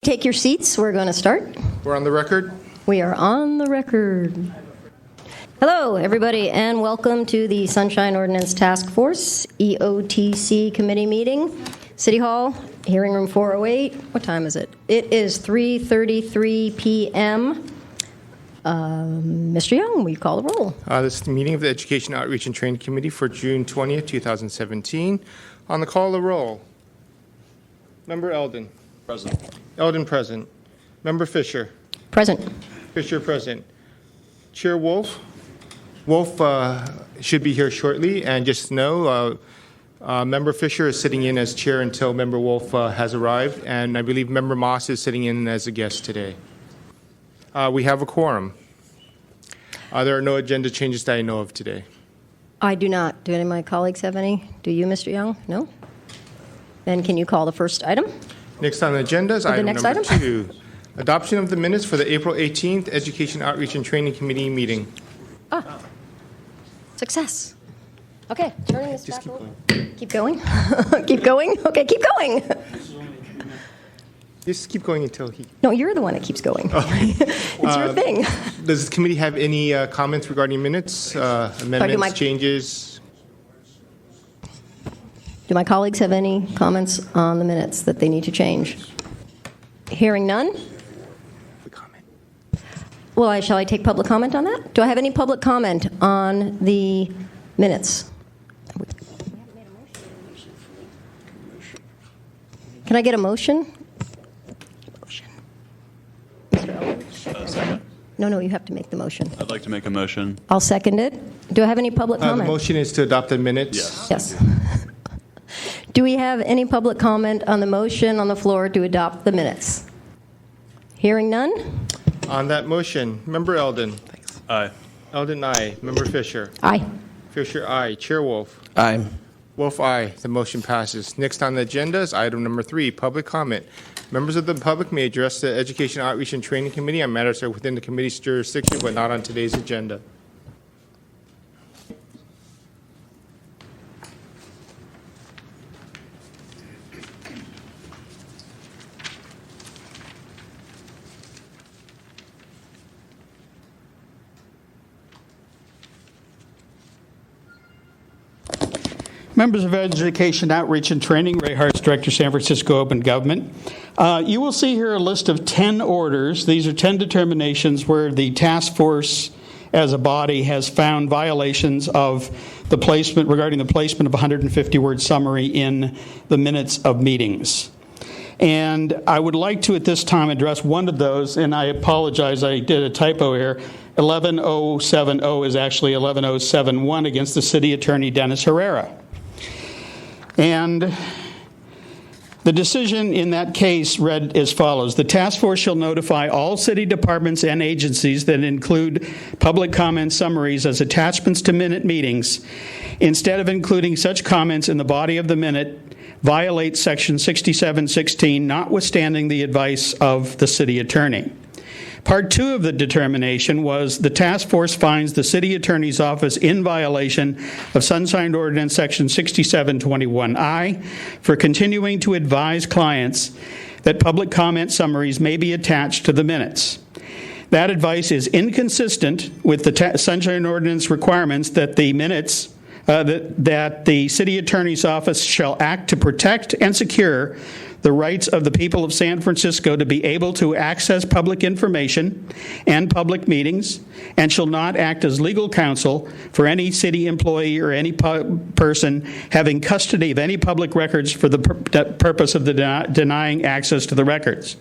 take your seats. We're going to start. We're on the record. We are on the record. Hello, everybody, and welcome to the Sunshine Ordinance Task Force EOTC Committee meeting. City Hall, Hearing Room 408. What time is it? It is 3:33 p.m. Mr. Young, will you call the roll? This is the meeting of the Education Outreach and Training Committee for June 20th, 2017. On the call the roll. Member Eldon. Present. Eldon present. Member Fisher. Present. Fisher present. Chair Wolf. Wolf should be here shortly, and just know Member Fisher is sitting in as chair until Member Wolf has arrived, and I believe Member Moss is sitting in as a guest today. We have a quorum. There are no agenda changes that I know of today. I do not. Do any of my colleagues have any? Do you, Mr. Young? No? Then can you call the first item? Next on the agenda is item next number item? 2. Adoption of the minutes for the April 18th Education Outreach and Training Committee meeting. Success. Okay, turning this Just back keep over. going. Keep going? Keep going? Okay, keep going. Just keep going until he... No, you're the one that keeps going. It's your thing. Does this committee have any comments regarding minutes, amendments, changes? Do my colleagues have any comments on the minutes that they need to change? Hearing none? Comment. Well, shall I take public comment on that? Do I have any public comment on the minutes? Can I get a motion? No, you have to make the motion. I'd like to make a motion. I'll second it. Do I have any public The comment? motion is to adopt the minutes. Yes. Do we have any public comment on the motion on the floor to adopt the minutes? Hearing none? On that motion, Member Eldon. Aye. Eldon, aye. Member Fisher. Aye. Fisher, aye. Chair Wolf. Aye. Wolf, aye. The motion passes. Next on the agenda is item number 3, public comment. Members of the public may address the Education Outreach and Training Committee on matters that are within the committee's jurisdiction but not on today's agenda. Members of Education Outreach and Training, Ray Hartz, Director, San Francisco Open Government. You will see here a list of 10 orders. These are 10 determinations where the task force as a body has found violations of the placement, regarding the placement of a 150-word summary in the minutes of meetings. And I would like to, at this time, address one of those, and I apologize, I did a typo here. 11070 is actually 11071 against the City Attorney Dennis Herrera. And the decision in that case read as follows. The task force shall notify all city departments and agencies that include public comment summaries as attachments to minute meetings, instead of including such comments in the body of the minute, violate Section 6716, notwithstanding the advice of the city attorney. Part 2 of the determination was the task force finds the city attorney's office in violation of Sunshine Ordinance Section 6721I for continuing to advise clients that public comment summaries may be attached to the minutes. That advice is inconsistent with the Sunshine Ordinance requirements that the minutes that the city attorney's office shall act to protect and secure the rights of the people of San Francisco to be able to access public information and public meetings, and shall not act as legal counsel for any city employee or any person having custody of any public records for the purpose of denying access to the records.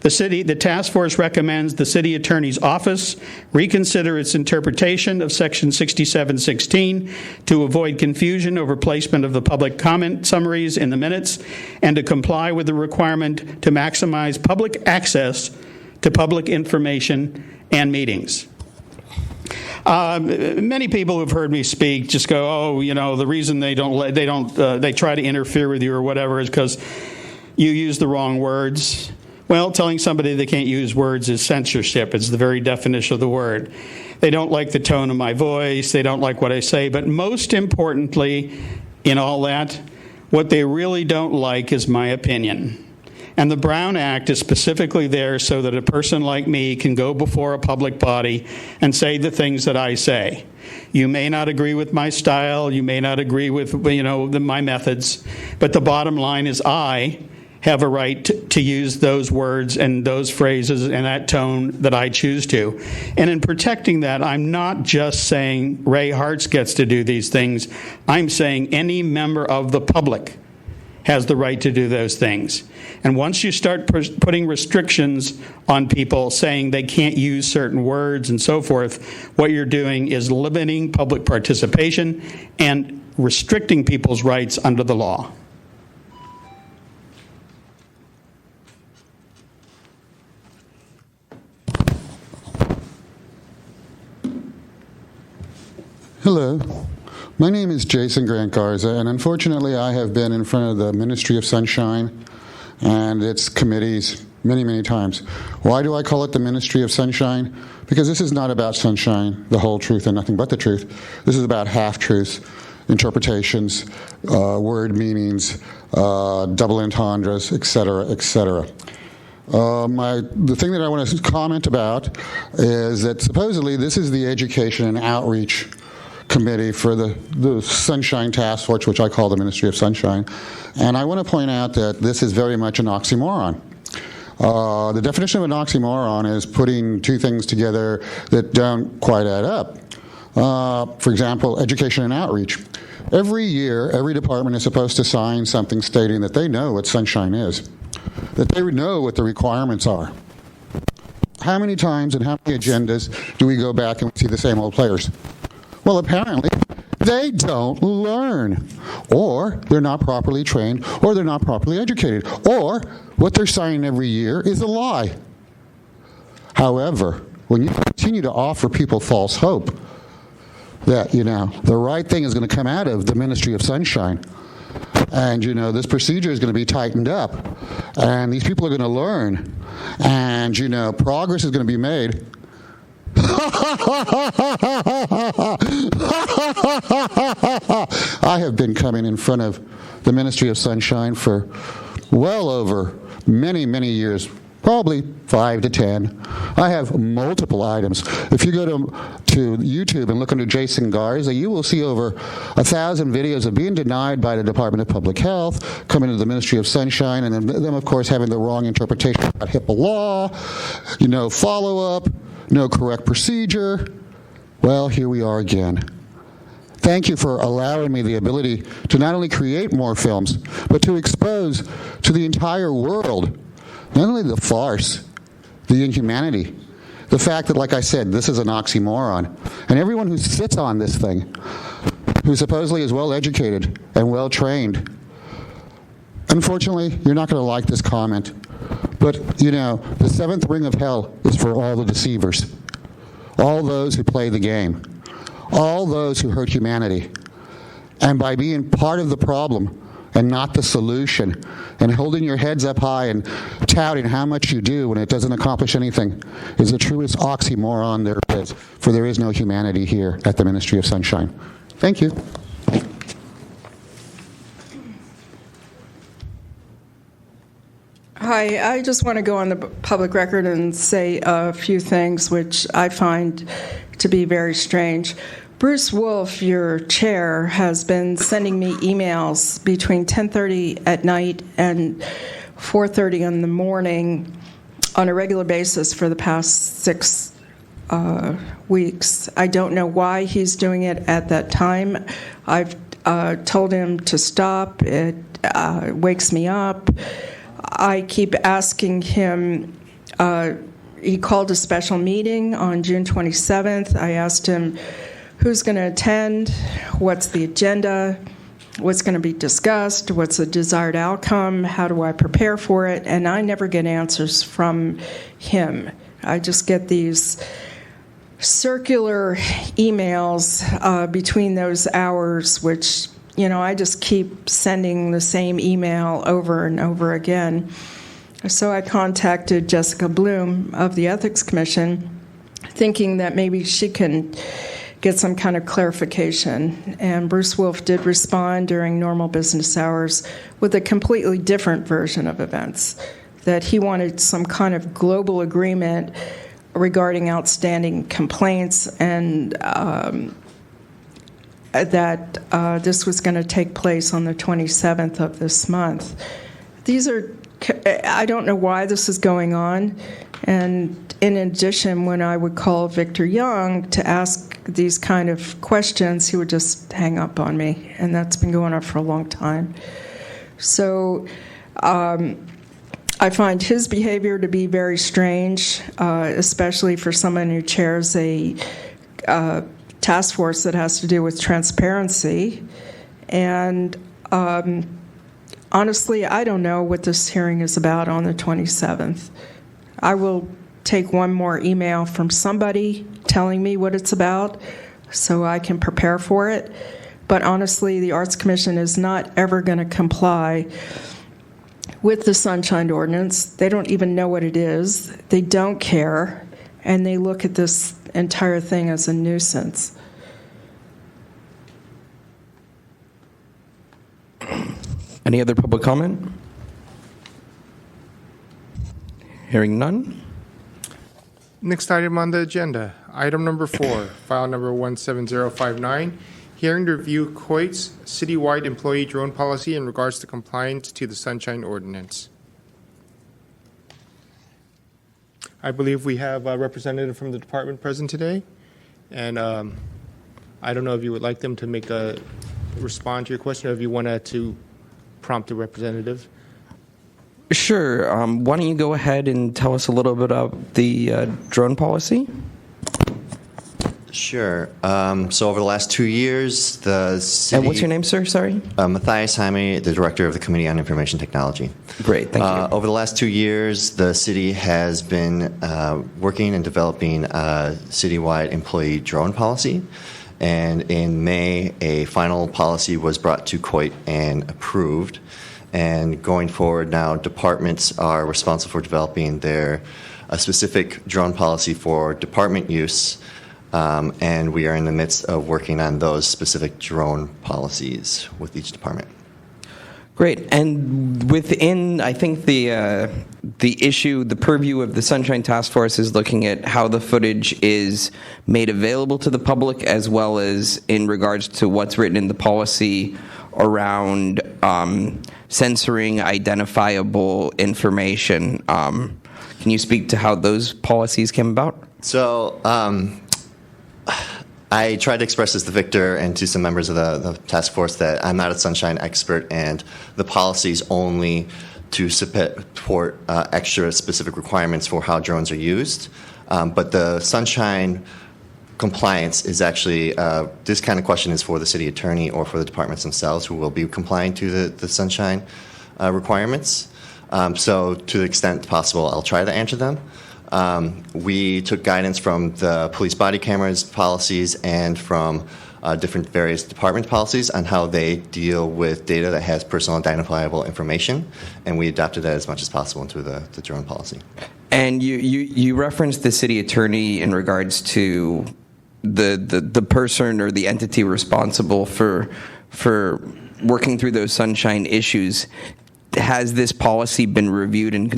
The task force recommends the city attorney's office reconsider its interpretation of Section 6716 to avoid confusion over placement of the public comment summaries in the minutes and to comply with the requirement to maximize public access to public information and meetings. Many people who've heard me speak just go, the reason they try to interfere with you or whatever is because you use the wrong words. Well, telling somebody they can't use words is censorship. It's the very definition of the word. They don't like the tone of my voice. They don't like what I say. But most importantly, in all that, what they really don't like is my opinion. And the Brown Act is specifically there so that a person like me can go before a public body and say the things that I say. You may not agree with my style, you may not agree with my methods, but the bottom line is I have a right to use those words and those phrases and that tone that I choose to. And in protecting that, I'm not just saying Ray Hartz gets to do these things. I'm saying any member of the public has the right to do those things. And once you start putting restrictions on people, saying they can't use certain words and so forth, what you're doing is limiting public participation and restricting people's rights under the law. Hello, my name is Jason Grant Garza, and unfortunately I have been in front of the Ministry of Sunshine and its committees many, many times. Why do I call it the Ministry of Sunshine? Because this is not about sunshine, the whole truth and nothing but the truth. This is about half-truths, interpretations, word meanings, double entendres, etc., etc. The thing that I want to comment about is that supposedly this is the Education and Outreach Committee for the Sunshine Task Force, which I call the Ministry of Sunshine. And I want to point out that this is very much an oxymoron. The definition of an oxymoron is putting two things together that don't quite add up. For example, education and outreach. Every year, every department is supposed to sign something stating that they know what sunshine is, that they know what the requirements are. How many times and how many agendas do we go back and we see the same old players? Well, apparently, they don't learn, or they're not properly trained, or they're not properly educated, or what they're signing every year is a lie. However, when you continue to offer people false hope that, the right thing is going to come out of the Ministry of Sunshine, and, this procedure is going to be tightened up, and these people are going to learn, and, progress is going to be made, I have been coming in front of the Ministry of Sunshine for well over many, many years, probably 5 to 10. I have multiple items. If you go to YouTube and look under Jason Garza, you will see over 1,000 videos of being denied by the Department of Public Health, coming to the Ministry of Sunshine, and then them, of course, having the wrong interpretation about HIPAA law, follow-up, no correct procedure. Well, here we are again. Thank you for allowing me the ability to not only create more films, but to expose to the entire world not only the farce, the inhumanity, the fact that, like I said, this is an oxymoron. And everyone who sits on this thing, who supposedly is well-educated and well-trained, unfortunately, you're not going to like this comment. But, the seventh ring of hell is for all the deceivers, all those who play the game, all those who hurt humanity. And by being part of the problem and not the solution, and holding your heads up high and touting how much you do when it doesn't accomplish anything, is the truest oxymoron there is, for there is no humanity here at the Ministry of Sunshine. Thank you. Hi, I just want to go on the public record and say a few things which I find to be very strange. Bruce Wolf, your chair, has been sending me emails between 10:30 at night and 4:30 in the morning on a regular basis for the past 6 weeks. I don't know why he's doing it at that time. I've told him to stop. It wakes me up. I keep asking him, he called a special meeting on June 27th. I asked him who's going to attend, what's the agenda, what's going to be discussed, what's the desired outcome, how do I prepare for it, and I never get answers from him. I just get these circular emails between those hours, which I just keep sending the same email over and over again. So I contacted Jessica Bloom of the Ethics Commission, thinking that maybe she can get some kind of clarification. And Bruce Wolf did respond during normal business hours with a completely different version of events. that he wanted some kind of global agreement regarding outstanding complaints, and that this was going to take place on the 27th of this month. I don't know why this is going on. And in addition, when I would call Victor Young to ask these kind of questions, he would just hang up on me. And that's been going on for a long time. So I find his behavior to be very strange, especially for someone who chairs a task force that has to do with transparency. And honestly, I don't know what this hearing is about on the 27th. I will take one more email from somebody telling me what it's about so I can prepare for it. But honestly, the Arts Commission is not ever going to comply with the Sunshine Ordinance. They don't even know what it is. They don't care. And they look at this entire thing as a nuisance. Any other public comment? Hearing none. Next item on the agenda, item number 4, file number 17059, hearing to review Coit's citywide employee drone policy in regards to compliance to the Sunshine Ordinance. I believe we have a representative from the department present today, and I don't know if you would like them to make a respond to your question, or if you wanted to prompt the representative. Sure. Why don't you go ahead and tell us a little bit about the drone policy? Sure. So over the last 2 years, the city... And what's your name, sir? Sorry? Matthias Jaime, the director of the Committee on Information Technology. Great, thank you. Over the last 2 years, the city has been working and developing a citywide employee drone policy. And in May, a final policy was brought to COIT and approved. And going forward now, departments are responsible for developing a specific drone policy for department use. And we are in the midst of working on those specific drone policies with each department. Great. And within, I think, the issue, the purview of the Sunshine Task Force is looking at how the footage is made available to the public, as well as in regards to what's written in the policy around censoring identifiable information. Can you speak to how those policies came about? So I tried to express this to Victor and to some members of the task force that I'm not a Sunshine expert, and the policies only to support extra specific requirements for how drones are used. But the Sunshine compliance is actually, this kind of question is for the city attorney or for the departments themselves who will be complying to the Sunshine requirements. So to the extent possible, I'll try to answer them. We took guidance from the police body cameras policies and from different various department policies on how they deal with data that has personal identifiable information, and we adapted that as much as possible into the drone policy. And you referenced the city attorney in regards to the person or the entity responsible for working through those Sunshine issues. Has this policy been reviewed and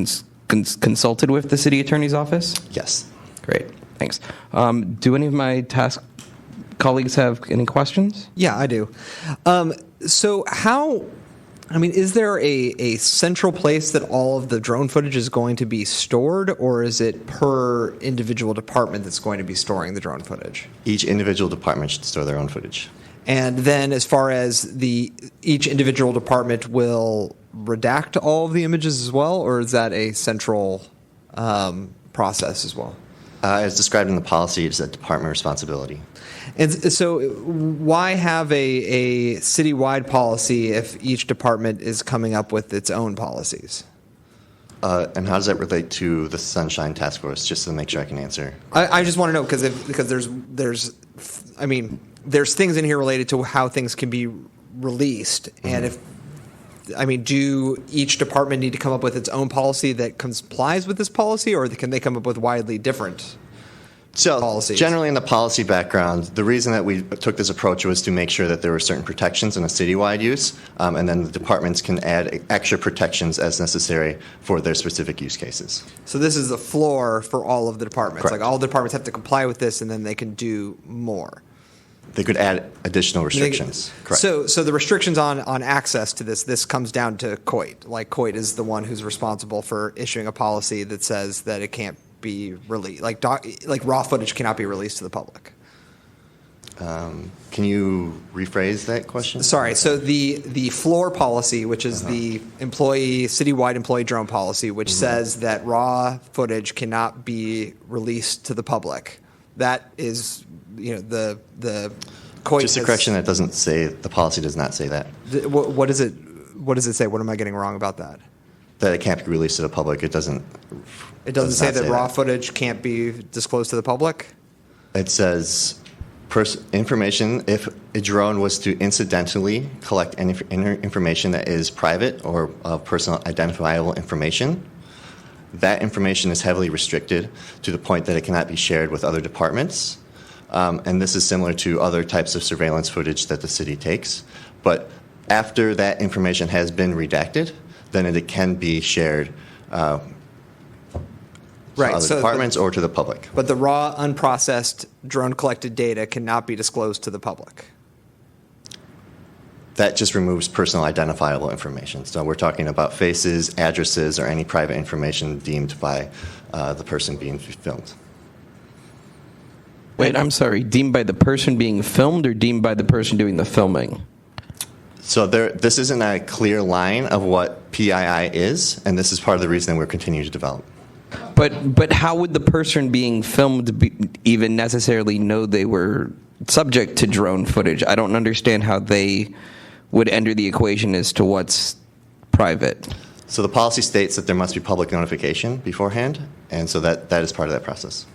consulted with the city attorney's office? Yes. Great, thanks. Do any of my task colleagues have any questions? Yeah, I do. So is there a central place that all of the drone footage is going to be stored, or is it per individual department that's going to be storing the drone footage? Each individual department should store their own footage. And then as far as each individual department will redact all of the images as well, or is that a central process as well? As described in the policy, it's a department responsibility. And so why have a citywide policy if each department is coming up with its own policies? And how does that relate to the Sunshine Task Force, just to make sure I can answer? I just want to know, because there's things in here related to how things can be released, and do each department need to come up with its own policy that complies with this policy, or can they come up with widely different So policies? generally in the policy background, the reason that we took this approach was to make sure that there were certain protections in a citywide use, and then the departments can add extra protections as necessary for their specific use cases. So this is the floor for all of the departments. Correct. Like all departments have to comply with this, and then they can do more. They could add additional restrictions. Correct. So the restrictions on access to this comes down to COIT. Like COIT is the one who's responsible for issuing a policy that says that it can't be released, like raw footage cannot be released to the public. Can you rephrase that question? Sorry. So the floor policy, which is the citywide employee drone policy, which says that raw footage cannot be released to the public. That is, the COIT. Just a correction, that doesn't say, the policy does not say that. What does it? What does it say? What am I getting wrong about that? That it can't be released to the public. It doesn't. It doesn't does say not that raw footage can't be disclosed to the public? It says information, if a drone was to incidentally collect any information that is private or personal identifiable information, that information is heavily restricted to the point that it cannot be shared with other departments. And this is similar to other types of surveillance footage that the city takes. But after that information has been redacted, then it can be shared to other departments or to the public. But the raw, unprocessed, drone-collected data cannot be disclosed to the public. That just removes personal identifiable information. So we're talking about faces, addresses, or any private information deemed by the person being filmed. Wait, I'm sorry. Deemed by the person being filmed or deemed by the person doing the filming? So this isn't a clear line of what PII is, and this is part of the reason that we're continuing to develop. But how would the person being filmed even necessarily know they were subject to drone footage? I don't understand how they would enter the equation as to what's private. So the policy states that there must be public notification beforehand, and so that is part of that process.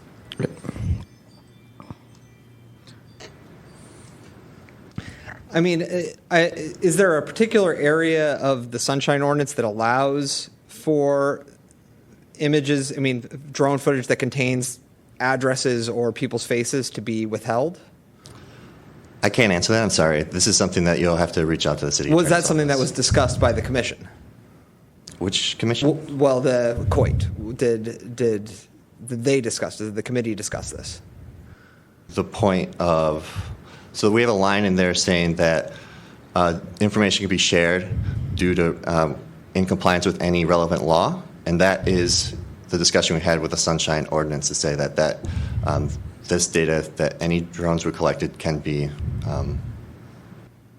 I mean, is there a particular area of the Sunshine Ordinance that allows for images, drone footage that contains addresses or people's faces to be withheld? I can't answer that. I'm sorry. This is something that you'll have to reach out to the city. Was that something that was discussed by the commission? Which commission? Well, the COIT. Did they discuss? Did the committee discuss this? The point of... So we have a line in there saying that information can be shared due to in compliance with any relevant law, and that is the discussion we had with the Sunshine Ordinance to say that this data that any drones were collected can be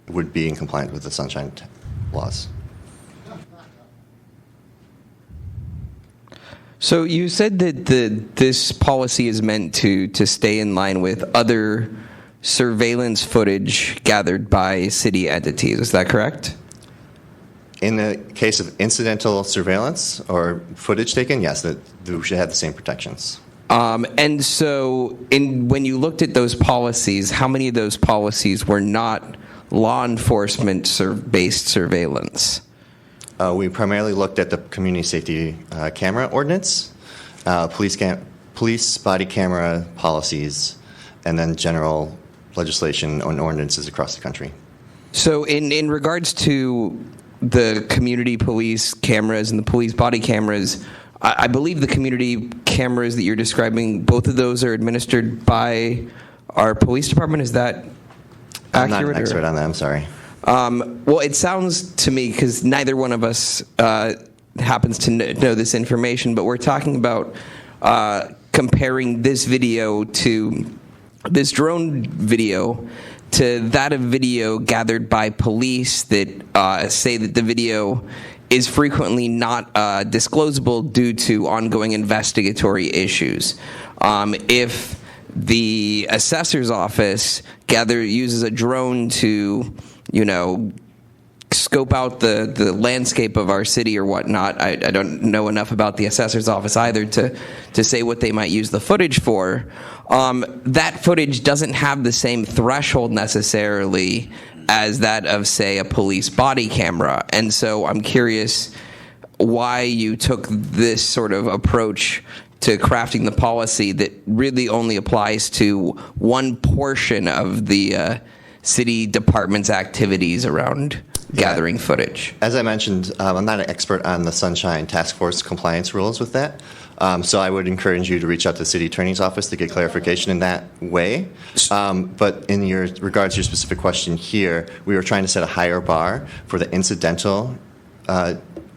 would be in compliance with the Sunshine laws. So you said that this policy is meant to stay in line with other surveillance footage gathered by city entities. Is that correct? In the case of incidental surveillance or footage taken, yes, that we should have the same protections. And so when you looked at those policies, how many of those policies were not law enforcement-based surveillance? We primarily looked at the community safety camera ordinance, police body camera policies, and then general legislation on ordinances across the country. So in regards to the community police cameras and the police body cameras, I believe the community cameras that you're describing, both of those are administered by our police department. Is that accurate? I'm not an expert on that. I'm sorry. Well, it sounds to me, because neither one of us happens to know this information, but we're talking about comparing this video to this drone video to that of video gathered by police that say that the video is frequently not disclosable due to ongoing investigatory issues. If the assessor's office uses a drone to, scope out the landscape of our city or whatnot, I don't know enough about the assessor's office either to say what they might use the footage for. That footage doesn't have the same threshold necessarily as that of, say, a police body camera. And so I'm curious, why you took this sort of approach to crafting the policy that really only applies to one portion of the city department's activities around gathering footage. As I mentioned, I'm not an expert on the Sunshine Task Force compliance rules with that. So I would encourage you to reach out to the city attorney's office to get clarification in that way. But in regards to your specific question here, we were trying to set a higher bar for the incidental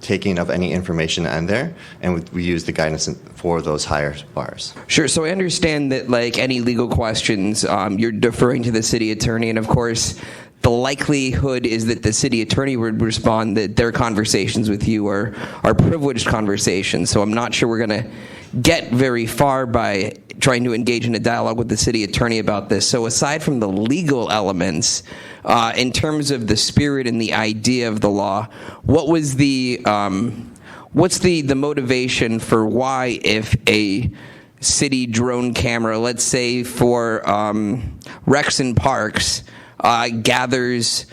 taking of any information on there, and we use the guidance for those higher bars. Sure. So I understand that, like any legal questions, you're deferring to the city attorney, and of course, the likelihood is that the city attorney would respond that their conversations with you are privileged conversations. So I'm not sure we're going to get very far by trying to engage in a dialogue with the city attorney about this. So aside from the legal elements, in terms of the spirit and the idea of the law, what was what's the motivation for why, if a city drone camera, let's say for Rex and Parks, gathers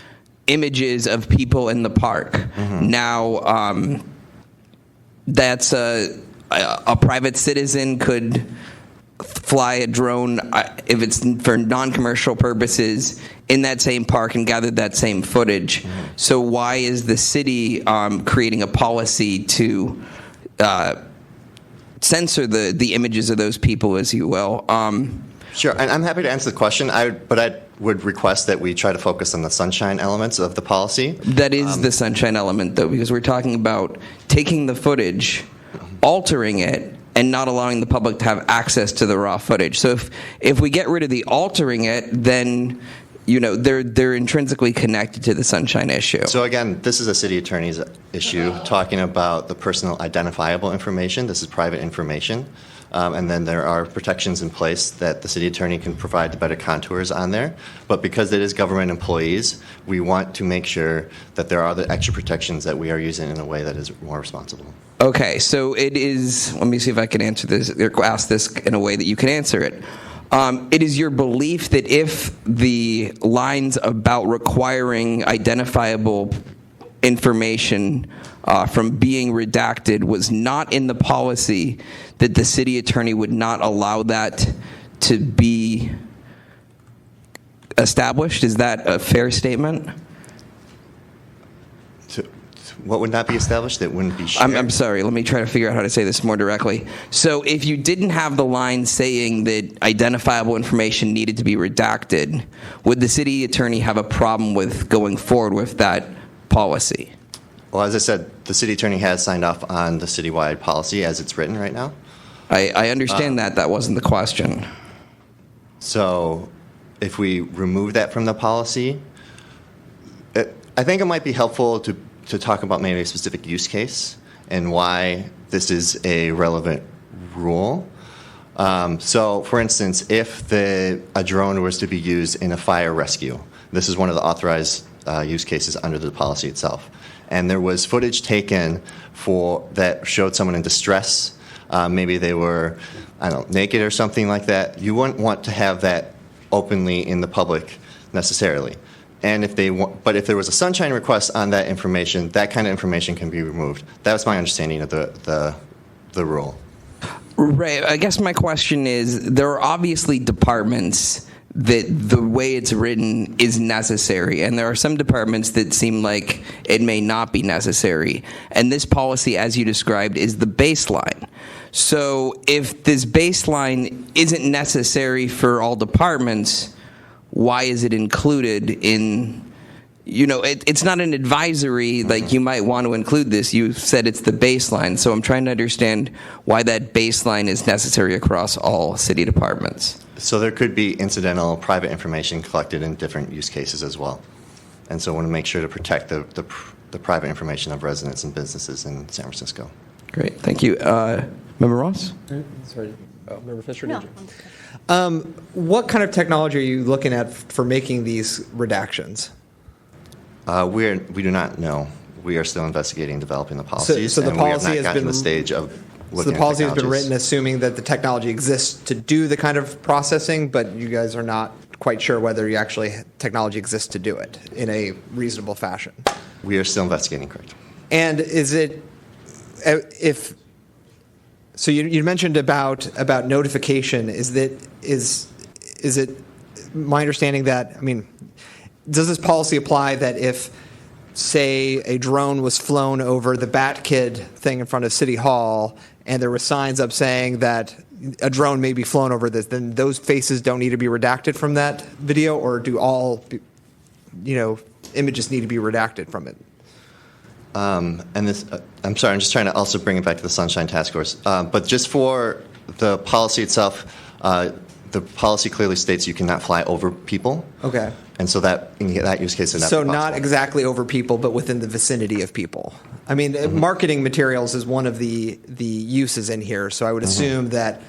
images of people in the park. Mm-hmm. Now, that's a private citizen could fly a drone if it's for non-commercial purposes in that same park and gather that same footage. Mm-hmm. So why is the city creating a policy to censor the images of those people, as you will? Sure, and I'm happy to answer the question, but I would request that we try to focus on the sunshine elements of the policy. That is the sunshine element, though, because we're talking about taking the footage, altering it, and not allowing the public to have access to the raw footage. So if we get rid of the altering it, then they're intrinsically connected to the sunshine issue. So again, this is a city attorney's issue talking about the personal identifiable information. This is private information. And then there are protections in place that the city attorney can provide the better contours on there. But because it is government employees, we want to make sure that there are the extra protections that we are using in a way that is more responsible. Okay, so it is, let me see if I can answer this, or ask this in a way that you can answer it. It is your belief that if the lines about requiring identifiable information from being redacted was not in the policy, that the city attorney would not allow that to be established? Is that a fair statement? What would not be established? That wouldn't be shared? I'm sorry. Let me try to figure out how to say this more directly. So if you didn't have the line saying that identifiable information needed to be redacted, would the city attorney have a problem with going forward with that policy? Well, as I said, the city attorney has signed off on the citywide policy as it's written right now. I understand that. That wasn't the question. So if we remove that from the policy, I think it might be helpful to talk about maybe a specific use case and why this is a relevant rule. So, for instance, if a drone was to be used in a fire rescue, this is one of the authorized use cases under the policy itself, and there was footage taken that showed someone in distress. Maybe they were, naked or something like that. You wouldn't want to have that openly in the public necessarily. And if there was a sunshine request on that information, that kind of information can be removed. That was my understanding of the rule. Right. I guess my question is, there are obviously departments that the way it's written is necessary, and there are some departments that seem like it may not be necessary. And this policy, as you described, is the baseline. So if this baseline isn't necessary for all departments, why is it included in, it's not an advisory, like you might want to include this. You said it's the baseline. So I'm trying to understand why that baseline is necessary across all city departments. So there could be incidental private information collected in different use cases as well. And so I want to make sure to protect the private information of residents and businesses in San Francisco. Great, thank you. Member Ross? Sorry, Member Fisher? No. What kind of technology are you looking at for making these redactions? We do not know. We are still investigating, developing the policies, so the and policy we have not has gotten been to the stage of looking So the policy at has been technologies. written assuming that the technology exists to do the kind of processing, but you guys are not quite sure whether technology exists to do it in a reasonable fashion. We are still investigating, correct. And is it if so, you mentioned about notification. Is it my understanding that, I mean, does this policy apply that if, say, a drone was flown over the Bat Kid thing in front of City Hall and there were signs up saying that a drone may be flown over this, then those faces don't need to be redacted from that video, or do all, images need to be redacted from it? And this, I'm sorry, I'm just trying to also bring it back to the Sunshine Task Force. But just for the policy itself, the policy clearly states you cannot fly over people. Okay. And so that, in that use case, is So not exactly over people, but within the vicinity of people. I mean, marketing materials is one of the uses in here. So I would assume that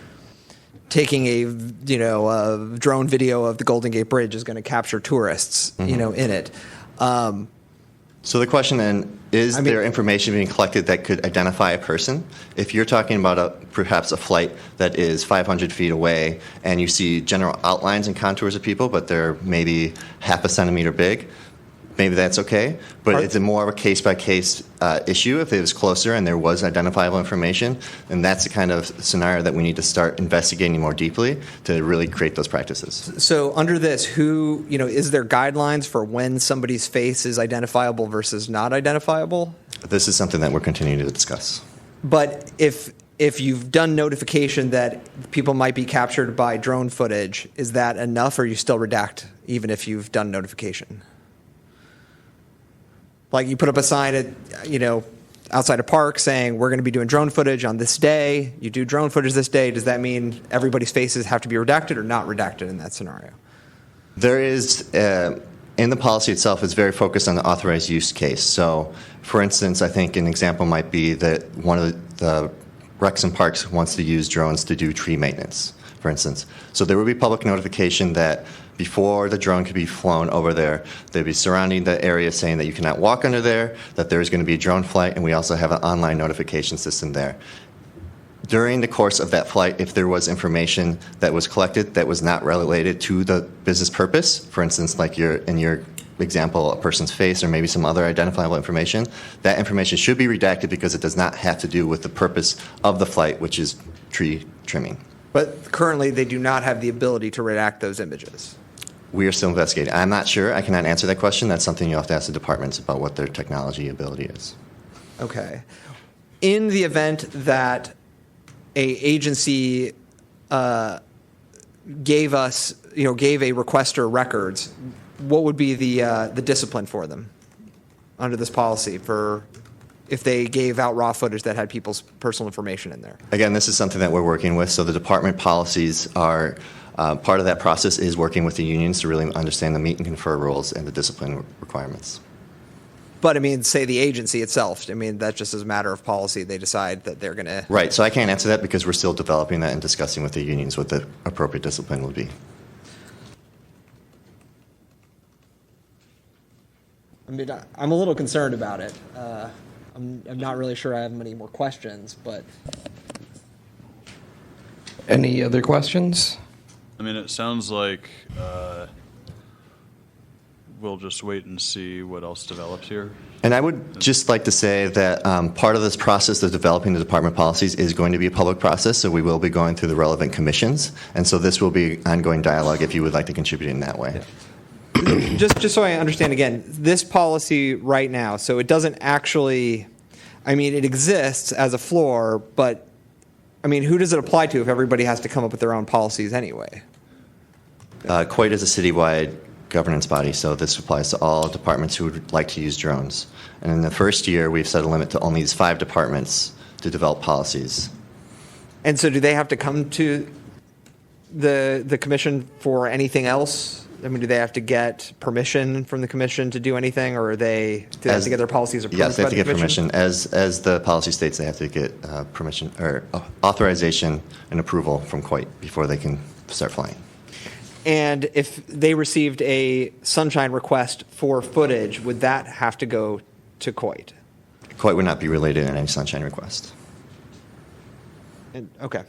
taking a drone video of the Golden Gate Bridge is going to capture tourists, in it. So the question then, is there information being collected that could identify a person? If you're talking about perhaps a flight that is 500 feet away and you see general outlines and contours of people, but they're maybe half a centimeter big, maybe that's okay. But it's more of a case-by-case issue. If it was closer and there was identifiable information, then that's the kind of scenario that we need to start investigating more deeply to really create those practices. So under this, is there guidelines for when somebody's face is identifiable versus not identifiable? This is something that we're continuing to discuss. But if you've done notification that people might be captured by drone footage, is that enough, or you still redact even if you've done notification? Like you put up a sign at, outside a park saying we're going to be doing drone footage on this day. You do drone footage this day. Does that mean everybody's faces have to be redacted or not redacted in that scenario? There is, in the policy itself, it's very focused on the authorized use case. So, for instance, I think an example might be that one of the recs and parks wants to use drones to do tree maintenance, for instance. So there would be public notification that before the drone could be flown over there, they'd be surrounding the area saying that you cannot walk under there, that there's going to be a drone flight, and we also have an online notification system there. During the course of that flight, if there was information that was collected that was not related to the business purpose, for instance, like in your example, a person's face or maybe some other identifiable information, that information should be redacted because it does not have to do with the purpose of the flight, which is tree trimming. But currently they do not have the ability to redact those images. We are still investigating. I'm not sure. I cannot answer that question. That's something you have to ask the departments about what their technology ability is. Okay. In the event that a agency gave a requester records, what would be the discipline for them under this policy for if they gave out raw footage that had people's personal information in there? Again, this is something that we're working with. So the department policies are part of that process is working with the unions to really understand the meet and confer rules and the discipline requirements. But, say the agency itself. That's just as a matter of policy. They decide that they're going to... Right. So I can't answer that because we're still developing that and discussing with the unions what the appropriate discipline would be. I'm a little concerned about it. I'm not really sure I have many more questions, but... Any other questions? It sounds like we'll just wait and see what else develops here. And I would just like to say that part of this process of developing the department policies is going to be a public process, so we will be going through the relevant commissions. And so this will be ongoing dialogue if you would like to contribute in that way. Yeah. Just so I understand again, this policy right now, so it doesn't actually, it exists as a floor, but who does it apply to if everybody has to come up with their own policies anyway? COIT is a citywide governance body, so this applies to all departments who would like to use drones. And in the first year, we've set a limit to only these 5 departments to develop policies. And so do they have to come to the commission for anything else? Do they have to get permission from the commission to do anything, or do they have to get their policies approved? Yes, they have to by get the commission? permission. As the policy states, they have to get permission or authorization and approval from COIT before they can start flying. And if they received a Sunshine request for footage, would that have to go to COIT? COIT would not be related in any Sunshine request. Okay.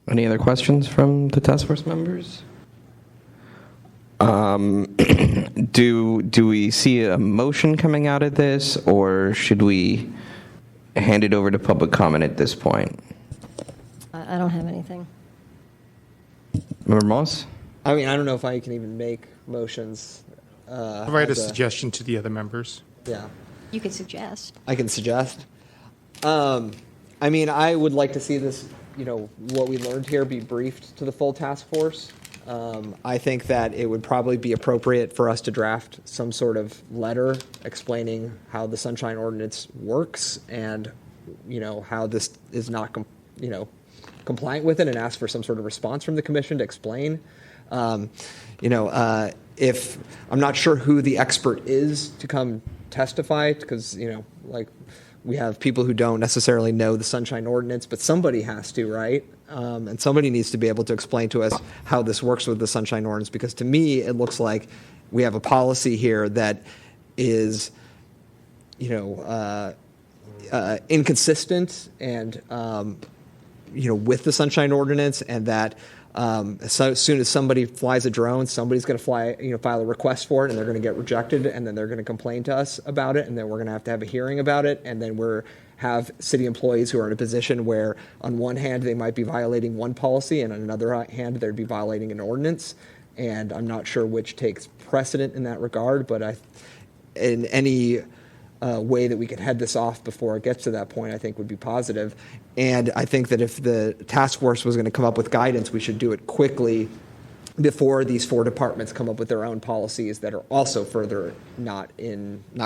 Any other questions from the task force members? Do we see a motion coming out of this, or should we hand it over to public comment at this point? I don't have anything. Member Moss? I mean, I don't know if I can even make motions. Provide a suggestion to the other members. Yeah, You could suggest. I can suggest. I mean, I would like to see this, what we learned here be briefed to the full task force. I think that it would probably be appropriate for us to draft some sort of letter explaining how the Sunshine Ordinance works and, how this is not, compliant with it, and ask for some sort of response from the commission to explain. If I'm not sure who the expert is to come testify, because, we have people who don't necessarily know the Sunshine Ordinance, but somebody has to, right? And somebody needs to be able to explain to us how this works with the Sunshine Ordinance, because to me, it looks like we have a policy here that is, inconsistent and, with the Sunshine Ordinance, and that as soon as somebody flies a drone, somebody's going to file a request for it, and they're going to get rejected, and then they're going to complain to us about it, and then we're going to have a hearing about it, and then have city employees who are in a position where, on one hand, they might be violating one policy, and on another hand, they'd be violating an ordinance. And I'm not sure which takes precedent in that regard, but in any way that we could head this off before it gets to that point, I think would be positive. And I think that if the task force was going to come up with guidance, we should do it quickly before these 4 departments come up with their own policies that are also further not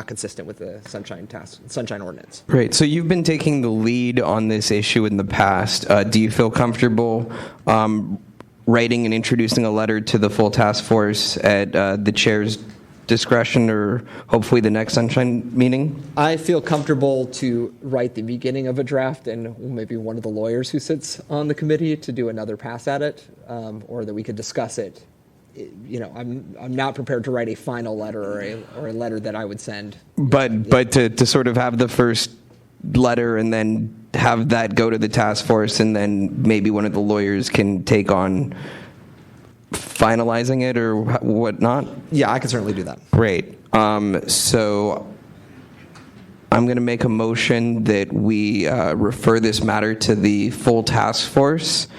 consistent with the Sunshine Ordinance. Great. So you've been taking the lead on this issue in the past. Do you feel comfortable writing and introducing a letter to the full task force at the chair's discretion, or hopefully the next Sunshine meeting? I feel comfortable to write the beginning of a draft, and maybe one of the lawyers who sits on the committee to do another pass at it, or that we could discuss it. I'm not prepared to write a final letter or a letter that I would send. But to sort of have the first letter and then have that go to the task force, and then maybe one of the lawyers can take on finalizing it or whatnot? Yeah, I can certainly do that. Great. So I'm going to make a motion that we refer this matter to the full task force,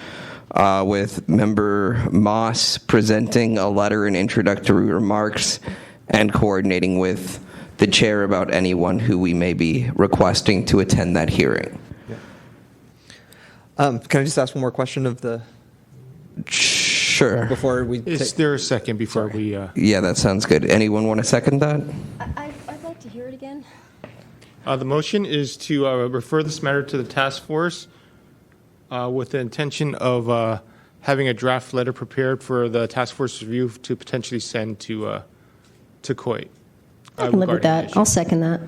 with Member Moss presenting a letter and introductory remarks and coordinating with the chair about anyone who we may be requesting to attend that hearing. Can I just ask one more question of the... Sure. Before we... Is there a second before we... Yeah, that sounds good. Anyone want to second that? I'd like to hear it again. The motion is to refer this matter to the task force with the intention of having a draft letter prepared for the task force review to potentially send to COIT. I can live with that. I'll second that.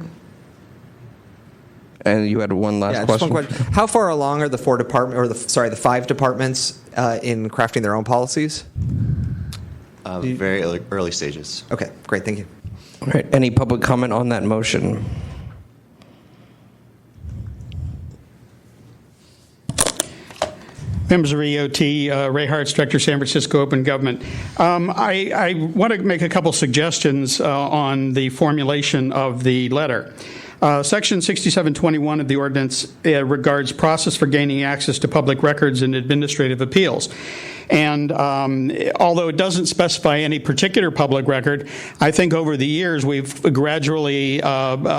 And you had one last question? Just one question. How far along are the 5 departments in crafting their own policies? Very early stages. Okay, great, thank you. All right. Any public comment on that motion? Members of EOT, Ray Hartz, Director, San Francisco Open Government. I want to make a couple suggestions on the formulation of the letter. Section 6721 of the ordinance regards process for gaining access to public records and administrative appeals. And although it doesn't specify any particular public record, I think over the years we've gradually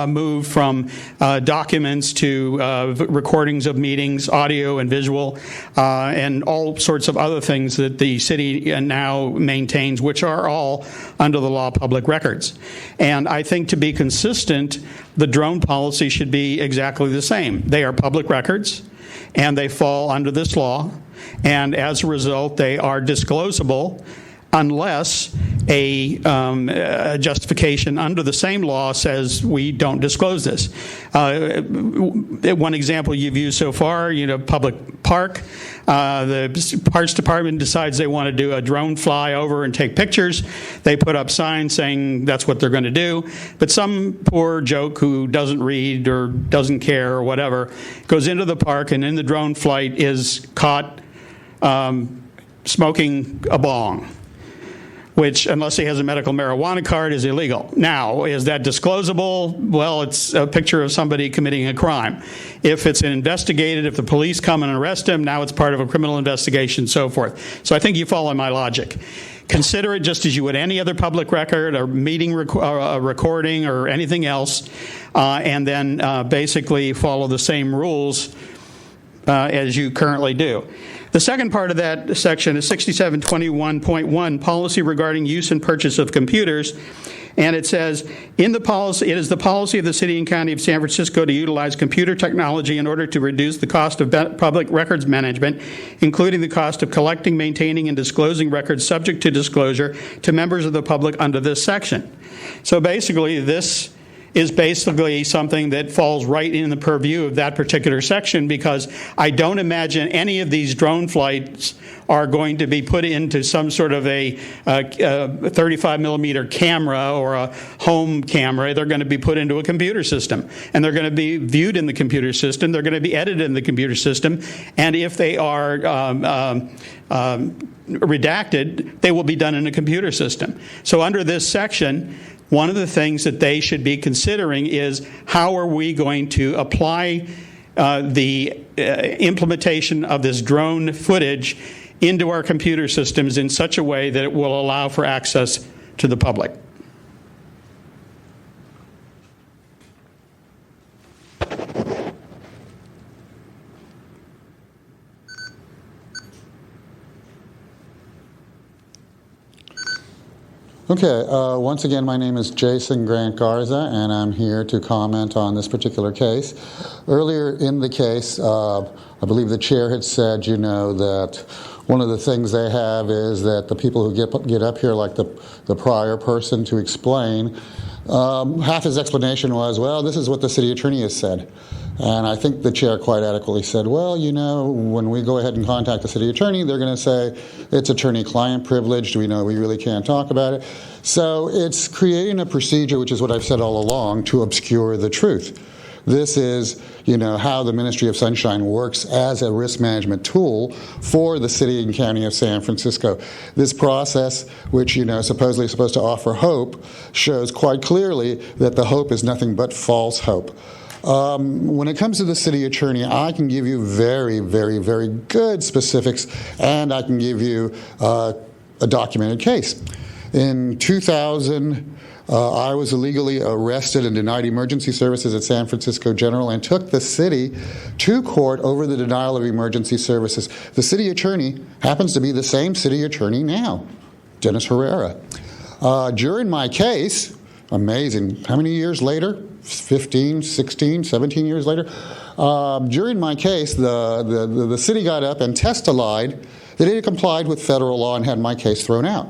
moved from documents to recordings of meetings, audio and visual, and all sorts of other things that the city now maintains, which are all under the law of public records. And I think to be consistent, the drone policy should be exactly the same. They are public records, and they fall under this law. And as a result, they are disclosable unless a justification under the same law says we don't disclose this. One example you've used so far, public park. The Parks Department decides they want to do a drone flyover and take pictures. They put up signs saying that's what they're going to do. But some poor joke who doesn't read or doesn't care or whatever goes into the park and in the drone flight is caught smoking a bong. which, unless he has a medical marijuana card, is illegal. Now, is that disclosable? Well, it's a picture of somebody committing a crime. If it's investigated, if the police come and arrest him, now it's part of a criminal investigation, so forth. So I think you follow my logic. Consider it just as you would any other public record, or meeting recording, or anything else, and then basically follow the same rules as you currently do. The second part of that section is 6721.1, policy regarding use and purchase of computers. And it says, in the policy, it is the policy of the City and County of San Francisco to utilize computer technology in order to reduce the cost of public records management, including the cost of collecting, maintaining, and disclosing records subject to disclosure to members of the public under this section. So basically, this is basically something that falls right in the purview of that particular section, because I don't imagine any of these drone flights are going to be put into some sort of a 35 millimeter camera or a home camera. They're going to be put into a computer system, and they're going to be viewed in the computer system. They're going to be edited in the computer system, and if they are redacted, they will be done in a computer system. So under this section, one of the things that they should be considering is, how are we going to apply the implementation of this drone footage into our computer systems in such a way that it will allow for access to the public. Okay, once again, my name is Jason Grant Garza, and I'm here to comment on this particular case. Earlier in the case, I believe the chair had said, that one of the things they have is that the people who get up here, like the prior person to explain, half his explanation was, well, this is what the city attorney has said. And I think the chair quite adequately said, well, when we go ahead and contact the city attorney, they're going to say it's attorney-client privileged. We know we really can't talk about it. So it's creating a procedure, which is what I've said all along, to obscure the truth. This is, how the Ministry of Sunshine works as a risk management tool for the city and county of San Francisco. This process, which, supposedly is supposed to offer hope, shows quite clearly that the hope is nothing but false hope. When it comes to the city attorney, I can give you very, very, very good specifics, and I can give you a documented case. In 2000, I was illegally arrested and denied emergency services at San Francisco General, and took the city to court over the denial of emergency services. The city attorney happens to be the same city attorney now, Dennis Herrera. During my case, amazing, how many years later? 15, 16, 17 years later. During my case, the city got up and testified that it had complied with federal law and had my case thrown out.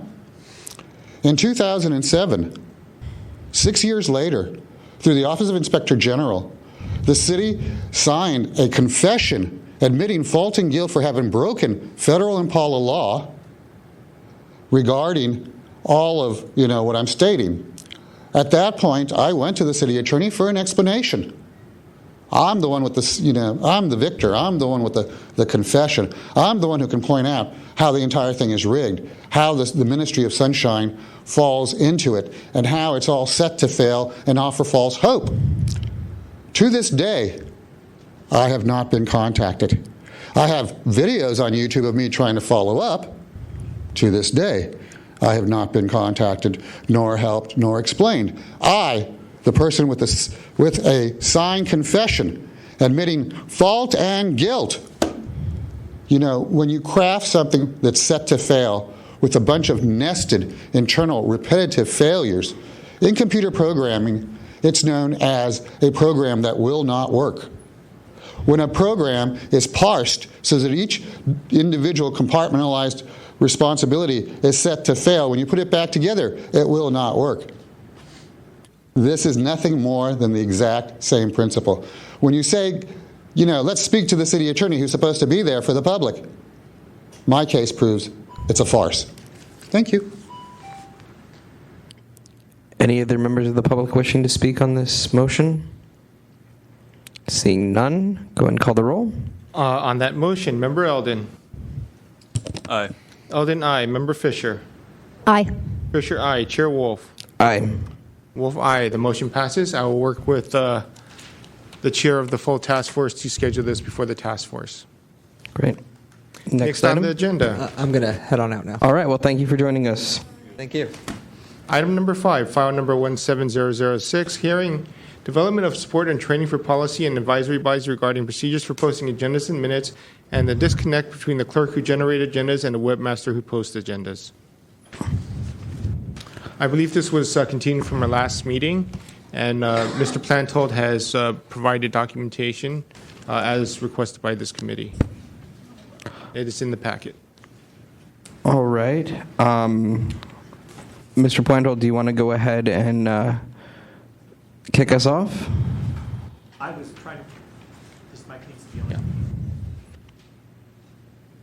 In 2007, 6 years later, through the Office of Inspector General, the city signed a confession admitting fault and guilt for having broken federal Impala law regarding all of, what I'm stating. At that point, I went to the city attorney for an explanation. I'm the one with I'm the victor. I'm the one with the confession. I'm the one who can point out how the entire thing is rigged, how the Ministry of Sunshine falls into it, and how it's all set to fail and offer false hope. To this day, I have not been contacted. I have videos on YouTube of me trying to follow up. To this day, I have not been contacted, nor helped, nor explained. I, the person with a signed confession admitting fault and guilt. When you craft something that's set to fail with a bunch of nested, internal, repetitive failures, in computer programming, it's known as a program that will not work. When a program is parsed so that each individual compartmentalized responsibility is set to fail, when you put it back together, it will not work. This is nothing more than the exact same principle. When you say, let's speak to the city attorney who's supposed to be there for the public, my case proves it's a farce. Thank you. Any other members of the public wishing to speak on this motion? Seeing none, go ahead and call the roll. On that motion, Member Eldon. Aye. Eldon, aye. Member Fisher. Aye. Fisher, aye. Chair Wolf. Aye. Wolf, aye. The motion passes. I will work with the chair of the full task force to schedule this before the task force. Great. Next on the agenda. I'm going to head on out now. All right. Well, thank you for joining us. Thank you. Item number 5, file number 17006, hearing development of support and training for policy and advisory bodies regarding procedures for posting agendas and minutes, and the disconnect between the clerk who generated agendas and the webmaster who posts agendas. I believe this was continued from our last meeting, and Mr. Plantold has provided documentation as requested by this committee. It is in the packet. All right. Mr. Plantold, do you want to go ahead and kick us off? I was trying to. This mic needs to be on.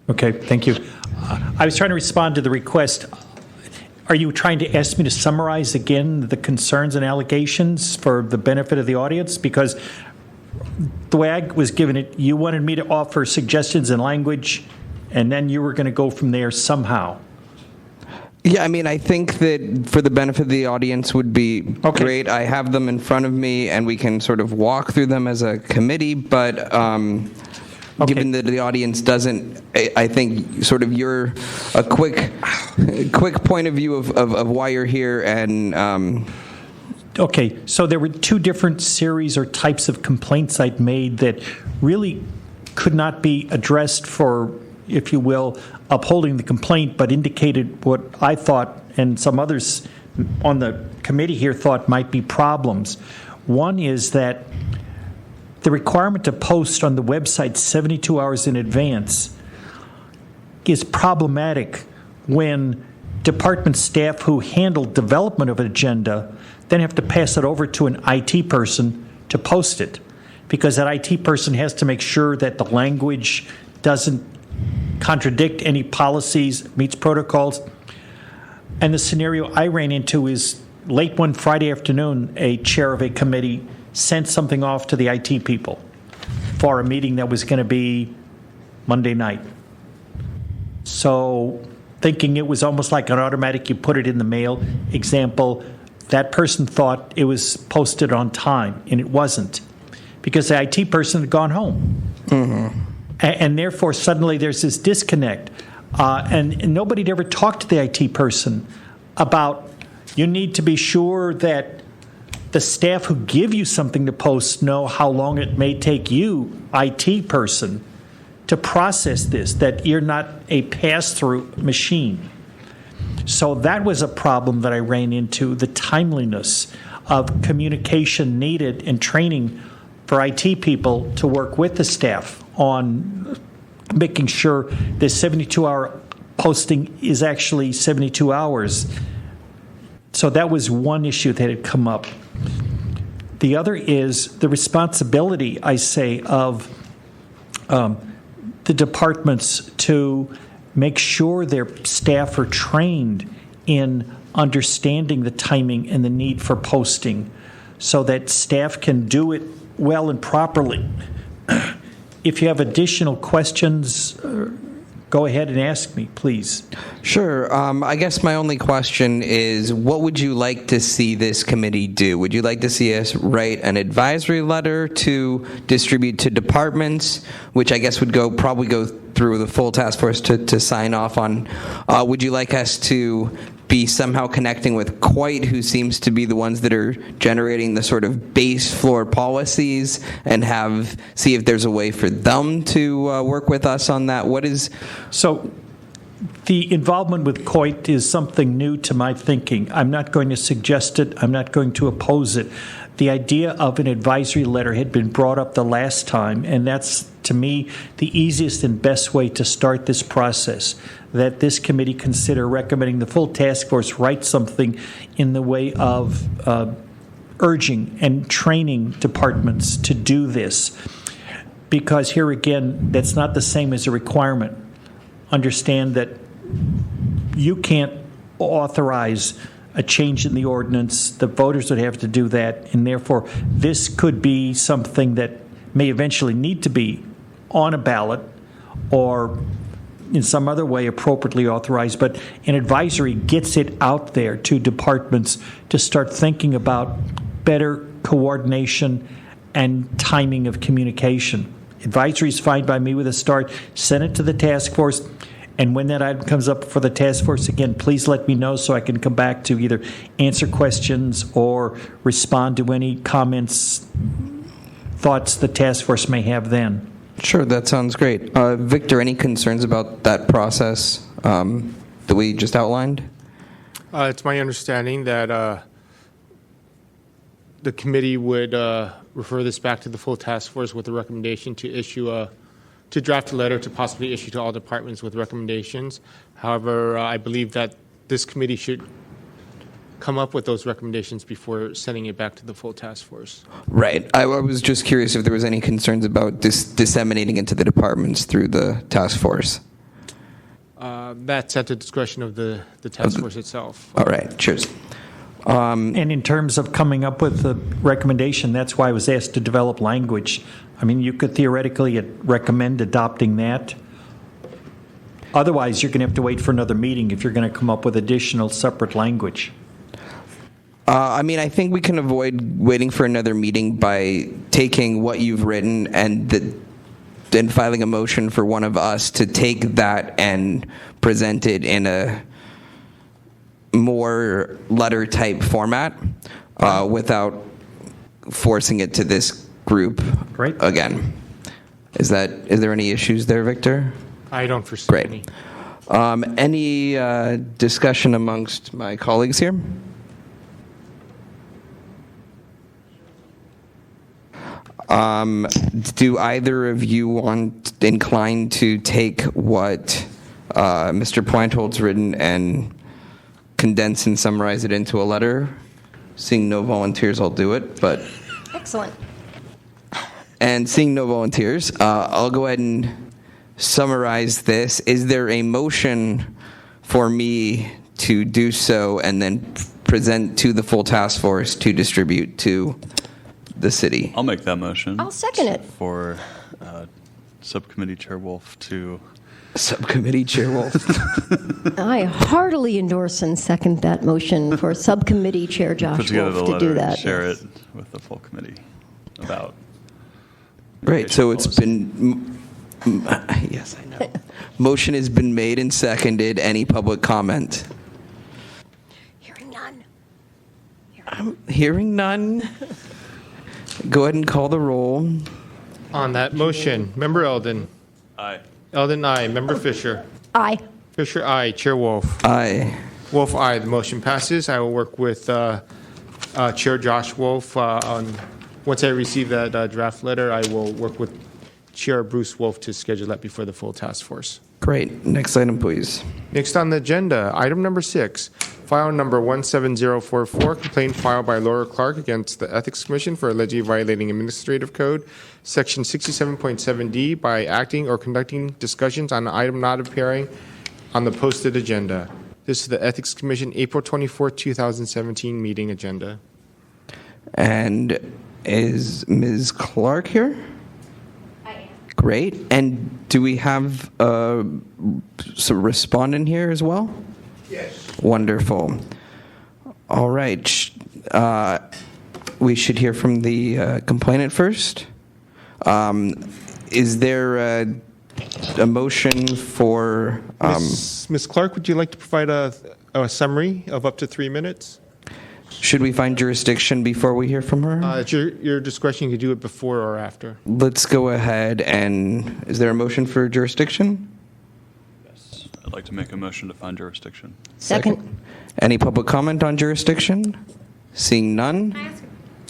Okay, thank you. I was trying to respond to the request. Are you trying to ask me to summarize again the concerns and allegations for the benefit of the audience? Because the way I was given it, you wanted me to offer suggestions in language, and then you were going to go from there somehow. Yeah, I mean, I think that for the benefit of the audience would be great. I have them in front of me, and we can sort of walk through them as a committee, but given that the audience doesn't, I think sort of you're a quick point of view of why you're here, and... Okay, so there were 2 different series or types of complaints I'd made that really could not be addressed for, if you will, upholding the complaint, but indicated what I thought and some others on the committee here thought might be problems. One is that the requirement to post on the website 72 hours in advance is problematic when department staff who handle development of an agenda then have to pass it over to an IT person to post it, because that IT person has to make sure that the language doesn't contradict any policies, meets protocols. And the scenario I ran into is late one Friday afternoon, a chair of a committee sent something off to the IT people for a meeting that was going to be Monday night. So thinking it was almost like an automatic, you put it in the mail example, that person thought it was posted on time, and it wasn't, because the IT person had gone home. Mm-hmm. And therefore, suddenly there's this disconnect. And nobody had ever talked to the IT person about, you need to be sure that the staff who give you something to post know how long it may take you, IT person, to process this, that you're not a pass-through machine. So that was a problem that I ran into, the timeliness of communication needed and training for IT people to work with the staff on making sure this 72-hour posting is actually 72 hours. So that was one issue that had come up. The other is the responsibility, I say, of the departments to make sure their staff are trained in understanding the timing and the need for posting so that staff can do it well and properly. If you have additional questions, go ahead and ask me, please. Sure. I guess my only question is, what would you like to see this committee do? Would you like to see us write an advisory letter to distribute to departments, which I guess would probably go through the full task force to sign off on? Would you like us to be somehow connecting with COIT, who seems to be the ones that are generating the sort of base floor policies, and see if there's a way for them to work with us on that? What is... So the involvement with COIT is something new to my thinking. I'm not going to suggest it. I'm not going to oppose it. The idea of an advisory letter had been brought up the last time, and that's, to me, the easiest and best way to start this process, that this committee consider recommending the full task force write something in the way of urging and training departments to do this. Because here again, that's not the same as a requirement. Understand that you can't authorize a change in the ordinance. The voters would have to do that, and therefore this could be something that may eventually need to be on a ballot or in some other way appropriately authorized, but an advisory gets it out there to departments to start thinking about better coordination and timing of communication. Advisory is fine by me with a start. Send it to the task force. And when that item comes up for the task force again, please let me know so I can come back to either answer questions or respond to any comments, thoughts the task force may have then. Sure, that sounds great. Victor, any concerns about that process that we just outlined? It's my understanding that the committee would refer this back to the full task force with a recommendation to draft a letter to possibly issue to all departments with recommendations. However, I believe that this committee should come up with those recommendations before sending it back to the full task force. Right. I was just curious if there was any concerns about disseminating into the departments through the task force. That's at the discretion of the task force itself. All right. Cheers. And in terms of coming up with the recommendation, that's why I was asked to develop language. I mean, you could theoretically recommend adopting that. Otherwise, you're going to have to wait for another meeting if you're going to come up with additional separate language. I mean, I think we can avoid waiting for another meeting by taking what you've written and then filing a motion for one of us to take that and present it in a more letter-type format without forcing it to this group again. Is there any issues there, Victor? I don't foresee any. Any discussion amongst my colleagues here? Do either of you inclined to take what Mr. Pointhold's written and condense and summarize it into a letter? Seeing no volunteers, I'll do it. But Excellent. And seeing no volunteers, I'll go ahead and summarize this. Is there a motion for me to do so and then present to the full task force to distribute to the city? I'll make that motion. I'll second it. For Subcommittee Chair Wolf to... Subcommittee Chair Wolf. I heartily endorse and second that motion for Subcommittee Chair Josh put together the Wolf to letter do that. and share it with the full committee about... Great, so it's been... Yes, I know. Motion has been made and seconded. Any public comment? Hearing none. Hearing none. Go ahead and call the roll. On that motion, Member Eldon. Aye. Eldon, aye. Member Fisher. Aye. Fisher, aye. Chair Wolf. Aye. Wolf, aye. The motion passes. I will work with Chair Josh Wolf on, once I receive that draft letter, I will work with Chair Bruce Wolf to schedule that before the full task force. Great. Next item, please. Next on the agenda, item number 6, file number 17044, complaint filed by Laura Clark against the Ethics Commission for allegedly violating Administrative Code, Section 67.7D, by acting or conducting discussions on an item not appearing on the posted agenda. This is the Ethics Commission April 24, 2017 meeting agenda. And is Ms. Clark here? I am. Great. And do we have a respondent here as well? Yes. Wonderful. All right. We should hear from the complainant first. Is there a motion for... Ms. Clark, would you like to provide a summary of up to 3 minutes? Should we find jurisdiction before we hear from her? It's your discretion. You can do it before or after. Let's go ahead and... Is there a motion for jurisdiction? Yes. I'd like to make a motion to find jurisdiction. Second. Any public comment on jurisdiction? Seeing none? Can I ask,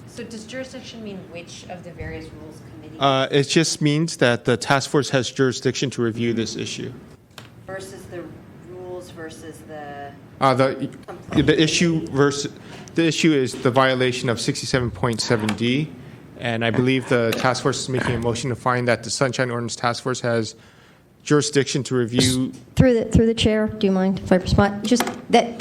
so does jurisdiction mean which of the various rules committees It just means that the task force has jurisdiction to review this issue. versus the rules versus the... The issue is the violation of 67.7D, and I believe the task force is making a motion to find that the Sunshine Ordinance Task Force has jurisdiction to review. Through the chair, do you mind if I respond? Just that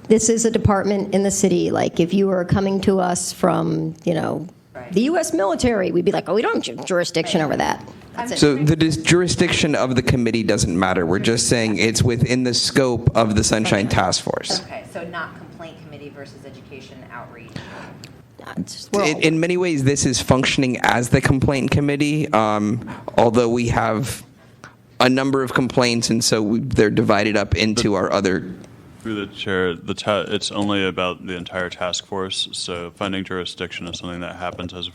this is a department in the city. Like if you were coming to us from, the U.S. military, we'd be like, oh, we don't have jurisdiction over that. So the jurisdiction of the committee doesn't matter. We're just saying it's within the scope of the Sunshine Task Force. Okay, so not complaint committee versus education outreach. In many ways, this is functioning as the complaint committee, although we have a number of complaints, and so they're divided up into our other. Through the chair, it's only about the entire task force, so finding jurisdiction is something that happens as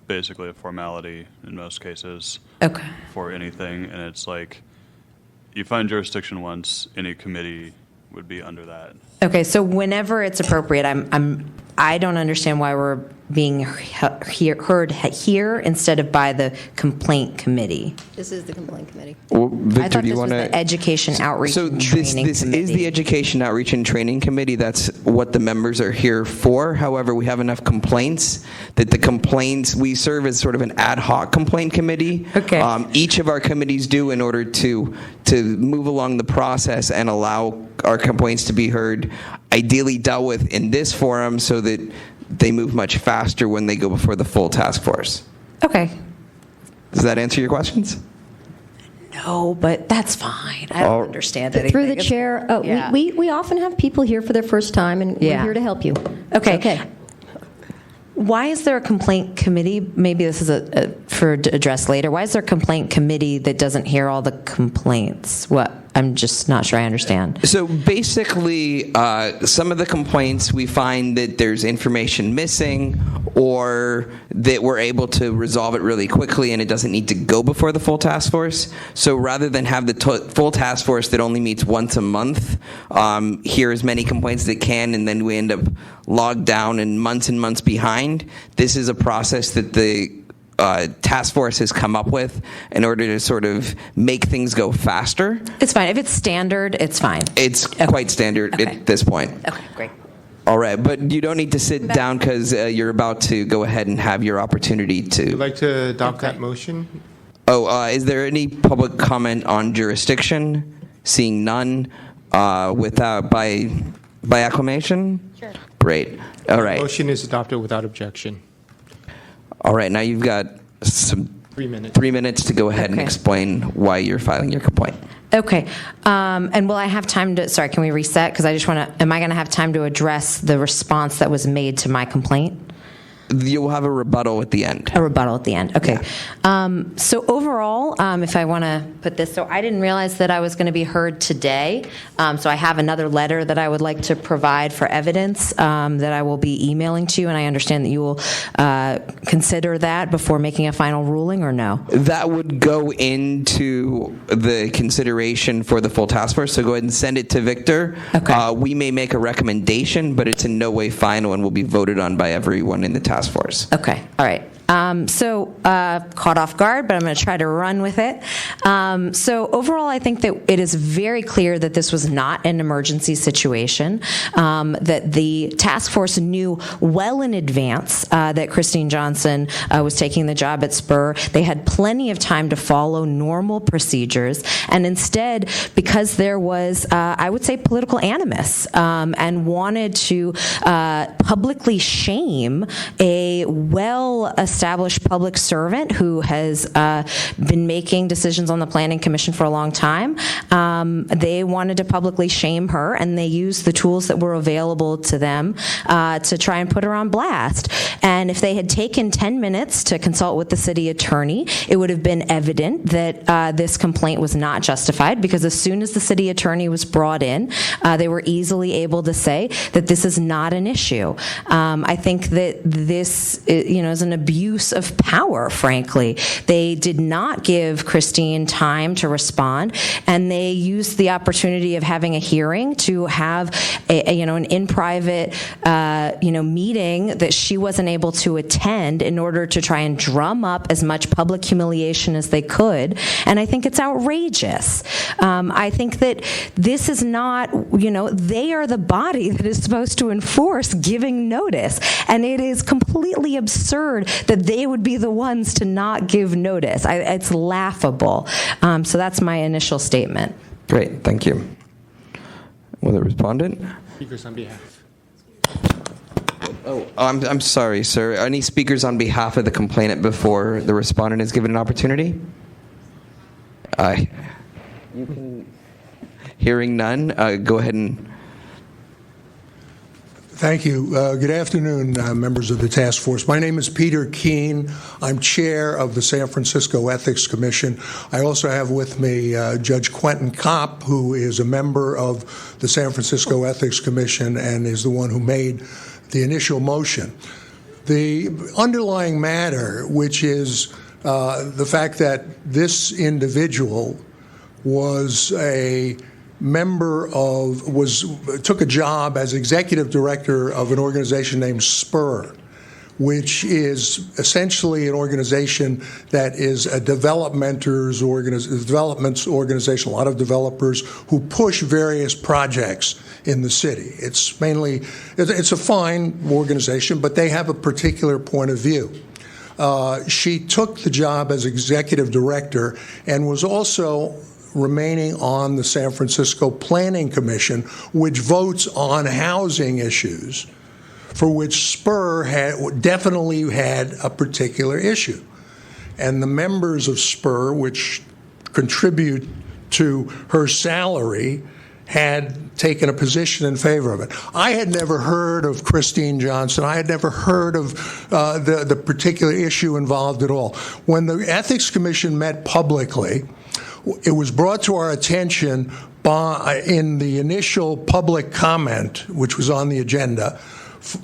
basically a formality in most cases. Okay. For anything, and it's like you find jurisdiction once, any committee would be under that. Okay, so whenever it's appropriate, I don't understand why we're being heard here instead of by the complaint committee. This is the complaint committee. Well, I Victor, thought do you this was want to? the education outreach So and this training is committee. the education outreach and training committee. That's what the members are here for. However, we have enough complaints that the complaints we serve as sort of an ad hoc complaint committee. Okay. Each of our committees do in order to move along the process and allow our complaints to be heard, ideally dealt with in this forum, so that they move much faster when they go before the full task force. Okay. Does that answer your questions? No, but that's fine. I don't understand anything. Through the chair, Yeah. we often have people here for their first time, and we're Yeah. here to help you. Okay. Okay. Why is there a complaint committee? Maybe this is for to address later. Why is there a complaint committee that doesn't hear all the complaints? What? I'm just not sure I understand. So basically, some of the complaints we find that there's information missing, or that we're able to resolve it really quickly and it doesn't need to go before the full task force. So rather than have the full task force that only meets once a month, hear as many complaints as it can, and then we end up logged down and months behind, this is a process that the task force has come up with in order to sort of make things go faster. It's fine. If it's standard, it's fine. It's quite standard at this point. Okay, great. All right, but you don't need to sit down because you're about to go ahead and have your opportunity to. Would you like to adopt that motion? Oh, is there any public comment on jurisdiction? Seeing none, without by acclamation? Sure. Great. All right. Motion is adopted without objection. All right, now you've got 3 minutes. 3 minutes to go ahead and Okay. explain why you're filing your complaint. Okay. And will I have time to, sorry, can we reset? Because I just want to, am I going to have time to address the response that was made to my complaint? You'll have a rebuttal at the end. A rebuttal at the end. Okay. So overall, if I want to put this, so I didn't realize that I was going to be heard today. So I have another letter that I would like to provide for evidence that I will be emailing to you, and I understand that you will consider that before making a final ruling, or no? That would go into the consideration for the full task force, so go ahead and send it to Victor. Okay. We may make a recommendation, but it's in no way final and will be voted on by everyone in the task force. Okay, all right. Caught off guard, but I'm going to try to run with it. So overall, I think that it is very clear that this was not an emergency situation, that the task force knew well in advance that Christine Johnson was taking the job at Spur. They had plenty of time to follow normal procedures, and instead, because there was, I would say, political animus, and wanted to publicly shame a well-established public servant who has been making decisions on the Planning Commission for a long time. They wanted to publicly shame her, and they used the tools that were available to them to try and put her on blast. And if they had taken 10 minutes to consult with the city attorney, it would have been evident that this complaint was not justified, because as soon as the city attorney was brought in, they were easily able to say that this is not an issue. I think that this is an abuse of power, frankly. They did not give Christine time to respond, and they used the opportunity of having a hearing to have an in-private meeting that she wasn't able to attend in order to try and drum up as much public humiliation as they could. And I think it's outrageous. I think that this is not, they are the body that is supposed to enforce giving notice, and it is completely absurd that they would be the ones to not give notice. It's laughable. So that's my initial statement. Great, thank you. Will the respondent? Speakers on behalf. Oh, I'm sorry, sir. Any speakers on behalf of the complainant before the respondent is given an opportunity? Hearing none, go ahead and... Thank you. Good afternoon, members of the task force. My name is Peter Keene. I'm chair of the San Francisco Ethics Commission. I also have with me Judge Quentin Kopp, who is a member of the San Francisco Ethics Commission and is the one who made the initial motion. The underlying matter, which is the fact that this individual was a member of, took a job as executive director of an organization named SPUR, which is essentially an organization that is a development organization, a lot of developers who push various projects in the city. It's a fine organization, but they have a particular point of view. She took the job as executive director and was also remaining on the San Francisco Planning Commission, which votes on housing issues, for which SPUR definitely had a particular issue. And the members of SPUR, which contribute to her salary, had taken a position in favor of it. I had never heard of Christine Johnson. I had never heard of the particular issue involved at all. When the Ethics Commission met publicly, it was brought to our attention in the initial public comment, which was on the agenda,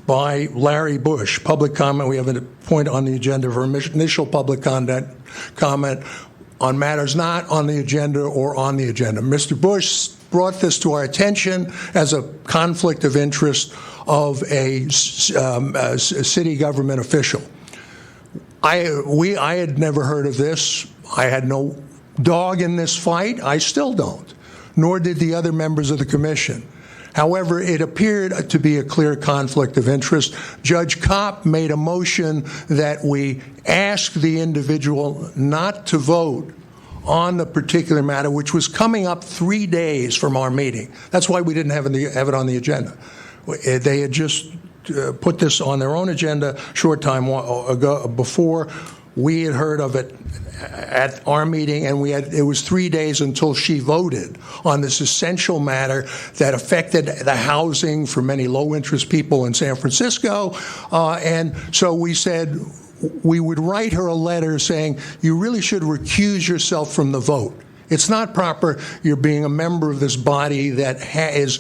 by Larry Bush. Public comment, we have a point on the agenda for initial public comment on matters not on the agenda or on the agenda. Mr. Bush brought this to our attention as a conflict of interest of a city government official. I had never heard of this. I had no dog in this fight. I still don't, nor did the other members of the commission. However, it appeared to be a clear conflict of interest. Judge Kopp made a motion that we ask the individual not to vote on the particular matter, which was coming up 3 days from our meeting. That's why we didn't have it on the agenda. They had just put this on their own agenda short time ago before. We had heard of it at our meeting, and it was 3 days until she voted on this essential matter that affected the housing for many low-interest people in San Francisco. And so we said we would write her a letter saying, you really should recuse yourself from the vote. It's not proper. You're being a member of this body that is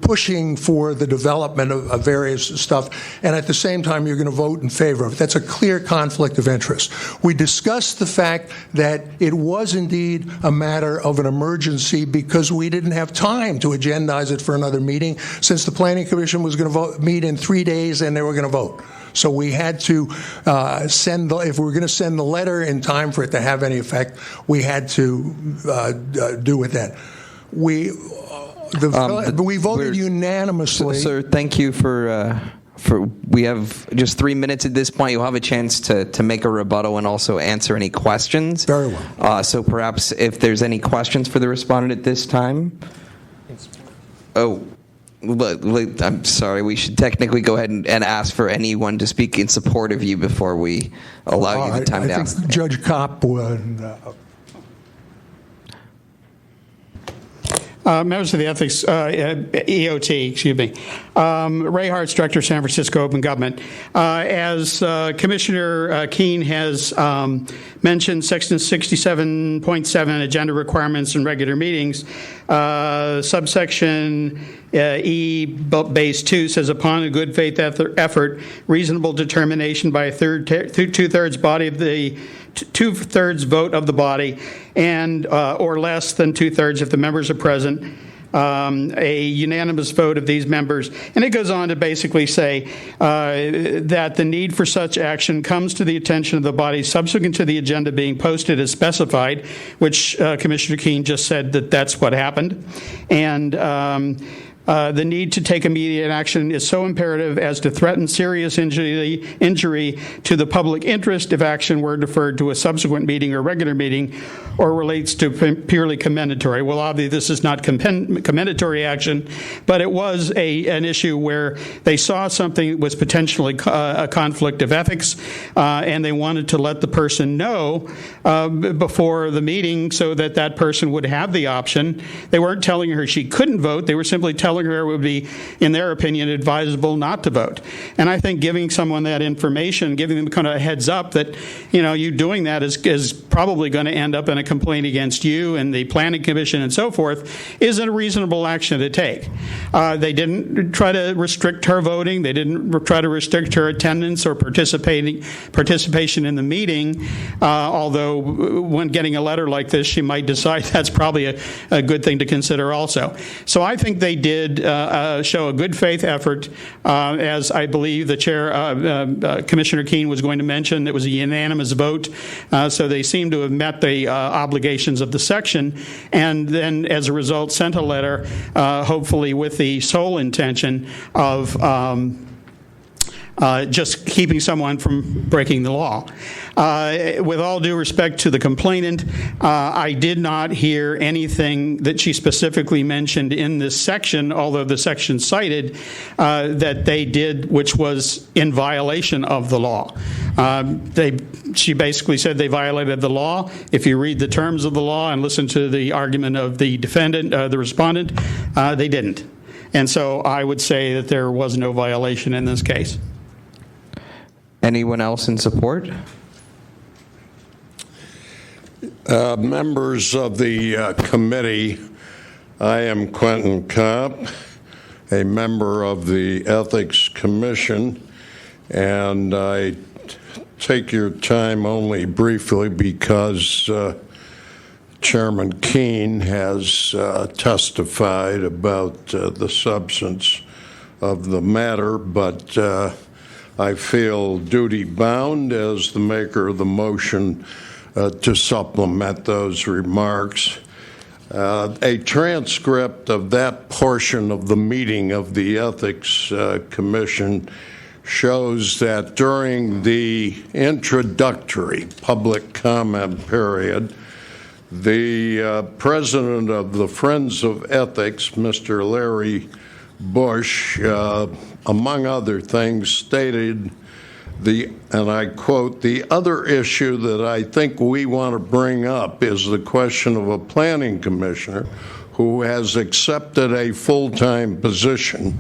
pushing for the development of various stuff, and at the same time, you're going to vote in favor of it. That's a clear conflict of interest. We discussed the fact that it was indeed a matter of an emergency because we didn't have time to agendize it for another meeting, since the Planning Commission was going to meet in 3 days and they were going to vote. So we had to if we were going to send the letter in time for it to have any effect, we had to do with that. We voted unanimously. Sir, thank you for we have just 3 minutes at this point. You'll have a chance to make a rebuttal and also answer any questions. Very well. So perhaps if there's any questions for the respondent at this time. Oh. I'm sorry, we should technically go ahead and ask for anyone to speak in support of you before we allow you the time to ask. I think Judge Kopp would. Members of the Ethics, EOT, excuse me. Ray Hartz, Director, San Francisco Open Government. As Commissioner Keene has mentioned, Section 67.7, Agenda Requirements in Regular Meetings, subsection E, base 2, says, upon a good faith effort, reasonable determination by a two-thirds body of the two-thirds vote of the body, and or less than two-thirds if the members are present, a unanimous vote of these members. And it goes on to basically say that the need for such action comes to the attention of the body subsequent to the agenda being posted as specified, which Commissioner Keene just said that that's what happened. And the need to take immediate action is so imperative as to threaten serious injury to the public interest if action were deferred to a subsequent meeting or regular meeting or relates to purely commendatory. Well, obviously, this is not commendatory action, but it was an issue where they saw something that was potentially a conflict of ethics, and they wanted to let the person know before the meeting so that that person would have the option. They weren't telling her she couldn't vote. They were simply telling her it would be, in their opinion, advisable not to vote. And I think giving someone that information, giving them kind of a heads up that, you doing that is probably going to end up in a complaint against you and the Planning Commission and so forth, is a reasonable action to take. They didn't try to restrict her voting. They didn't try to restrict her attendance or participation in the meeting, although when getting a letter like this, she might decide that's probably a good thing to consider also. So I think they did show a good faith effort, as I believe the chair, Commissioner Keene, was going to mention. It was a unanimous vote, so they seem to have met the obligations of the section, and then as a result sent a letter, hopefully with the sole intention of just keeping someone from breaking the law. With all due respect to the complainant, I did not hear anything that she specifically mentioned in this section, although the section cited that they did, which was in violation of the law. She basically said they violated the law. If you read the terms of the law and listen to the argument of the defendant, the respondent, they didn't. And so I would say that there was no violation in this case. Anyone else in support? Members of the committee, I am Quentin Kopp, a member of the Ethics Commission, and I take your time only briefly because Chairman Keene has testified about the substance of the matter, but I feel duty-bound as the maker of the motion to supplement those remarks. A transcript of that portion of the meeting of the Ethics Commission shows that during the introductory public comment period, the president of the Friends of Ethics, Mr. Larry Bush, among other things, stated and I quote, "The other issue that I think we want to bring up is the question of a planning commissioner who has accepted a full-time position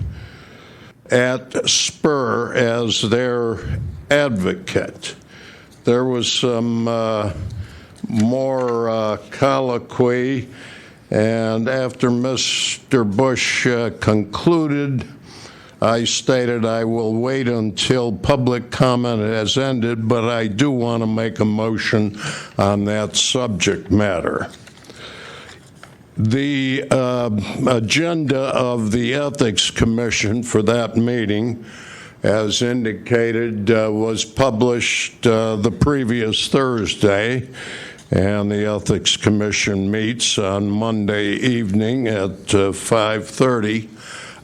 at Spur as their advocate." There was some more colloquy, and after Mr. Bush concluded, I stated I will wait until public comment has ended, but I do want to make a motion on that subject matter. The agenda of the Ethics Commission for that meeting, as indicated, was published the previous Thursday, and the Ethics Commission meets on Monday evening at 5:30.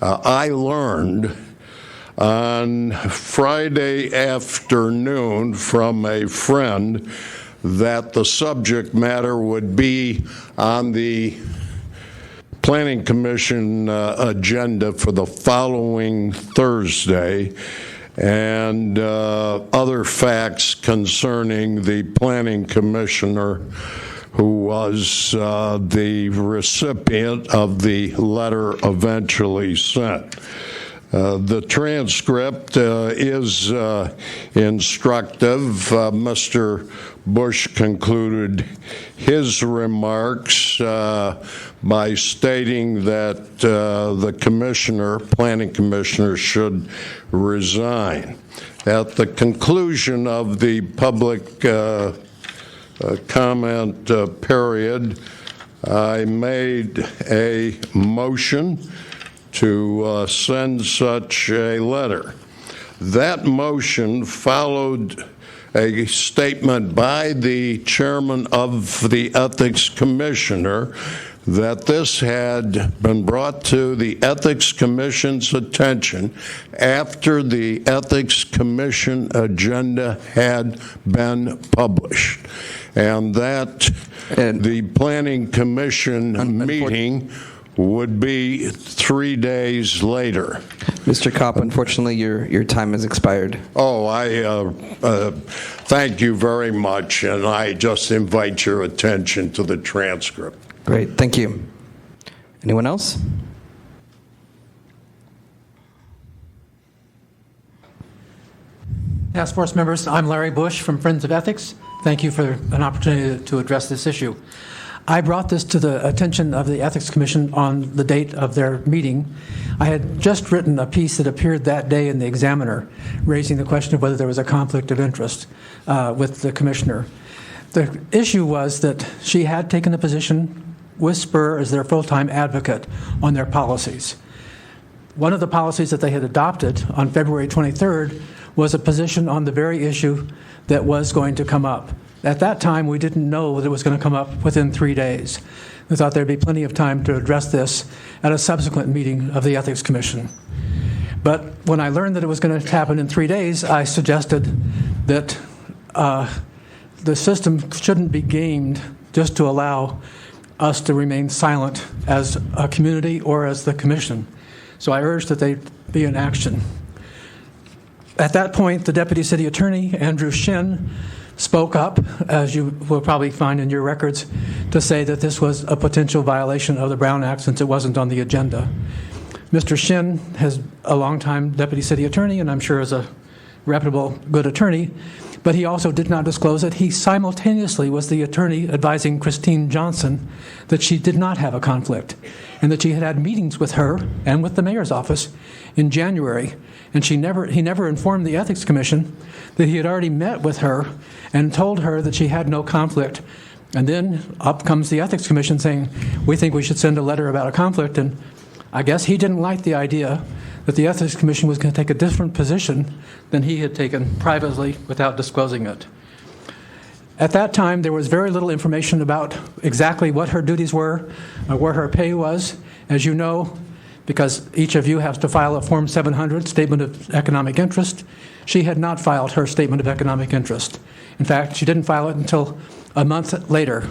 I learned on Friday afternoon from a friend that the subject matter would be on the Planning Commission agenda for the following Thursday, and other facts concerning the Planning Commissioner who was the recipient of the letter eventually sent. The transcript is instructive. Mr. Bush concluded his remarks by stating that the planning commissioner, should resign. At the conclusion of the public comment period, I made a motion to send such a letter. That motion followed a statement by the chairman of the Ethics Commissioner that this had been brought to the Ethics Commission's attention after the Ethics Commission agenda had been published, and that the Planning Commission meeting would be 3 days later. Mr. Kopp, unfortunately, your time has expired. Oh, I thank you very much, and I just invite your attention to the transcript. Great, thank you. Anyone else? Task Force members, I'm Larry Bush from Friends of Ethics. Thank you for an opportunity to address this issue. I brought this to the attention of the Ethics Commission on the date of their meeting. I had just written a piece that appeared that day in the Examiner, raising the question of whether there was a conflict of interest with the commissioner. The issue was that she had taken a position with Spur as their full-time advocate on their policies. One of the policies that they had adopted on February 23rd was a position on the very issue that was going to come up. At that time, we didn't know that it was going to come up within 3 days. We thought there'd be plenty of time to address this at a subsequent meeting of the Ethics Commission. But when I learned that it was going to happen in 3 days, I suggested that the system shouldn't be gamed just to allow us to remain silent as a community or as the Commission. So I urged that they be in action. At that point, the Deputy City Attorney, Andrew Shin, spoke up, as you will probably find in your records, to say that this was a potential violation of the Brown Act since it wasn't on the agenda. Mr. Shin has a longtime Deputy City Attorney, and I'm sure is a reputable, good attorney, but he also did not disclose it. He simultaneously was the attorney advising Christine Johnson that she did not have a conflict and that she had had meetings with her and with the mayor's office in January, and he never informed the Ethics Commission that he had already met with her and told her that she had no conflict. And then up comes the Ethics Commission saying, we think we should send a letter about a conflict, and I guess he didn't like the idea that the Ethics Commission was going to take a different position than he had taken privately without disclosing it. At that time, there was very little information about exactly what her duties were or where her pay was. As you know, because each of you has to file a Form 700, Statement of Economic Interest, she had not filed her Statement of Economic Interest. In fact, she didn't file it until a month later.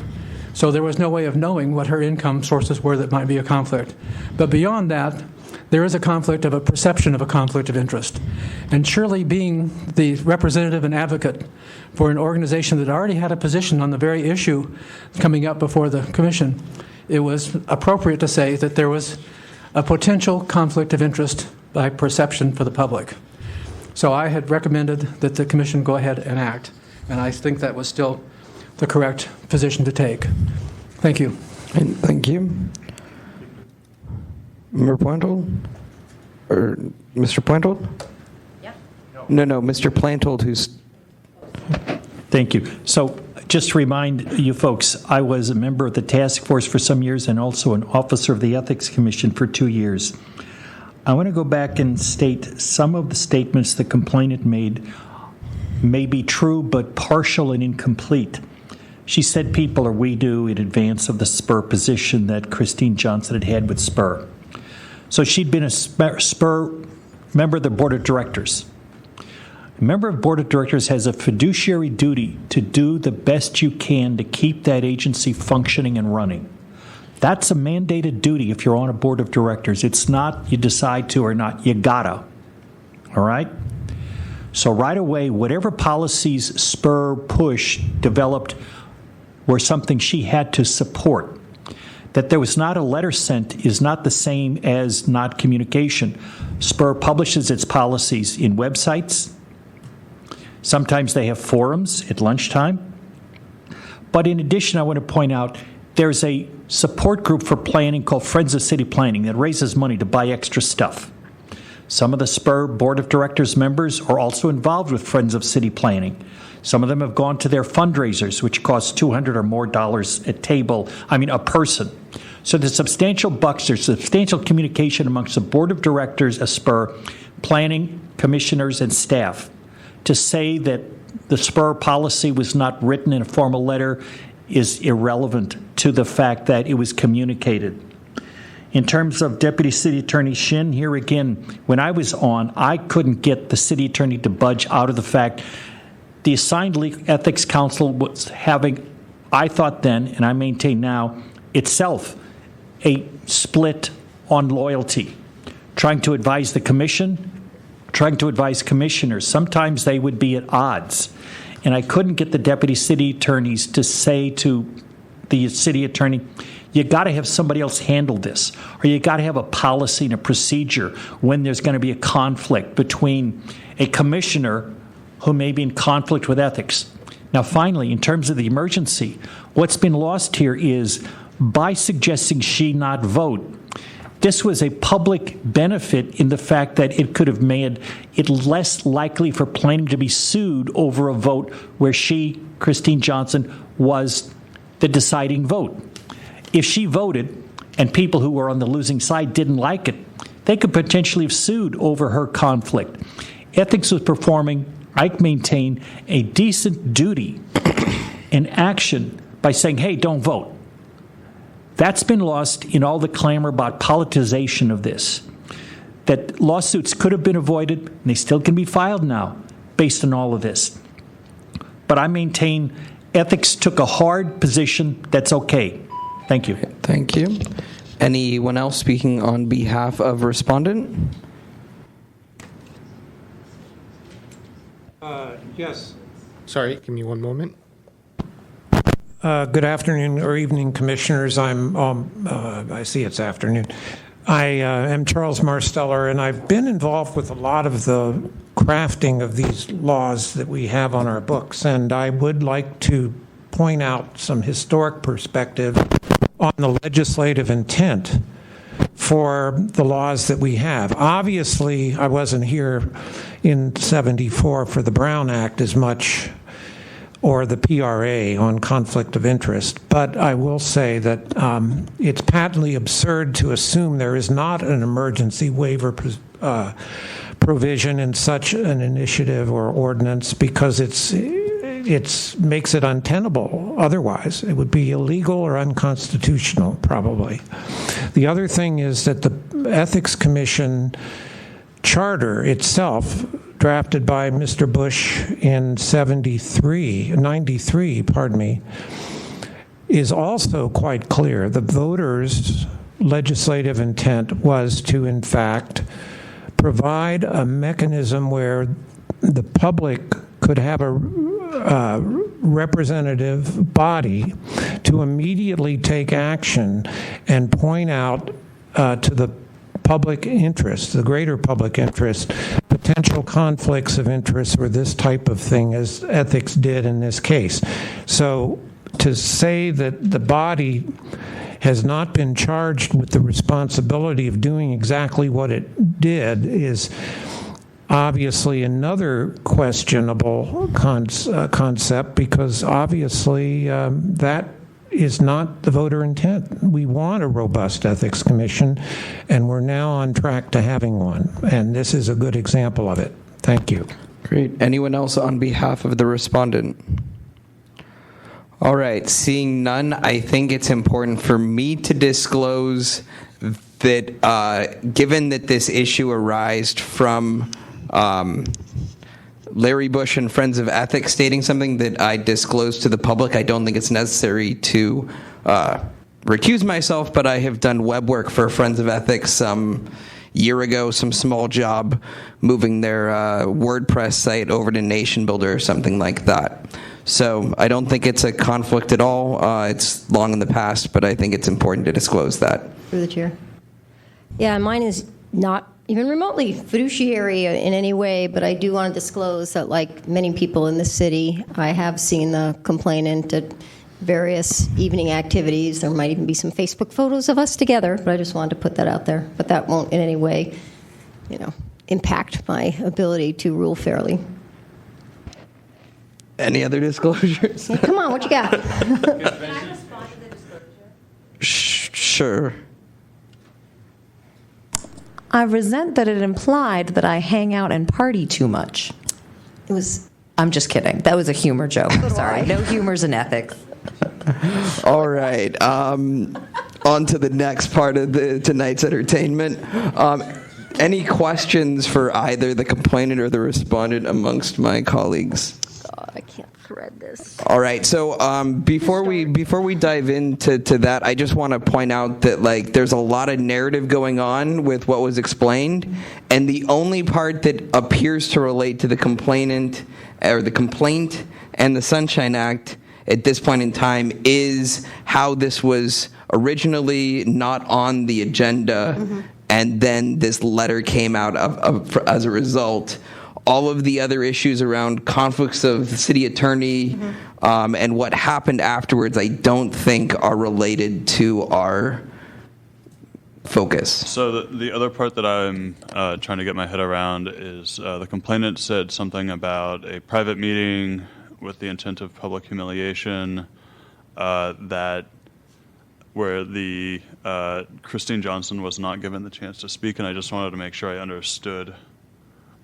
So there was no way of knowing what her income sources were that might be a conflict. But beyond that, there is a conflict of a perception of a conflict of interest. And surely being the representative and advocate for an organization that already had a position on the very issue coming up before the commission, it was appropriate to say that there was a potential conflict of interest by perception for the public. So I had recommended that the commission go ahead and act, and I think that was still the correct position to take. Thank you. And thank you. Member Plantold? Or Mr. Plantold? Yeah. No, Mr. Plantold, who's... Thank you. So just to remind you folks, I was a member of the task force for some years and also an officer of the Ethics Commission for 2 years. I want to go back and state some of the statements the complainant made may be true but partial and incomplete. She said people, or we do, in advance of the Spur position that Christine Johnson had had with Spur. So she'd been a Spur member of the board of directors. A member of the board of directors has a fiduciary duty to do the best you can to keep that agency functioning and running. That's a mandated duty if you're on a board of directors. It's not you decide to or not. You gotta. All right? So right away, whatever policies Spur developed were something she had to support. That there was not a letter sent is not the same as not communication. Spur publishes its policies in websites. Sometimes they have forums at lunchtime. But in addition, I want to point out there's a support group for planning called Friends of City Planning that raises money to buy extra stuff. Some of the Spur Board of Directors members are also involved with Friends of City Planning. Some of them have gone to their fundraisers, which cost $200 or more a person. So there's substantial bucks, there's substantial communication amongst the Board of Directors of Spur, planning, commissioners, and staff. To say that the Spur policy was not written in a formal letter is irrelevant to the fact that it was communicated. In terms of Deputy City Attorney Shin, here again, when I was on, I couldn't get the city attorney to budge out of the fact the assigned legal ethics council was having, I thought then, and I maintain now, itself a split on loyalty, trying to advise the commission, trying to advise commissioners. Sometimes they would be at odds. And I couldn't get the deputy city attorneys to say to the city attorney, you got to have somebody else handle this, or you got to have a policy and a procedure when there's going to be a conflict between a commissioner who may be in conflict with ethics. Now, finally, in terms of the emergency, what's been lost here is by suggesting she not vote, this was a public benefit in the fact that it could have made it less likely for planning to be sued over a vote where she, Christine Johnson, was the deciding vote. If she voted and people who were on the losing side didn't like it, they could potentially have sued over her conflict. Ethics was performing, I maintain, a decent duty and action by saying, hey, don't vote. That's been lost in all the clamor about politicization of this. That lawsuits could have been avoided, and they still can be filed now based on all of this. But I maintain ethics took a hard position that's okay. Thank you. Thank you. Anyone else speaking on behalf of respondent? Yes. Sorry, give me one moment. Good afternoon or evening, commissioners. I see it's afternoon. I am Charles Marsteller, and I've been involved with a lot of the crafting of these laws that we have on our books, and I would like to point out some historic perspective on the legislative intent for the laws that we have. Obviously, I wasn't here in '74 for the Brown Act as much, or the PRA on conflict of interest, but I will say that it's patently absurd to assume there is not an emergency waiver provision in such an initiative or ordinance, because it makes it untenable. Otherwise, it would be illegal or unconstitutional, probably. The other thing is that the Ethics Commission charter itself, drafted by Mr. Bush in 93, is also quite clear. The voters' legislative intent was to, in fact, provide a mechanism where the public could have a representative body to immediately take action and point out to the public interest, the greater public interest, potential conflicts of interest or this type of thing, as ethics did in this case. So to say that the body has not been charged with the responsibility of doing exactly what it did is obviously another questionable concept, because obviously that is not the voter intent. We want a robust ethics commission, and we're now on track to having one, and this is a good example of it. Thank you. Great. Anyone else on behalf of the respondent? All right, seeing none, I think it's important for me to disclose that given that this issue arose from Larry Bush and Friends of Ethics stating something that I disclosed to the public, I don't think it's necessary to recuse myself, but I have done web work for Friends of Ethics some year ago, some small job moving their WordPress site over to Nation Builder or something like that. So I don't think it's a conflict at all. It's long in the past, but I think it's important to disclose that. Through the chair. Yeah, mine is not even remotely fiduciary in any way, but I do want to disclose that, like many people in the city, I have seen the complainant at various evening activities. There might even be some Facebook photos of us together, but I just wanted to put that out there. But that won't in any way, impact my ability to rule fairly. Any other disclosures? Yeah, come on, what you got? Can I respond to the disclosure? Sure. I resent that it implied that I hang out and party too much. It was. I'm just kidding. That was a humor joke. Sorry. No humors in ethics. All right. On to the next part of tonight's entertainment. Any questions for either the complainant or the respondent amongst my colleagues? God, I can't thread this. All right. So before we dive into that, I just want to point out that there's a lot of narrative going on with what was explained, and the only part that appears to relate to the complainant or the complaint and the Sunshine Act at this point in time is how this was originally not on the agenda, and then this letter came out as a result. All of the other issues around conflicts of the city attorney and what happened afterwards, I don't think are related to our focus. So the other part that I'm trying to get my head around is the complainant said something about a private meeting with the intent of public humiliation that where the Christine Johnson was not given the chance to speak, and I just wanted to make sure I understood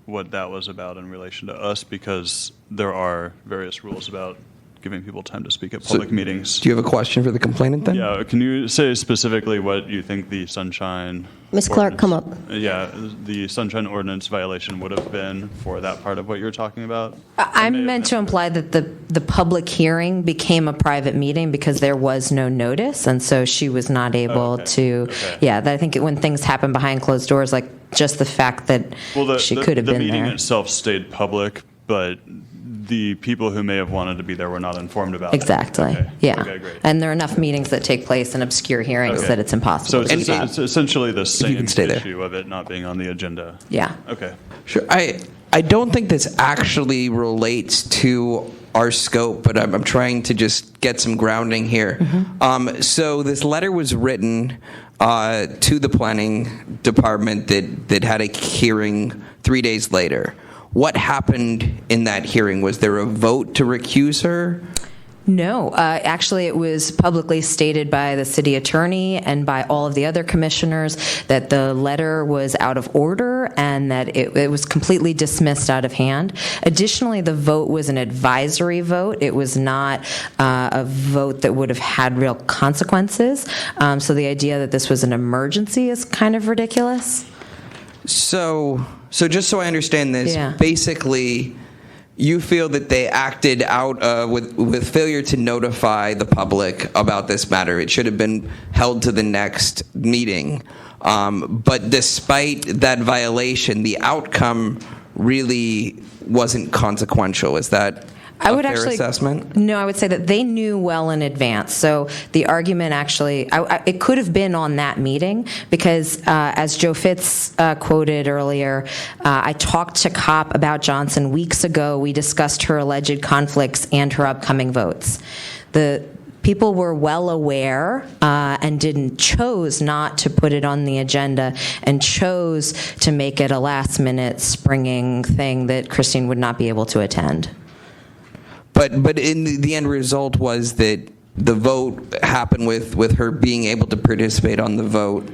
what that was about in relation to us, because there are various rules about giving people time to speak at public meetings. Do you have a question for the complainant then? Yeah, can you say specifically what you think the Sunshine Ms. Clark, come up. Yeah, the Sunshine Ordinance violation would have been for that part of what you're talking about? I meant to imply that the public hearing became a private meeting because there was no notice, and so she was not able to. Okay. Yeah, I think when things happen behind closed doors, like just the fact that she could have been there. The meeting itself stayed public, but the people who may have wanted to be there were not informed about it. Exactly. Okay. Yeah. Okay, great. And there are enough meetings that take place in obscure hearings that it's impossible. So it's essentially the same issue of it not being on the agenda. Yeah. Okay. Sure. I don't think this actually relates to our scope, but I'm trying to just get some grounding here. So this letter was written to the planning department that had a hearing 3 days later. What happened in that hearing? Was there a vote to recuse her? No. Actually, it was publicly stated by the city attorney and by all of the other commissioners that the letter was out of order and that it was completely dismissed out of hand. Additionally, the vote was an advisory vote. It was not a vote that would have had real consequences. So the idea that this was an emergency is kind of ridiculous. So just so I understand this, basically, you feel that they acted out with failure to notify the public about this matter. It should have been held to the next meeting. But despite that violation, the outcome really wasn't consequential. Is that a fair assessment? No, I would say that they knew well in advance. So the argument actually, it could have been on that meeting because, as Joe Fitz quoted earlier, I talked to COP about Johnson weeks ago. We discussed her alleged conflicts and her upcoming votes. The people were well aware and chose not to put it on the agenda and chose to make it a last-minute springing thing that Christine would not be able to attend. But in the end result was that the vote happened with her being able to participate on the vote.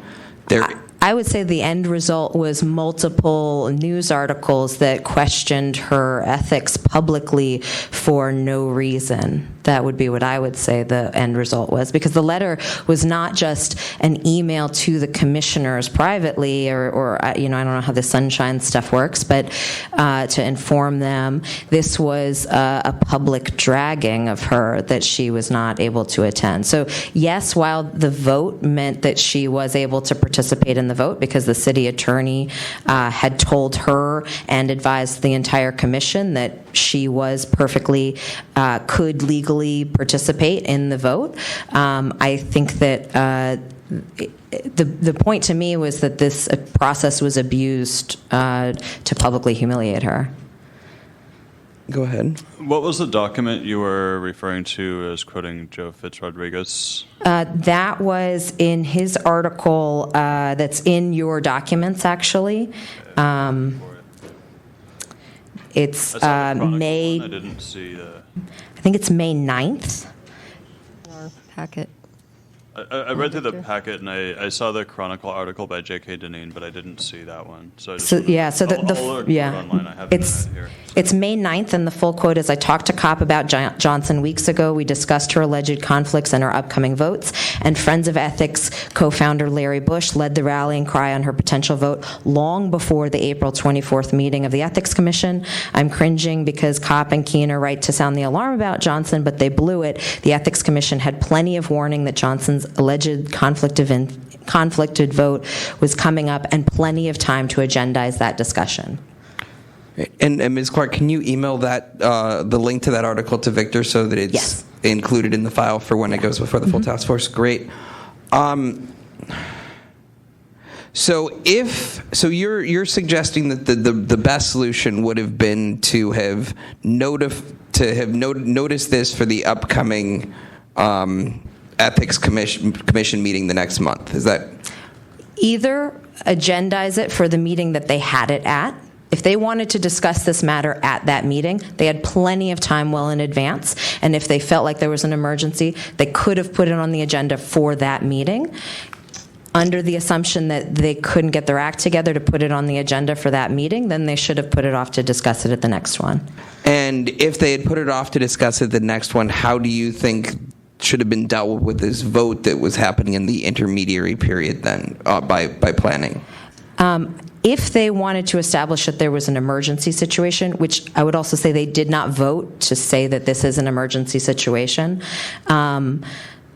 I would say the end result was multiple news articles that questioned her ethics publicly for no reason. That would be what I would say the end result was, because the letter was not just an email to the commissioners privately, or I don't know how the Sunshine stuff works, but to inform them. This was a public dragging of her that she was not able to attend. So yes, while the vote meant that she was able to participate in the vote because the city attorney had told her and advised the entire commission that she was perfectly could legally participate in the vote. I think that the point to me was that this process was abused to publicly humiliate her. Go ahead. What was the document you were referring to as quoting Joe Fitz-Rodriguez? That was in his article that's in your documents, actually. It's May. I didn't see the. I think it's May 9th. Our packet. I read through the packet and I saw the Chronicle article by J.K. Deneen, but I didn't see that one. So, So I'll look online. I have it here. It's May 9th, and the full quote is, I talked to COP about Johnson weeks ago. We discussed her alleged conflicts and her upcoming votes, and Friends of Ethics co-founder Larry Bush led the rallying cry on her potential vote long before the April 24th meeting of the Ethics Commission. I'm cringing because COP and Keene are right to sound the alarm about Johnson, but they blew it. The Ethics Commission had plenty of warning that Johnson's alleged conflicted vote was coming up, and plenty of time to agendize that discussion. And Ms. Clark, can you email that the link to that article to Victor so that it's included in the file for when it goes before the full task force? Great. So you're suggesting that the best solution would have been to have noticed this for the upcoming Ethics Commission meeting the next month. Is that? Either agendize it for the meeting that they had it at. If they wanted to discuss this matter at that meeting, they had plenty of time well in advance. And if they felt like there was an emergency, they could have put it on the agenda for that meeting. Under the assumption that they couldn't get their act together to put it on the agenda for that meeting, then they should have put it off to discuss it at the next one. And if they had put it off to discuss it the next one, how do you think should have been dealt with this vote that was happening in the intermediary period then by planning? If they wanted to establish that there was an emergency situation, which I would also say they did not vote to say that this is an emergency situation,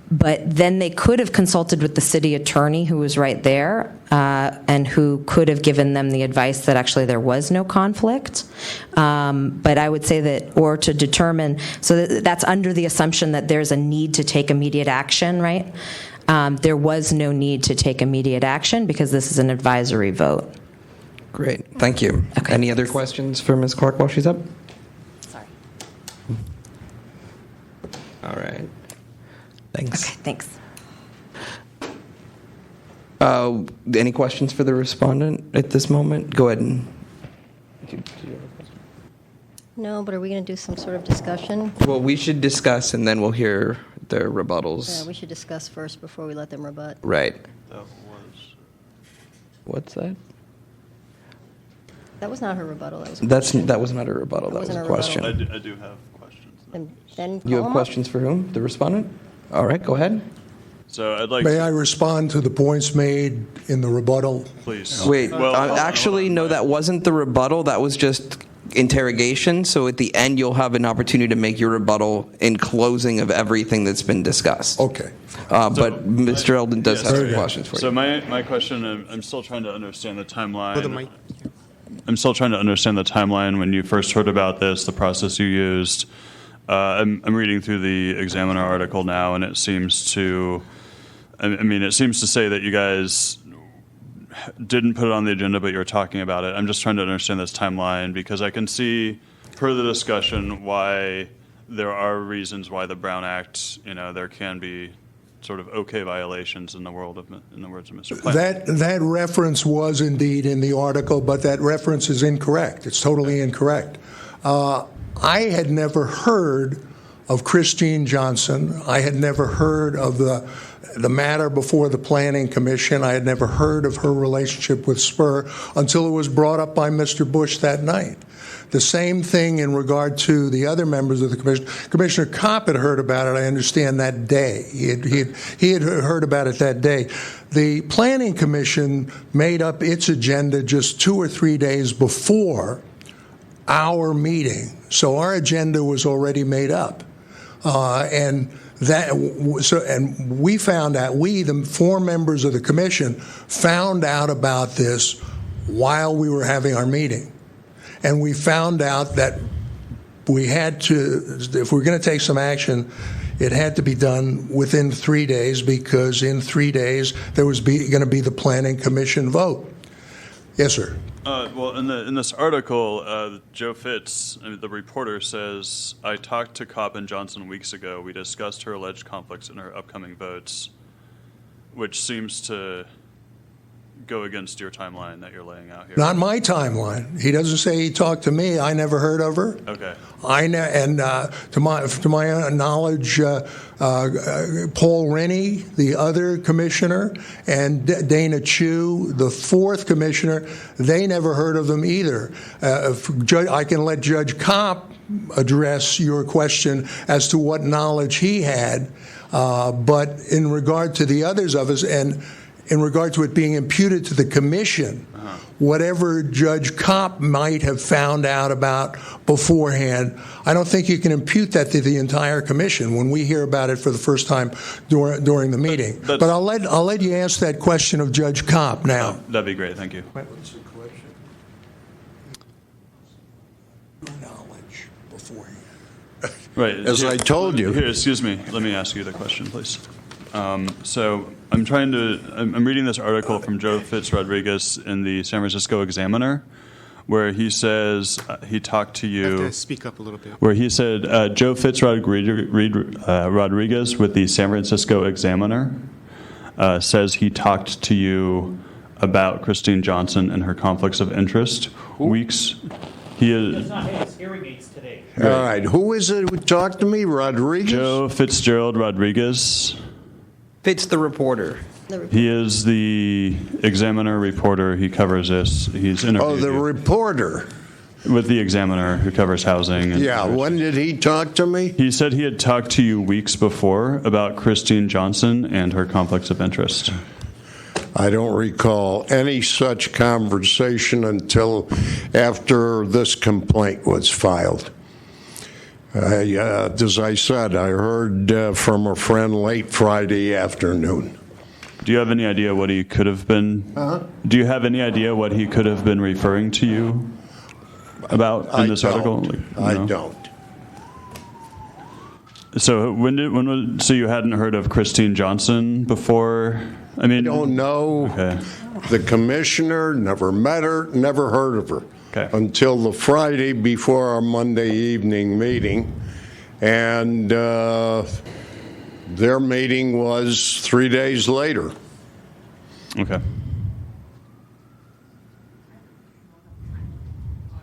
but then they could have consulted with the city attorney who was right there and who could have given them the advice that actually there was no conflict. But I would say that, or to determine, so that's under the assumption that there's a need to take immediate action, right? There was no need to take immediate action because this is an advisory vote. Great, thank you. Okay. Any other questions for Ms. Clark while she's up? Sorry. All right. Thanks. Okay, thanks. Any questions for the respondent at this moment? Go ahead and. No, but are we going to do some sort of discussion? Well, we should discuss, and then we'll hear their rebuttals. Yeah, we should discuss first before we let them rebut. Right. That was. What's that? That was not her rebuttal. That was. That was not a rebuttal. That was a question. I do have questions. Then you have questions for whom? The respondent? All right, go ahead. So I'd like. May I respond to the points made in the rebuttal? Please. Wait. Actually, no. That wasn't the rebuttal. That was just interrogation. So at the end, you'll have an opportunity to make your rebuttal in closing of everything that's been discussed. Okay. But Mr. Eldon does have some questions for you. So my question, I'm still trying to understand the timeline. I'm still trying to understand the timeline when you first heard about this, the process you used. I'm reading through the Examiner article now, and it seems to, it seems to say that you guys didn't put it on the agenda, but you're talking about it. I'm just trying to understand this timeline because I can see, per the discussion, why there are reasons why the Brown Act, there can be sort of okay violations in the words of Mr. Plant. That reference was indeed in the article, but that reference is incorrect. It's totally incorrect. I had never heard of Christine Johnson. I had never heard of the matter before the Planning Commission. I had never heard of her relationship with Spur until it was brought up by Mr. Bush that night. The same thing in regard to the other members of the commission. Commissioner Kopp had heard about it, I understand, that day. He had heard about it that day. The Planning Commission made up its agenda just 2 or 3 days before our meeting. So our agenda was already made up. And we found out, the 4 members of the commission found out about this while we were having our meeting. And we found out that we had to, if we're going to take some action, it had to be done within 3 days because in 3 days there was going to be the Planning Commission vote. Yes, sir. Well, in this article, Joe Fitz, the reporter, says, I talked to Kopp and Johnson weeks ago. We discussed her alleged conflicts in her upcoming votes, which seems to go against your timeline that you're laying out here. Not my timeline. He doesn't say he talked to me. I never heard of her. Okay. To my knowledge, Paul Rennie, the other commissioner, and Dana Chu, the fourth commissioner, they never heard of them either. I can let Judge Kopp address your question as to what knowledge he had, but in regard to the others of us, and in regard to it being imputed to the commission, whatever Judge Kopp might have found out about beforehand, I don't think you can impute that to the entire commission when we hear about it for the first time during the meeting. But I'll let you ask that question of Judge Kopp now. That'd be great. Thank you. What's the question? Knowledge beforehand. Right. As I told you. Here, excuse me. Let me ask you the question, please. So I'm reading this article from Joe Fitz-Rodriguez in the San Francisco Examiner, where he says he talked to you. You have to speak up a little bit. Where he said Joe Fitz-Rodriguez with the San Francisco Examiner says he talked to you about Christine Johnson and her conflicts of interest weeks. He does not have his hearing aids today. All right. Who is it who talked to me? Rodriguez? Joe Fitzgerald Rodriguez. Fitz the reporter. He is the Examiner reporter. He covers this. He's interviewed the reporter. With the Examiner who covers housing. And when did he talk to me? He said he had talked to you weeks before about Christine Johnson and her conflicts of interest. I don't recall any such conversation until after this complaint was filed. As I said, I heard from a friend late Friday afternoon. Do you have any idea what he could have been? Do you have any idea what he could have been referring to you about in this article? I don't. So so you hadn't heard of Christine Johnson before? I don't know. Okay. The commissioner, never met her, never heard of her. Okay. Until the Friday before our Monday evening meeting. And their meeting was 3 days later. Okay.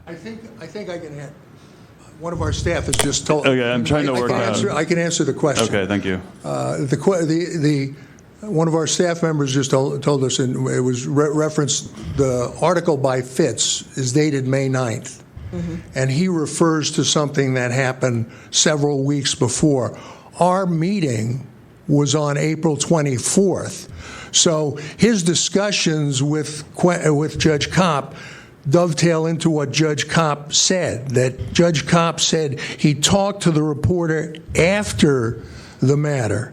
I think I can. One of our staff has just told. Okay, I'm trying to work out. I can answer the question. Okay, thank you. One of our staff members just told us, and it was referenced. The article by Fitz is dated May 9th, and he refers to something that happened several weeks before. Our meeting was on April 24th, so his discussions with Judge Kopp dovetail into what Judge Kopp said, that Judge Kopp said he talked to the reporter after the matter.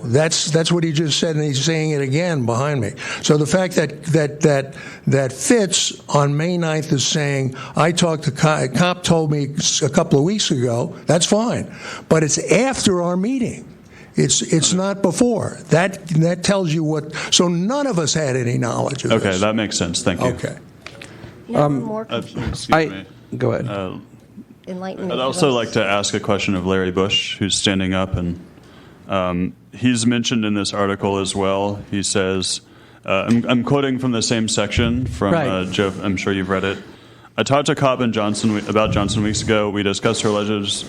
That's what he just said, and he's saying it again behind me. So the fact that Fitz on May 9th is saying, I talked to Kopp told me a couple of weeks ago, that's fine. But it's after our meeting. It's not before. That tells you what. So none of us had any knowledge of this. Okay, that makes sense. Thank you. Okay. More confusion. Excuse me. Go ahead. Enlighten me. I'd also like to ask a question of Larry Bush, who's standing up, and he's mentioned in this article as well. He says, I'm quoting from the same section from Joe. I'm sure you've read it. I talked to Kopp and Johnson about Johnson weeks ago. We discussed her alleges.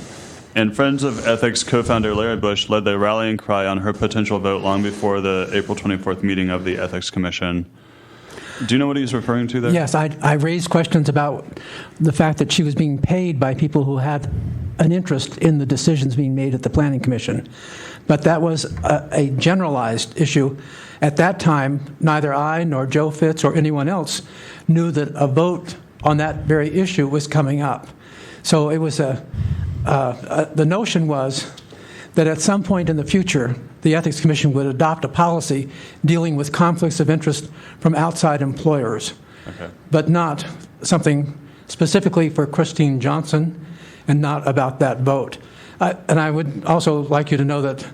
And Friends of Ethics co-founder Larry Bush led the rallying cry on her potential vote long before the April 24th meeting of the Ethics Commission. Do you know what he's referring to there? Yes, I raised questions about the fact that she was being paid by people who had an interest in the decisions being made at the Planning Commission. But that was a generalized issue. At that time, neither I nor Joe Fitz or anyone else knew that a vote on that very issue was coming up. So it was the notion was that at some point in the future, the Ethics Commission would adopt a policy dealing with conflicts of interest from outside employers, but not something specifically for Christine Johnson and not about that vote. And I would also like you to know that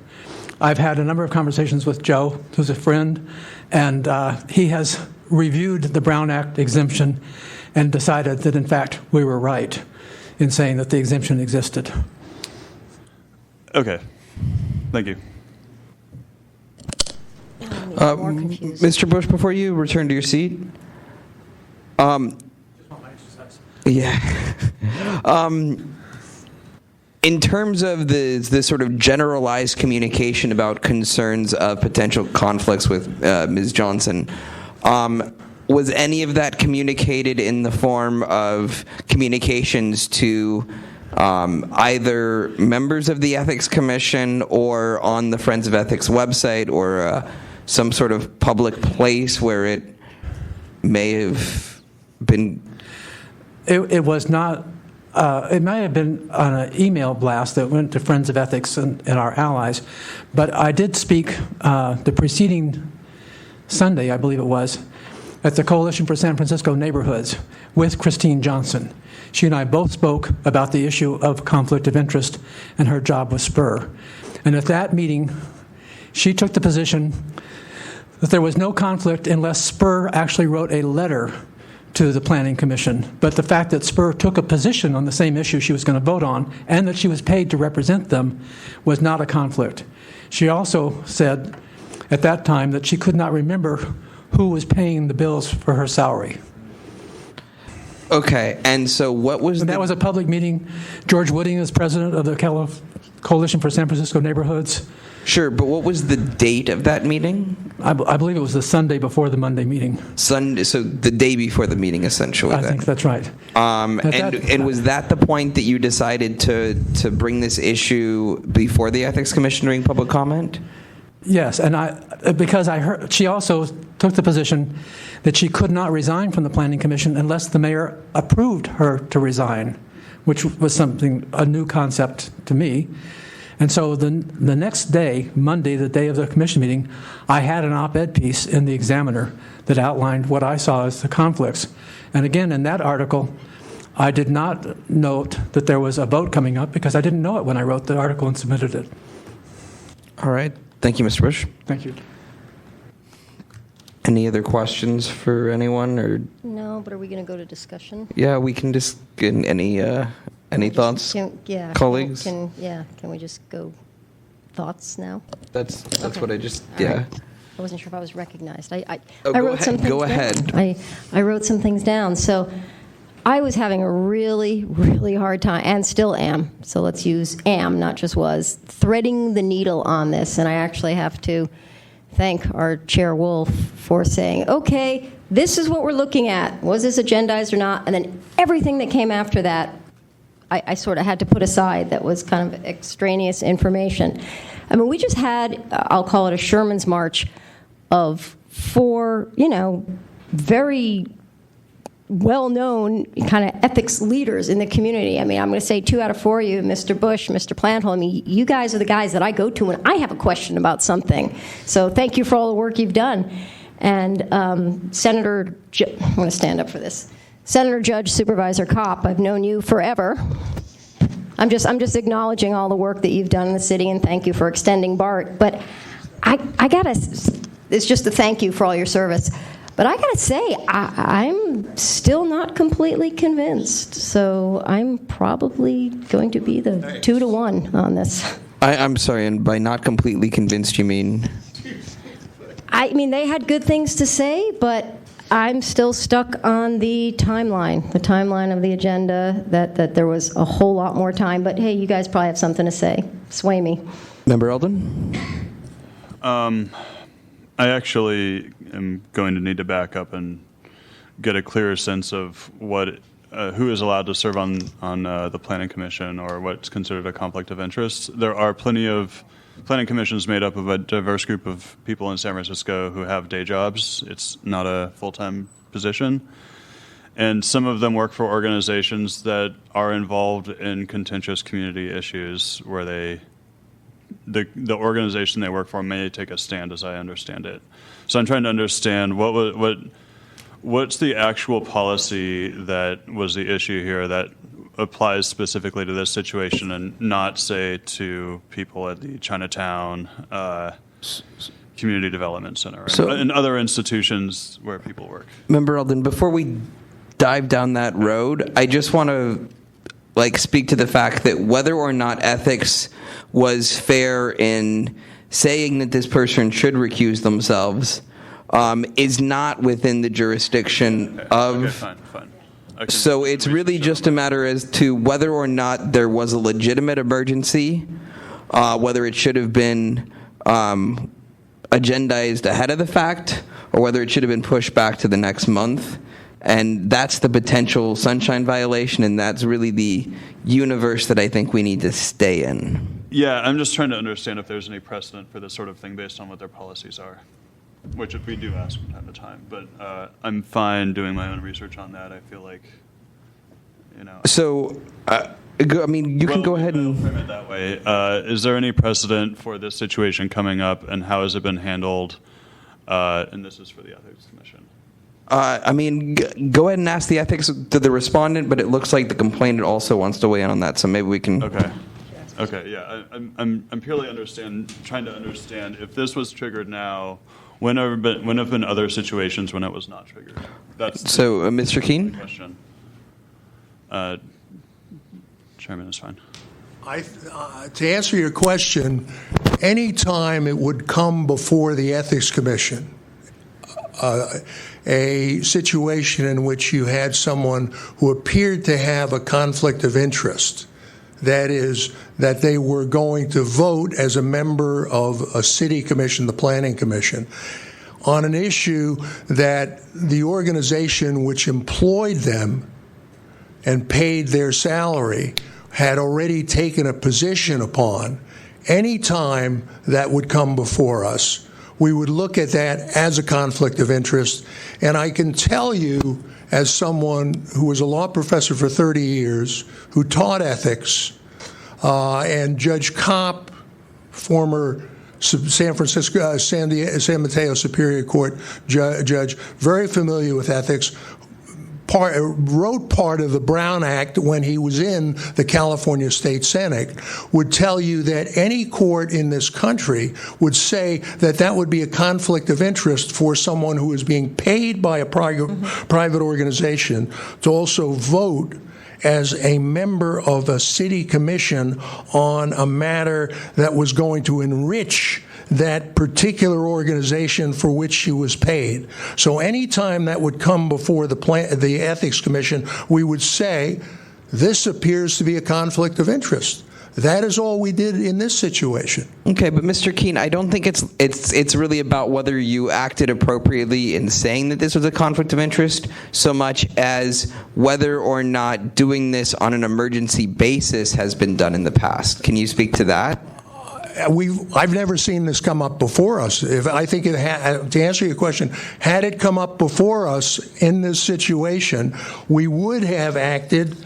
I've had a number of conversations with Joe, who's a friend, and he has reviewed the Brown Act exemption and decided that, in fact, we were right in saying that the exemption existed. Okay. Thank you. More confused. Mr. Bush, before you return to your seat, in terms of the sort of generalized communication about concerns of potential conflicts with Ms. Johnson, was any of that communicated in the form of communications to either members of the Ethics Commission or on the Friends of Ethics website or some sort of public place where it may have been? It was not. It may have been on an email blast that went to Friends of Ethics and our allies, but I did speak the preceding Sunday, I believe it was, at the Coalition for San Francisco Neighborhoods with Christine Johnson. She and I both spoke about the issue of conflict of interest and her job with Spur. And at that meeting, she took the position that there was no conflict unless Spur actually wrote a letter to the Planning Commission. But the fact that Spur took a position on the same issue she was going to vote on and that she was paid to represent them was not a conflict. She also said at that time that she could not remember who was paying the bills for her salary. Okay, and so what was that was a public meeting. George Wooding is president of the Coalition for San Francisco Neighborhoods. Sure, but what was the date of that meeting? I believe it was the Sunday before the Monday meeting. Sunday, so the day before the meeting, essentially. I think that's right. And was that the point that you decided to bring this issue before the Ethics Commission during public comment? Yes, and because I heard she also took the position that she could not resign from the Planning Commission unless the mayor approved her to resign, which was a new concept to me. And so the next day, Monday, the day of the commission meeting, I had an op-ed piece in the Examiner that outlined what I saw as the conflicts. And again, in that article, I did not note that there was a vote coming up because I didn't know it when I wrote the article and submitted it. All right. Thank you, Mr. Bush. Thank you. Any other questions for anyone? Or No, but are we going to go to discussion? yeah, we can just get any thoughts, colleagues? Can we just go thoughts now? That's Okay. what I just All yeah. right. I wasn't sure if I was recognized. I Oh, wrote some things go down. ahead. I wrote some things down. So I was having a really, really hard time, and still am. So let's use am, not just was, threading the needle on this. And I actually have to thank our Chair Wolf for saying, okay, this is what we're looking at. Was this agendized or not? And then everything that came after that, I sort of had to put aside. That was kind of extraneous information. I mean, we just had, I'll call it a Sherman's March of 4, very well-known kind of ethics leaders in the community. I mean, I'm going to say 2 out of 4 of you, Mr. Bush, Mr. Planthold, I mean, you guys are the guys that I go to when I have a question about something. So thank you for all the work you've done. And I'm going to stand up for this. Senator, Judge, Supervisor Kopp, I've known you forever. I'm just acknowledging all the work that you've done in the city, and thank you for extending BART. But it's just a thank you for all your service. But I gotta say, I'm still not completely convinced. So I'm probably going to be the 2-to-1 on this. I'm sorry, and by not completely convinced, you mean? I mean, they had good things to say, but I'm still stuck on the timeline of the agenda, that there was a whole lot more time. But hey, you guys probably have something to say. Sway me. Member Eldon? I actually am going to need to back up and get a clearer sense of who is allowed to serve on the Planning Commission or what's considered a conflict of interest. There are plenty of planning commissions made up of a diverse group of people in San Francisco who have day jobs. It's not a full-time position. And some of them work for organizations that are involved in contentious community issues where the organization they work for may take a stand, as I understand it. So I'm trying to understand what's the actual policy that was the issue here that applies specifically to this situation and not, say, to people at the Chinatown Community Development Center and other institutions where people work. Member Eldon, before we dive down that road, I just want to speak to the fact that whether or not ethics was fair in saying that this person should recuse themselves is not within the jurisdiction of... Okay, fine. So it's really just a matter as to whether or not there was a legitimate emergency, whether it should have been agendized ahead of the fact, or whether it should have been pushed back to the next month. And that's the potential sunshine violation, and that's really the universe that I think we need to stay in. Yeah, I'm just trying to understand if there's any precedent for this sort of thing based on what their policies are, which we do ask from time to time. But I'm fine doing my own research on that. I feel like, So, I mean, you can go ahead and frame it that way. Is there any precedent for this situation coming up, and how has it been handled? And this is for the Ethics Commission. I mean, go ahead and ask the ethics to the respondent, but it looks like the complainant also wants to weigh in on that, so maybe we can... Okay, yeah. I'm purely trying to understand if this was triggered now, when have been other situations when it was not triggered? That's so, Mr. Keene? Question. Chairman is fine. To answer your question, anytime it would come before the Ethics Commission, a situation in which you had someone who appeared to have a conflict of interest, that is, that they were going to vote as a member of a city commission, the planning commission, on an issue that the organization which employed them and paid their salary had already taken a position upon, any time that would come before us, we would look at that as a conflict of interest. And I can tell you, as someone who was a law professor for 30 years, who taught ethics, and Judge Kopp, former San Francisco, San Mateo Superior Court judge, very familiar with ethics, wrote part of the Brown Act when he was in the California State Senate, would tell you that any court in this country would say that that would be a conflict of interest for someone who is being paid by a private organization to also vote as a member of a city commission on a matter that was going to enrich that particular organization for which she was paid. So anytime that would come before the Ethics Commission, we would say, this appears to be a conflict of interest. That is all we did in this situation. Okay, but Mr. Keene, I don't think it's really about whether you acted appropriately in saying that this was a conflict of interest, so much as whether or not doing this on an emergency basis has been done in the past. Can you speak to that? I've never seen this come up before us. I think to answer your question, had it come up before us in this situation, we would have acted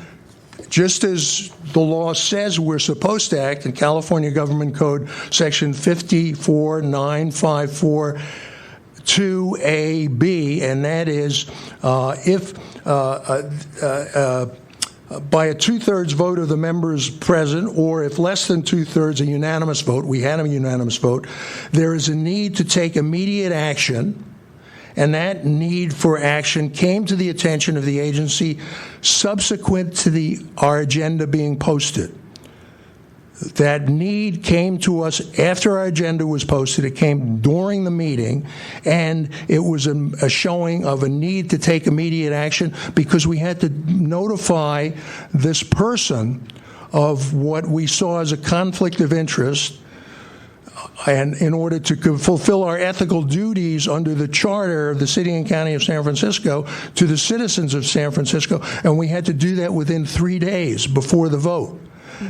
just as the law says we're supposed to act in California Government Code Section 54954(2)(a)(b), and that is if by a two-thirds vote of the members present, or if less than two-thirds, a unanimous vote, we had a unanimous vote, there is a need to take immediate action, and that need for action came to the attention of the agency subsequent to our agenda being posted. That need came to us after our agenda was posted. It came during the meeting, and it was a showing of a need to take immediate action because we had to notify this person of what we saw as a conflict of interest, and in order to fulfill our ethical duties under the charter of the City and County of San Francisco to the citizens of San Francisco, and we had to do that within 3 days before the vote.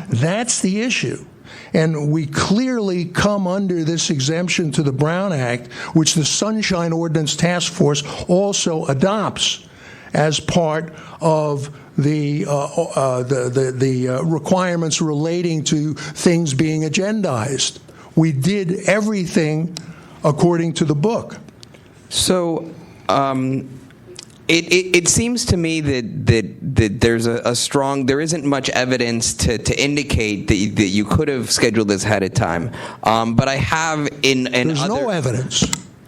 That's the issue. And we clearly come under this exemption to the Brown Act, which the Sunshine Ordinance Task Force also adopts as part of the requirements relating to things being agendized. We did everything according to the book. So it seems to me that there's there isn't much evidence to indicate that you could have scheduled this ahead of time. But I have there's no evidence.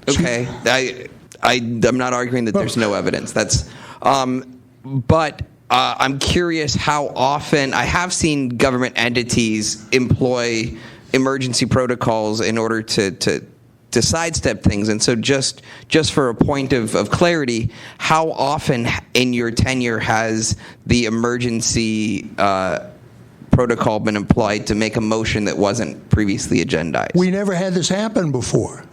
Okay, I'm not arguing that there's no evidence. That's but I'm curious how often I have seen government entities employ emergency protocols in order to sidestep things. And so just for a point of clarity, how often in your tenure has the emergency protocol been employed to make a motion that wasn't previously agendized? We never had this happen before.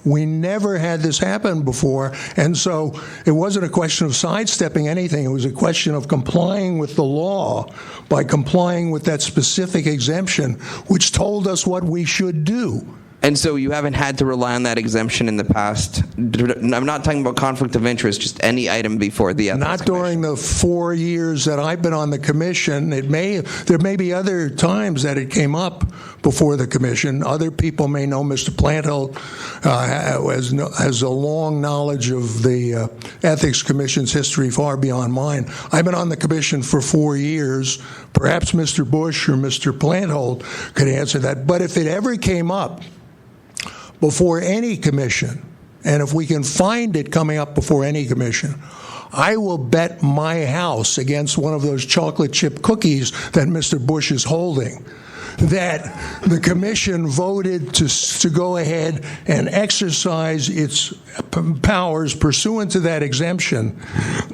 And so it wasn't a question of sidestepping anything. It was a question of complying with the law by complying with that specific exemption, which told us what we should do. And so you haven't had to rely on that exemption in the past? I'm not talking about conflict of interest, just any item before the Ethics Not during the 4 years that I've been on the commission. There may be other times that it came up before the commission. Other people may know Mr. Planthill has a long knowledge of the Ethics Commission's history far beyond mine. I've been on the commission for 4 years. Perhaps Mr. Bush or Mr. Planthill could answer that. But if it ever came up before any commission, and if we can find it coming up before any commission, I will bet my house against one of those chocolate chip cookies that Mr. Bush is holding that the commission voted to go ahead and exercise its powers pursuant to that exemption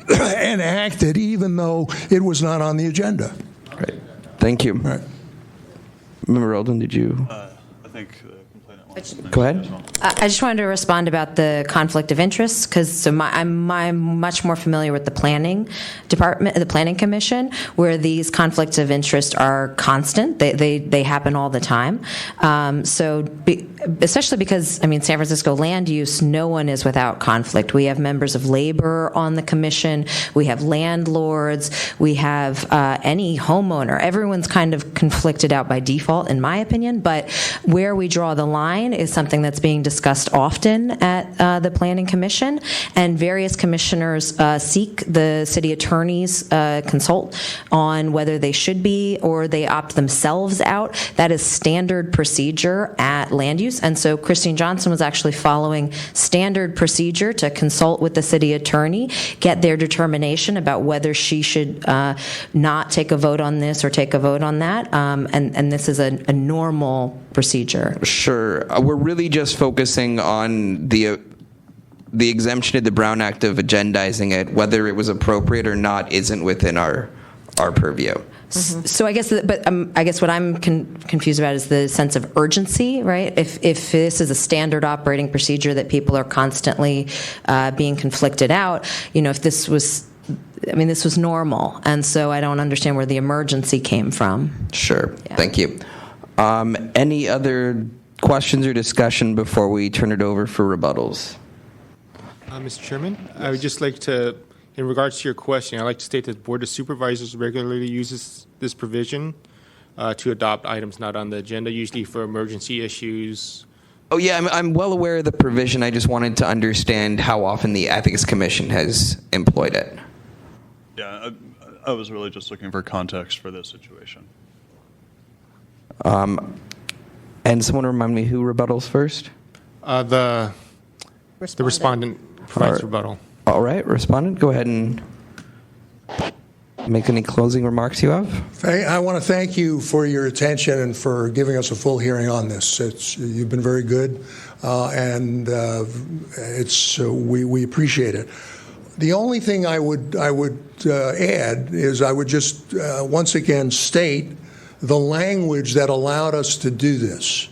and acted even though it was not on the agenda. Right. Thank you. Right. Member Eldon, did you? I think the complainant wants to Go ahead. I just wanted to respond about the conflict of interest because I'm much more familiar with the planning department, the planning commission, where these conflicts of interest are constant. They happen all the time. Especially because, San Francisco land use, no one is without conflict. We have members of labor on the commission. We have landlords. We have any homeowner. Everyone's kind of conflicted out by default, in my opinion. But where we draw the line is something that's being discussed often at the Planning Commission, and various commissioners seek the city attorneys consult on whether they should be or they opt themselves out. That is standard procedure at land use, and so Christine Johnson was actually following standard procedure to consult with the city attorney, get their determination about whether she should not take a vote on this or take a vote on that, and this is a normal procedure. Sure. We're really just focusing on the exemption of the Brown Act of agendizing it. Whether it was appropriate or not isn't within our purview. Mm-hmm. So I guess what I'm confused about is the sense of urgency, right? If this is a standard operating procedure that people are constantly being conflicted out, if this was normal, and so I don't understand where the emergency came from. Sure. Yeah. Thank you. Any other questions or discussion before we turn it over for rebuttals? Mr. Chairman, I would just like to, in regards to your question, I'd like to state that the Board of Supervisors regularly uses this provision to adopt items not on the agenda, usually for emergency issues. Oh, yeah, I'm well aware of the provision. I just wanted to understand how often the Ethics Commission has employed it. Yeah, I was really just looking for context for this situation. And someone remind me who rebuttals first? The respondent provides rebuttal. All right, respondent, go ahead and make any closing remarks you have. I want to thank you for your attention and for giving us a full hearing on this. You've been very good, and we appreciate it. The only thing I would add is I would just once again state the language that allowed us to do this.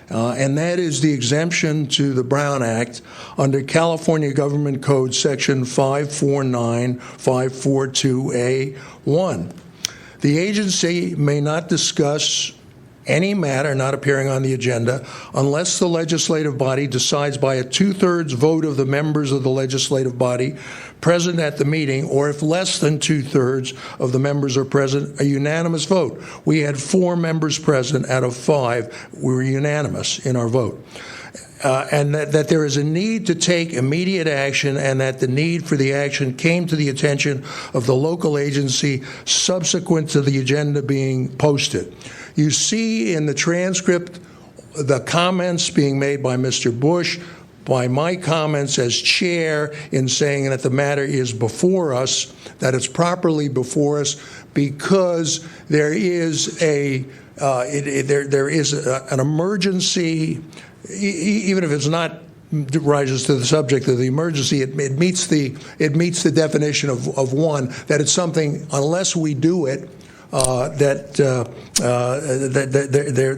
And that is the exemption to the Brown Act under California Government Code Section 549-542A1. The agency may not discuss any matter not appearing on the agenda unless the legislative body decides by a 2/3 vote of the members of the legislative body present at the meeting, or if less than 2/3 of the members are present, a unanimous vote. We had 4 members present out of 5. We were unanimous in our vote. And that there is a need to take immediate action, and that the need for the action came to the attention of the local agency subsequent to the agenda being posted. You see in the transcript the comments being made by Mr. Bush, by my comments as chair in saying that the matter is before us, that it's properly before us, because there is an emergency, even if it's not rises to the subject of the emergency, it meets the definition of one, that it's something, unless we do it,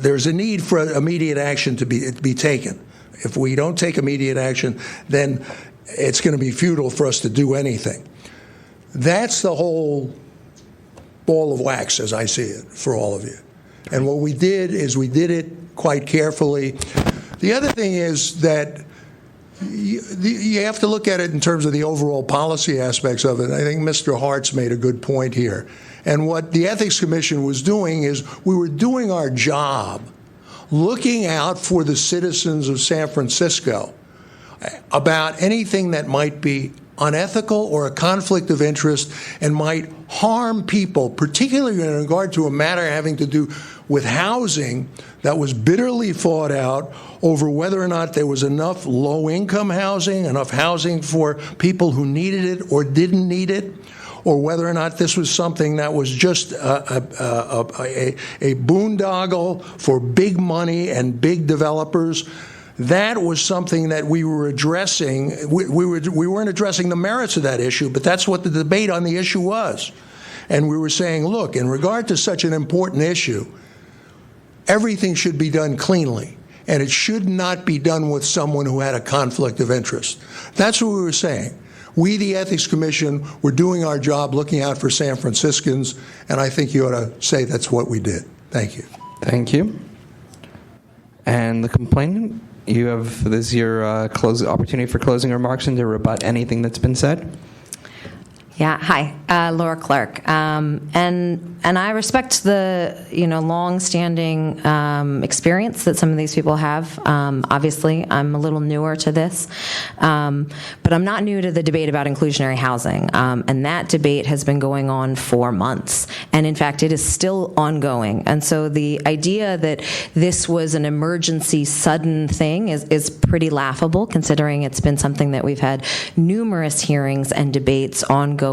there's a need for immediate action to be taken. If we don't take immediate action, then it's going to be futile for us to do anything. That's the whole ball of wax, as I see it, for all of you. And what we did is we did it quite carefully. The other thing is that you have to look at it in terms of the overall policy aspects of it. I think Mr. Hart's made a good point here. And what the Ethics Commission was doing is we were doing our job, looking out for the citizens of San Francisco about anything that might be unethical or a conflict of interest and might harm people, particularly in regard to a matter having to do with housing that was bitterly fought out over whether or not there was enough low-income housing, enough housing for people who needed it or didn't need it, or whether or not this was something that was just a boondoggle for big money and big developers. That was something that we were addressing. We weren't addressing the merits of that issue, but that's what the debate on the issue was. And we were saying, look, in regard to such an important issue, everything should be done cleanly, and it should not be done with someone who had a conflict of interest. That's what we were saying. We, the Ethics Commission, were doing our job looking out for San Franciscans, and I think you ought to say that's what we did. Thank you. Thank you. And the complainant, you have this is your opportunity for closing remarks and to rebut anything that's been said. Yeah, hi, Laura Clark, and I respect the long-standing experience that some of these people have. Obviously, I'm a little newer to this, but I'm not new to the debate about inclusionary housing, and that debate has been going on for months, and in fact, it is still ongoing. And so the idea that this was an emergency, sudden thing is pretty laughable, considering it's been something that we've had numerous hearings and debates ongoing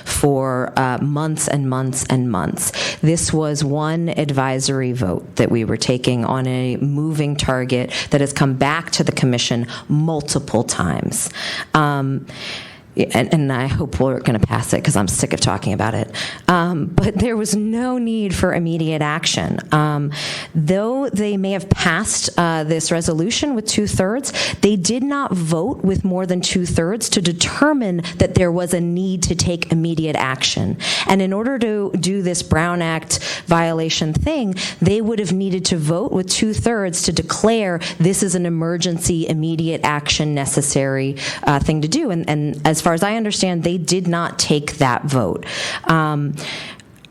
for months and months and months. This was one advisory vote that we were taking on a moving target that has come back to the Commission multiple times. And I hope we're going to pass it because I'm sick of talking about it. But there was no need for immediate action. Though they may have passed this resolution with 2/3, they did not vote with more than 2/3 to determine that there was a need to take immediate action. And in order to do this Brown Act violation thing, they would have needed to vote with 2/3 to declare this is an emergency, immediate action necessary thing to do. And as far as I understand, they did not take that vote.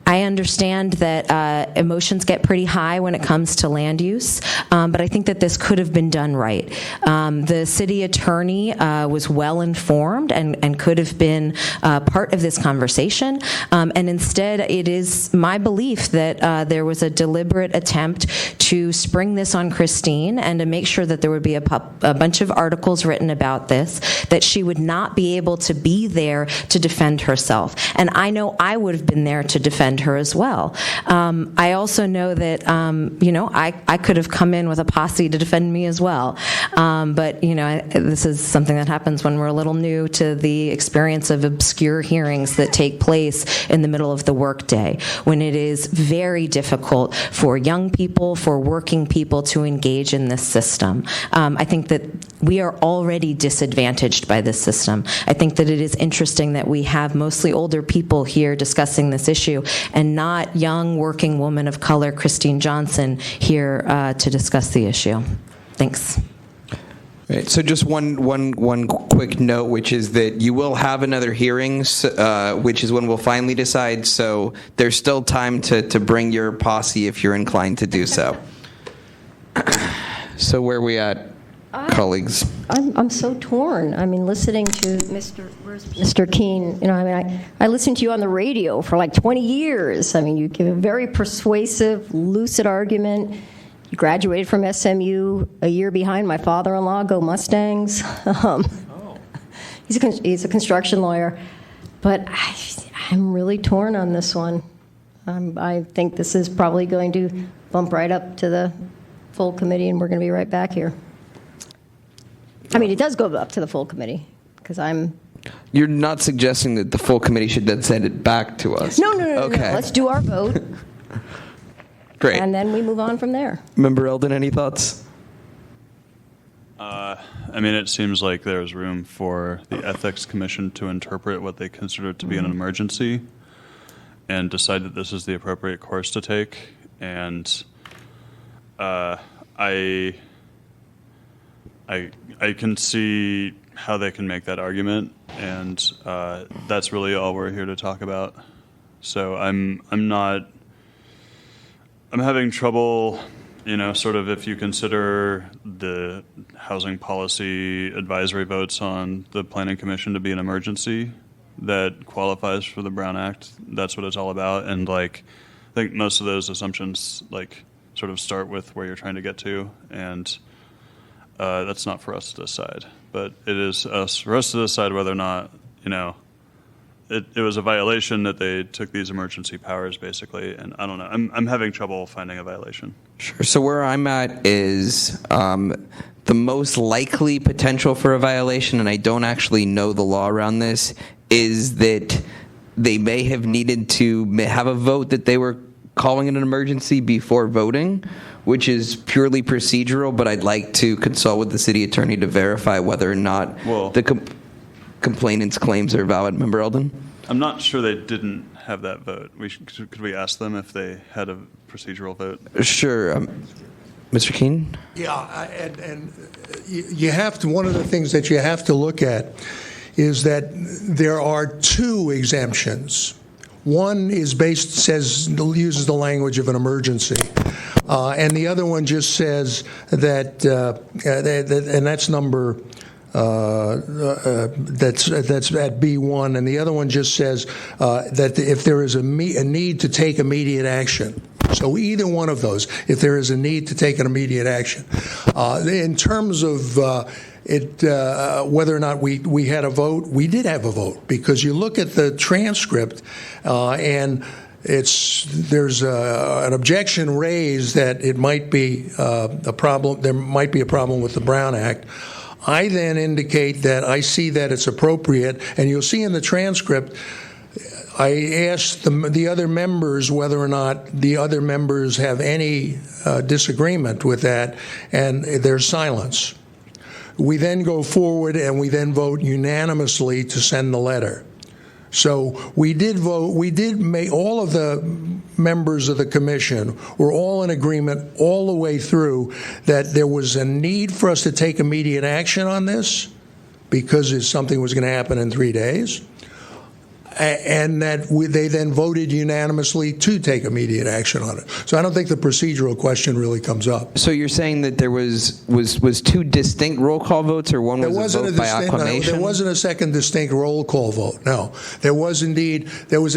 I understand that emotions get pretty high when it comes to land use, but I think that this could have been done right. The city attorney was well informed and could have been part of this conversation, and instead it is my belief that there was a deliberate attempt to spring this on Christine and to make sure that there would be a bunch of articles written about this, that she would not be able to be there to defend herself. And I know I would have been there to defend her as well. I also know that, I could have come in with a posse to defend me as well. But, this is something that happens when we're a little new to the experience of obscure hearings that take place in the middle of the workday, when it is very difficult for young people, for working people to engage in this system. I think that we are already disadvantaged by this system. I think that it is interesting that we have mostly older people here discussing this issue and not young working woman of color, Christine Johnson, here to discuss the issue. Thanks. Right, so just one quick note, which is that you will have another hearing, which is when we'll finally decide, so there's still time to bring your posse if you're inclined to do so. So where are we at, colleagues? I'm so torn. I mean, listening to Mr. Keene, I listened to you on the radio for like 20 years. I mean, you give a very persuasive, lucid argument. He graduated from SMU a year behind my father-in-law. Go Mustangs. He's a construction lawyer. But I'm really torn on this one. I think this is probably going to bump right up to the full committee, and we're going to be right back here. I mean, it does go up to the full committee, because I'm... You're not suggesting that the full committee should then send it back to us? No. Okay. Let's do our vote. Great. And then we move on from there. Member Eldon, any thoughts? I mean, it seems like there's room for the Ethics Commission to interpret what they consider to be an emergency and decide that this is the appropriate course to take. And I can see how they can make that argument, and that's really all we're here to talk about. So I'm having trouble, sort of, if you consider the housing policy advisory votes on the Planning Commission to be an emergency that qualifies for the Brown Act. That's what it's all about. And I think most of those assumptions sort of start with where you're trying to get to, and that's not for us to decide. But it is for us to decide whether or not, it was a violation that they took these emergency powers, basically. And I don't know. I'm having trouble finding a violation. Sure. So where I'm at is the most likely potential for a violation, and I don't actually know the law around this, is that they may have needed to have a vote that they were calling it an emergency before voting, which is purely procedural, but I'd like to consult with the city attorney to verify whether or not the complainant's claims are valid. Member Eldon? I'm not sure they didn't have that vote. Could we ask them if they had a procedural vote? Sure. Mr. Keene? Yeah, and you have to, one of the things that you have to look at is that there are two exemptions. One is uses the language of an emergency, and the other one just says that, and that's number that's at B1, and the other one just says that if there is a need to take immediate action. So either one of those, if there is a need to take an immediate action. In terms of whether or not we had a vote, we did have a vote, because you look at the transcript and there's an objection raised that it might be a problem. There might be a problem with the Brown Act. I then indicate that I see that it's appropriate, and you'll see in the transcript, I asked the other members whether or not the other members have any disagreement with that, and there's silence. We then go forward and we then vote unanimously to send the letter. So we did vote, all of the members of the commission were all in agreement all the way through that there was a need for us to take immediate action on this because something was going to happen in 3 days. And that they then voted unanimously to take immediate action on it. So I don't think the procedural question really comes up. So you're saying that there was two distinct roll call votes, or one was a vote by acclamation? There wasn't a second distinct roll call vote. No, there was an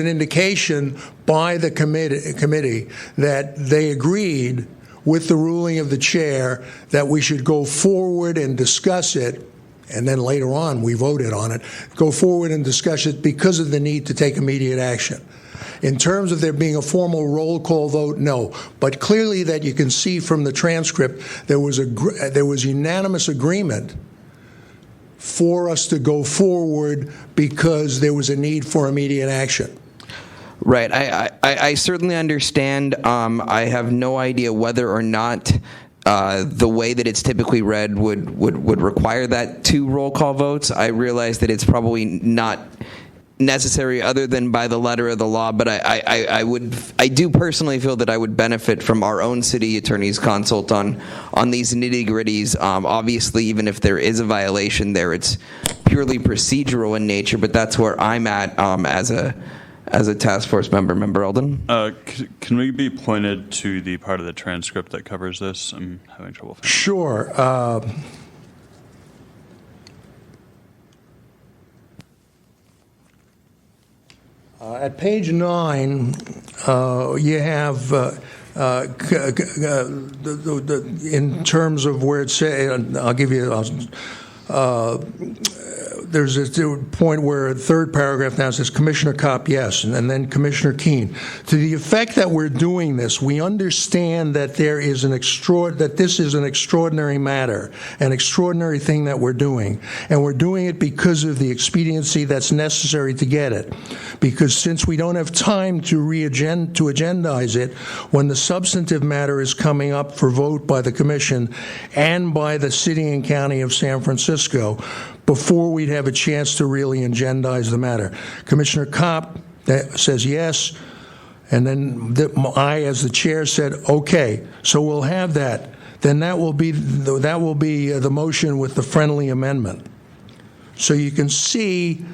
indication by the committee that they agreed with the ruling of the chair that we should go forward and discuss it. And then later on, we voted on it, go forward and discuss it because of the need to take immediate action. In terms of there being a formal roll call vote, no. But clearly that you can see from the transcript, there was unanimous agreement for us to go forward because there was a need for immediate action. Right. I certainly understand. I have no idea whether or not the way that it's typically read would require that two roll call votes. I realize that it's probably not necessary other than by the letter of the law, but I do personally feel that I would benefit from our own city attorney's consult on these nitty-gritties. Obviously, even if there is a violation there, it's purely procedural in nature, but that's where I'm at as a task force member. Member Eldon? Can we be pointed to the part of the transcript that covers this? I'm having trouble finding it. Sure. At page 9, you have in terms of where it's, I'll give you, there's a point where the third paragraph now says Commissioner Kopp, yes, and then Commissioner Keene. To the effect that we're doing this, we understand that there is that this is an extraordinary matter, an extraordinary thing that we're doing, and we're doing it because of the expediency that's necessary to get it. Because since we don't have time to agendize it, when the substantive matter is coming up for vote by the Commission and by the City and County of San Francisco, before we'd have a chance to really agendize the matter. Commissioner Kopp says yes, and then I, as the chair, said okay. So we'll have that. Then that will be the motion with the friendly amendment. So you can see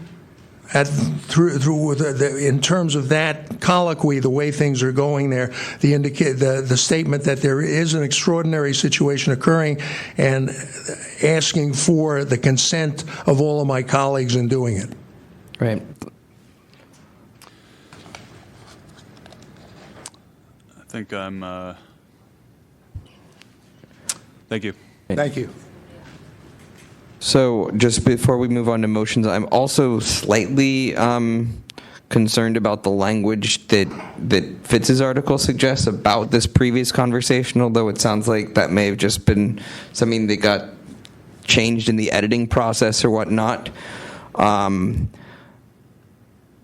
in terms of that colloquy, the way things are going there, the statement that there is an extraordinary situation occurring and asking for the consent of all of my colleagues in doing it. Right. I think I'm. Thank you. Thank you. So just before we move on to motions, I'm also slightly concerned about the language that Fitz's article suggests about this previous conversation, although it sounds like that may have just been something that got changed in the editing process or whatnot. I'm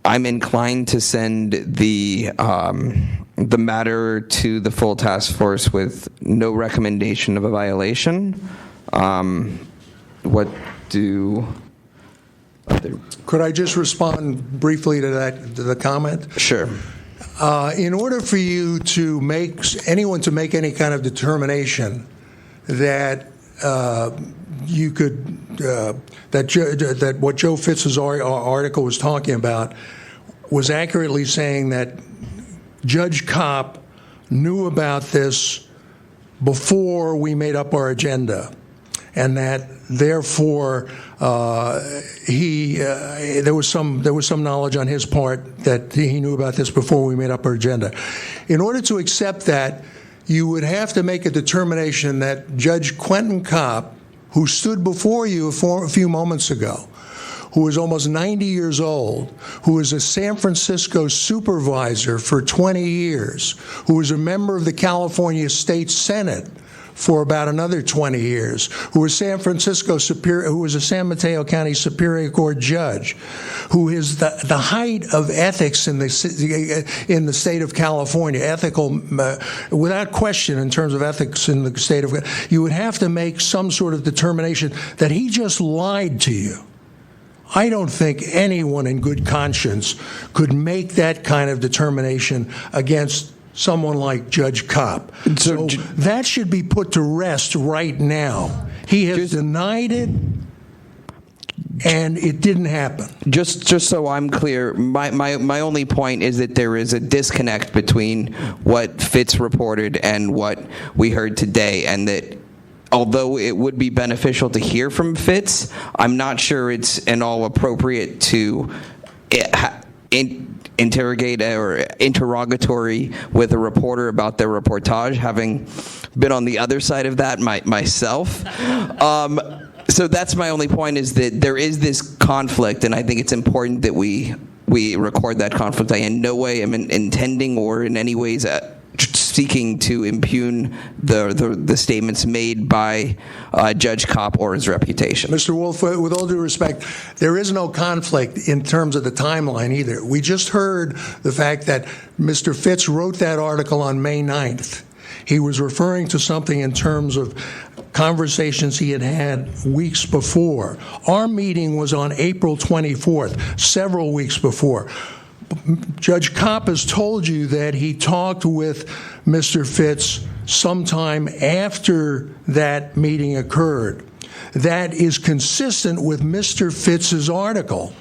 inclined to send the matter to the full task force with no recommendation of a violation. What do other... Could I just respond briefly to the comment? Sure. In order for you to anyone to make any kind of determination that you could that what Joe Fitz's article was talking about was accurately saying that Judge Kopp knew about this before we made up our agenda, and that therefore there was some knowledge on his part that he knew about this before we made up our agenda. In order to accept that, you would have to make a determination that Judge Quentin Kopp, who stood before you a few moments ago, who is almost 90 years old, who was a San Francisco supervisor for 20 years, who was a member of the California State Senate for about another 20 years, who was who was a San Mateo County Superior Court judge, who is the height of ethics in the state of California, ethical, without question in terms of ethics in the state of, you would have to make some sort of determination that he just lied to you. I don't think anyone in good conscience could make that kind of determination against someone like Judge Kopp. So that should be put to rest right now. He has denied it, and it didn't happen. Just so I'm clear, my only point is that there is a disconnect between what Fitz reported and what we heard today, and that although it would be beneficial to hear from Fitz, I'm not sure it's at all appropriate to interrogate or interrogatory with a reporter about their reportage, having been on the other side of that myself. So that's my only point, is that there is this conflict, and I think it's important that we record that conflict. I in no way am intending or in any ways seeking to impugn the statements made by Judge Kopp or his reputation. Mr. Wolf, with all due respect, there is no conflict in terms of the timeline either. We just heard the fact that Mr. Fitz wrote that article on May 9th. He was referring to something in terms of conversations he had had weeks before. Our meeting was on April 24th, several weeks before. Judge Kopp has told you that he talked with Mr. Fitz sometime after that meeting occurred. That is consistent with Mr. Fitz's article,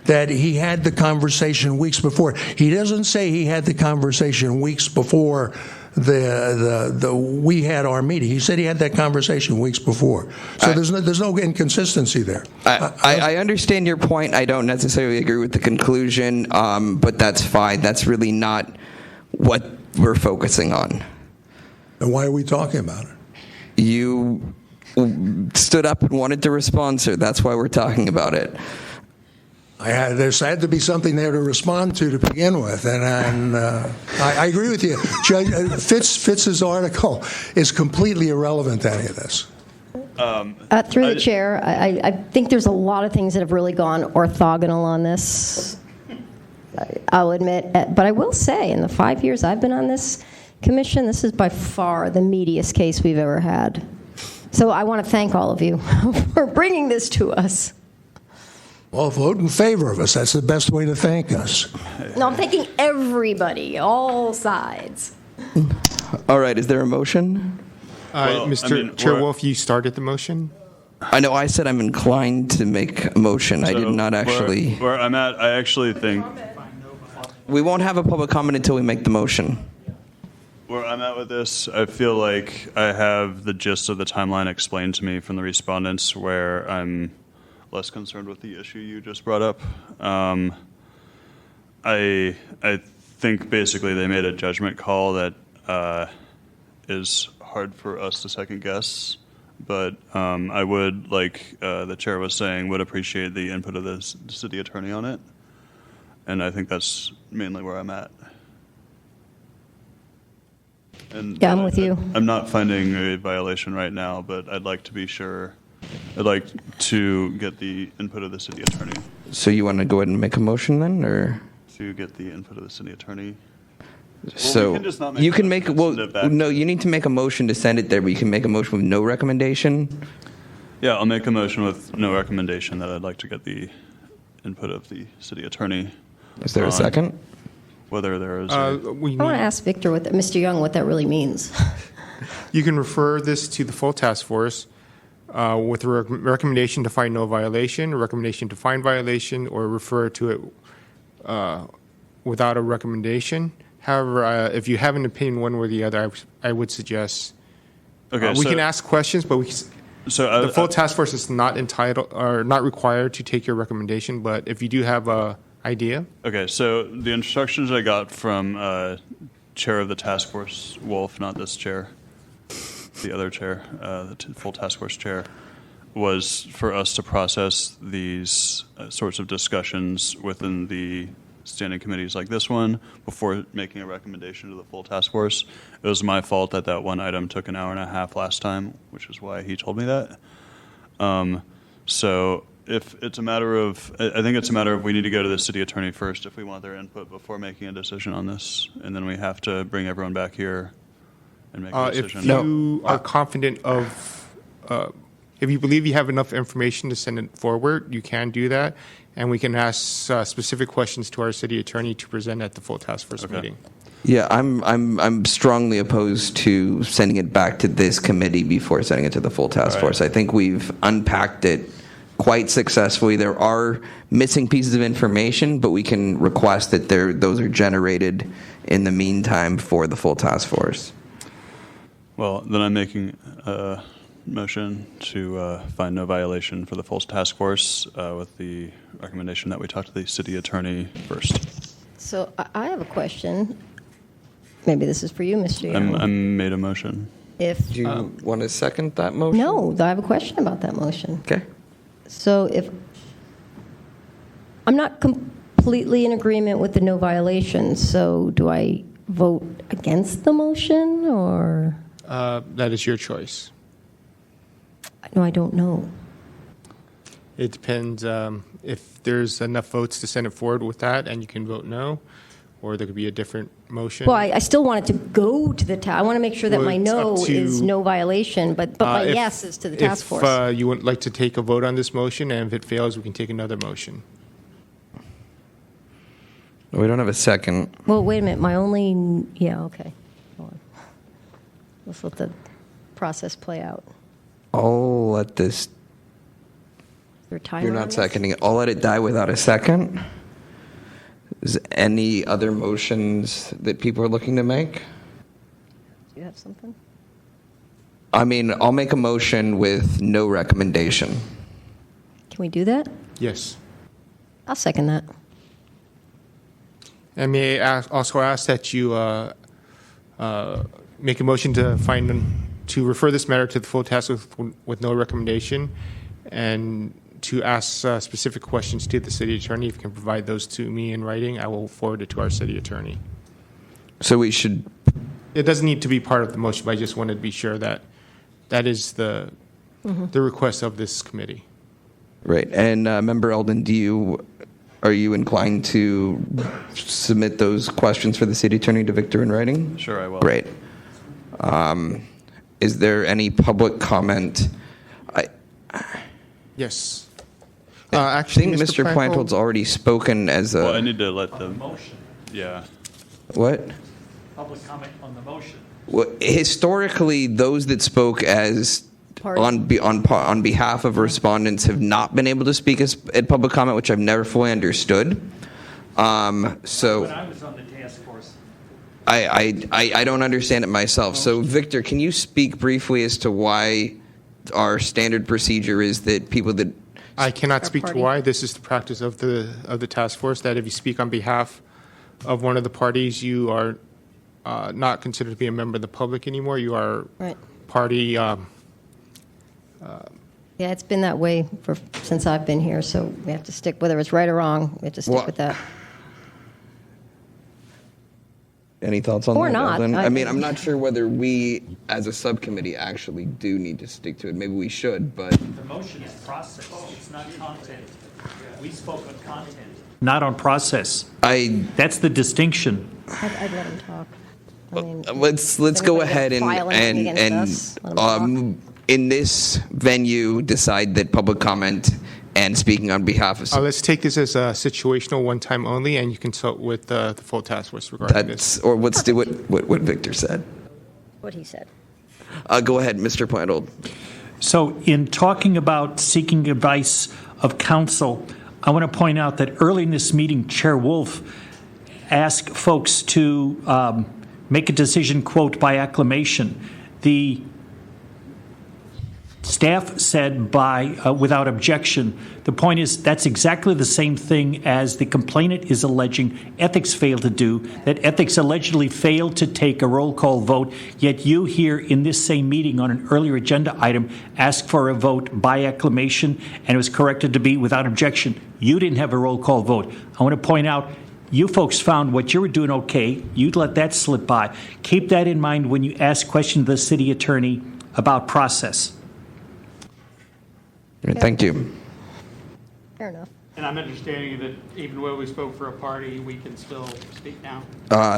that he had the conversation weeks before. He doesn't say he had the conversation weeks before we had our meeting. He said he had that conversation weeks before. So there's no inconsistency there. I understand your point. I don't necessarily agree with the conclusion, but that's fine. That's really not what we're focusing on. And why are we talking about it? You stood up and wanted to respond, sir. That's why we're talking about it. There's had to be something there to respond to begin with, and I agree with you. Judge Fitz's article is completely irrelevant to any of this. Through the chair, I think there's a lot of things that have really gone orthogonal on this, I'll admit. But I will say, in the 5 years I've been on this commission, this is by far the meatiest case we've ever had. So I want to thank all of you for bringing this to us. Well, vote in favor of us. That's the best way to thank us. No, I'm thanking everybody, all sides. All right, is there a motion? Mr. Chair Wolf, you started the motion? I know I said I'm inclined to make a motion. I did not actually. Where I'm at, I actually think. We won't have a public comment until we make the motion. Where I'm at with this, I feel like I have the gist of the timeline explained to me from the respondents, where I'm less concerned with the issue you just brought up. I think basically they made a judgment call that is hard for us to second guess, but I would, like the chair was saying, would appreciate the input of the city attorney on it, and I think that's mainly where I'm at. And yeah, I'm with you. I'm not finding a violation right now, but I'd like to be sure. I'd like to get the input of the city attorney. So you want to go ahead and make a motion then, or? To get the input of the city attorney. So we can just not make you can make no. You need to make a motion to send it there, but you can make a motion with no recommendation. Yeah, I'll make a motion with no recommendation that I'd like to get the input of the city attorney. Is there a second? Whether there is. I want to ask Victor, Mr. Young, what that really means. You can refer this to the full task force with a recommendation to find no violation, a recommendation to find violation, or refer to it without a recommendation. However, if you have an opinion one way or the other, I would suggest we can ask questions, but the full task force is not entitled or not required to take your recommendation. But if you do have a idea. Okay, so the instructions I got from chair of the task force, Wolf, not this chair, the other chair, the full task force chair, was for us to process these sorts of discussions within the standing committees like this one before making a recommendation to the full task force. It was my fault that that one item took an hour and a half last time, which is why he told me that. So if it's a matter of, I think it's a matter of we need to go to the city attorney first if we want their input before making a decision on this, and then we have to bring everyone back here and make a decision. If you are confident of, if you believe you have enough information to send it forward, you can do that, and we can ask specific questions to our city attorney to present at the full task force meeting. Yeah, I'm strongly opposed to sending it back to this committee before sending it to the full task force. I think we've unpacked it quite successfully. There are missing pieces of information, but we can request that those are generated in the meantime for the full task force. Well, then I'm making a motion to find no violation for the full task force with the recommendation that we talk to the city attorney first. So I have a question. Maybe this is for you, Mr. Young. I made a motion. Do you want to second that motion? No, I have a question about that motion. Okay. So if I'm not completely in agreement with the no violation, so do I vote against the motion or? That is your choice. No, I don't know. It depends if there's enough votes to send it forward with that, and you can vote no, or there could be a different motion. Well, I still want it to go to the I want to make sure that my no is no violation, but my yes is to the task force. If you would like to take a vote on this motion, and if it fails, we can take another motion. We don't have a second. Well, wait a minute. Okay. Hold on. Let's let the process play out. I'll let this. Is there a timer You're on not this? seconding it. I'll let it die without a second. Is any other motions that people are looking to make? Do you have something? I mean, I'll make a motion with no recommendation. Can we do that? Yes. I'll second that. And may I also ask that you make a motion to refer this matter to the full task with no recommendation, and to ask specific questions to the city attorney. If you can provide those to me in writing, I will forward it to our city attorney. So we should. It doesn't need to be part of the motion, but I just wanted to be sure that that is the request of this committee. Right. And Member Eldon, are you inclined to submit those questions for the city attorney to Victor in writing? Sure, I will. Great. Is there any public comment? Yes. I Actually, think Mr. Plantold's already spoken as a. Well, I need to let them. Motion. Yeah. What? Public comment on the motion. Well, historically, those that spoke as on behalf of respondents have not been able to speak at public comment, which I've never fully understood. So when I was on the task force, I don't understand it myself. So Victor, can you speak briefly as to why our standard procedure is that people that I cannot speak to why. This is the practice of the task force, that if you speak on behalf of one of the parties, you are not considered to be a member of the public anymore. You are party. Yeah, it's been that way since I've been here, so we have to stick, whether it's right or wrong, we have to stick with that. Any thoughts on Or that? not. Eldon? I mean, I'm not sure whether we, as a subcommittee, actually do need to stick to it. Maybe we should, but the motion is process. It's not content. We spoke on content, not on process. That's the distinction. I'd let him talk. I mean, let's go ahead and in this venue decide that public comment and speaking on behalf of. Let's take this as a situational, one time only, and you consult with the full task force regarding this. Or let's do what Victor said. What he said. Go ahead, Mr. Plantold. So in talking about seeking advice of counsel, I want to point out that early in this meeting, Chair Wolf asked folks to make a decision, quote, by acclamation. The staff said without objection. The point is that's exactly the same thing as the complainant is alleging ethics failed to do, that ethics allegedly failed to take a roll call vote, yet you here in this same meeting on an earlier agenda item asked for a vote by acclamation and it was corrected to be without objection. You didn't have a roll call vote. I want to point out you folks found what you were doing okay. You'd let that slip by. Keep that in mind when you ask questions to the city attorney about process. Thank you. Fair enough. And I'm understanding that even though we spoke for a party, we can still speak now.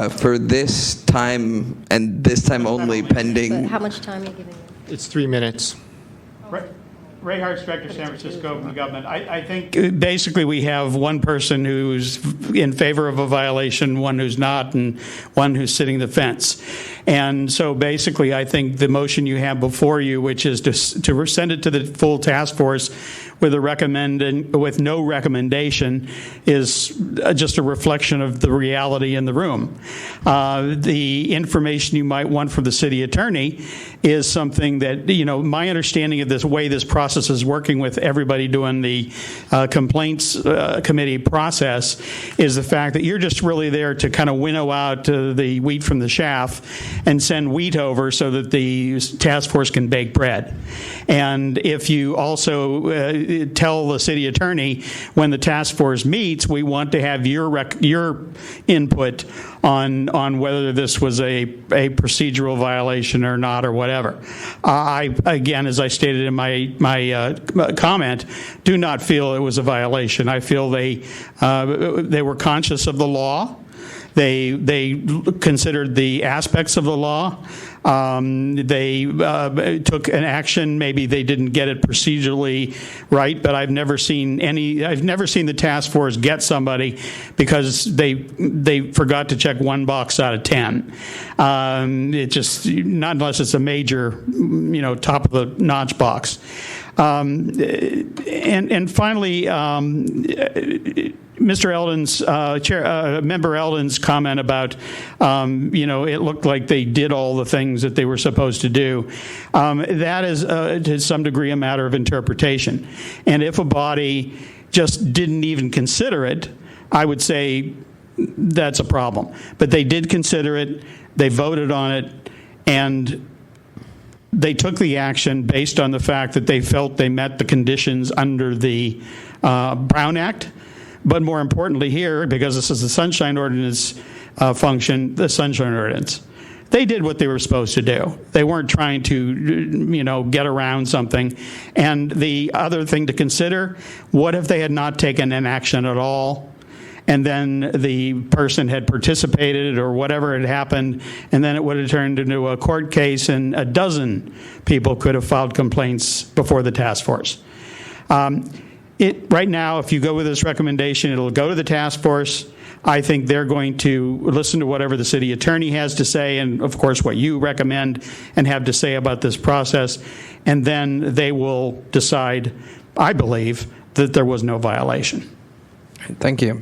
For this time and this time only, pending. But how much time are you giving them? It's 3 minutes. Ray Hart's Director, San Francisco Open Government. I think basically we have one person who's in favor of a violation, one who's not, and one who's sitting the fence. And so basically I think the motion you have before you, which is to send it to the full task force with no recommendation, is just a reflection of the reality in the room. The information you might want from the city attorney is something that, my understanding of this way this process is working with everybody doing the complaints committee process is the fact that you're just really there to kind of winnow out the wheat from the chaff and send wheat over so that the task force can bake bread. And if you also tell the city attorney when the task force meets, we want to have your input on whether this was a procedural violation or not or whatever. I, again, as I stated in my comment, do not feel it was a violation. I feel they were conscious of the law. They considered the aspects of the law. They took an action. Maybe they didn't get it procedurally right, but I've never seen the task force get somebody because they forgot to check one box out of 10. It just, not unless it's a major, top of the notch box. And finally, Mr. Eldon's Member Eldon's comment about, it looked like they did all the things that they were supposed to do. That is, to some degree, a matter of interpretation. And if a body just didn't even consider it, I would say that's a problem. But they did consider it. They voted on it. and they took the action based on the fact that they felt they met the conditions under the Brown Act. But more importantly here, because this is the Sunshine Ordinance function, the Sunshine Ordinance, they did what they were supposed to do. They weren't trying to, get around something. And the other thing to consider, what if they had not taken an action at all? And then the person had participated or whatever had happened, and then it would have turned into a court case, and a dozen people could have filed complaints before the task force. Right now, if you go with this recommendation, it'll go to the task force. I think they're going to listen to whatever the city attorney has to say, and of course what you recommend and have to say about this process, and then they will decide, I believe, that there was no violation. Thank you.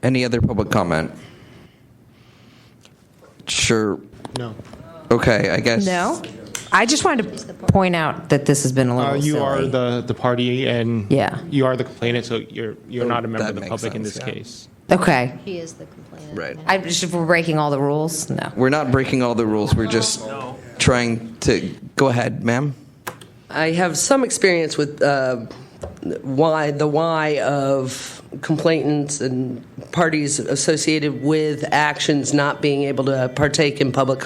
Any other public comment? Sure. No. Okay, I guess. No? I just wanted to point out that this has been a little You silly. are the party, and Yeah. you are the complainant, so you're not a member that of the makes public in sense, this yeah. case. Okay. He is the complainant. Right. I'm just, if we're breaking all the rules? No. We're not breaking all the rules. We're just trying to go ahead, ma'am. I have some experience with why of complainants and parties associated with actions not being able to partake in public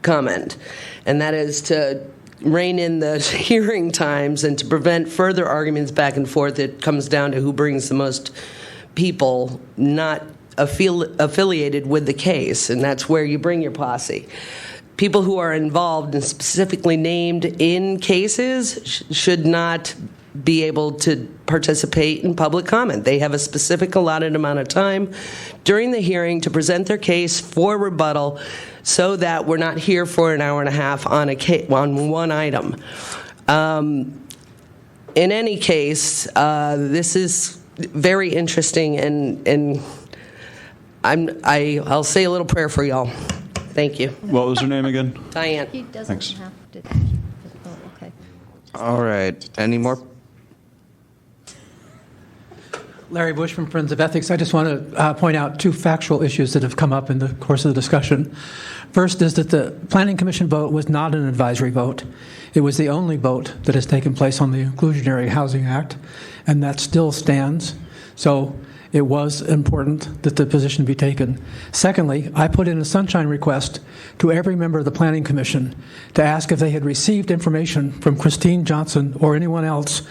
comment, and that is to rein in the hearing times and to prevent further arguments back and forth. It comes down to who brings the most people not affiliated with the case, and that's where you bring your posse. People who are involved and specifically named in cases should not be able to participate in public comment. They have a specific allotted amount of time during the hearing to present their case for rebuttal, so that we're not here for an hour and a half on one item. In any case, this is very interesting, and I'll say a little prayer for y'all. Thank you. What was her name again? Diane. He doesn't Thanks. have to. Oh, okay. All right. Any more? Larry Bush from Friends of Ethics. I just want to point out two factual issues that have come up in the course of the discussion. First is that the Planning Commission vote was not an advisory vote. It was the only vote that has taken place on the Inclusionary Housing Act, and that still stands. So it was important that the position be taken. Secondly, I put in a sunshine request to every member of the Planning Commission to ask if they had received information from Christine Johnson or anyone else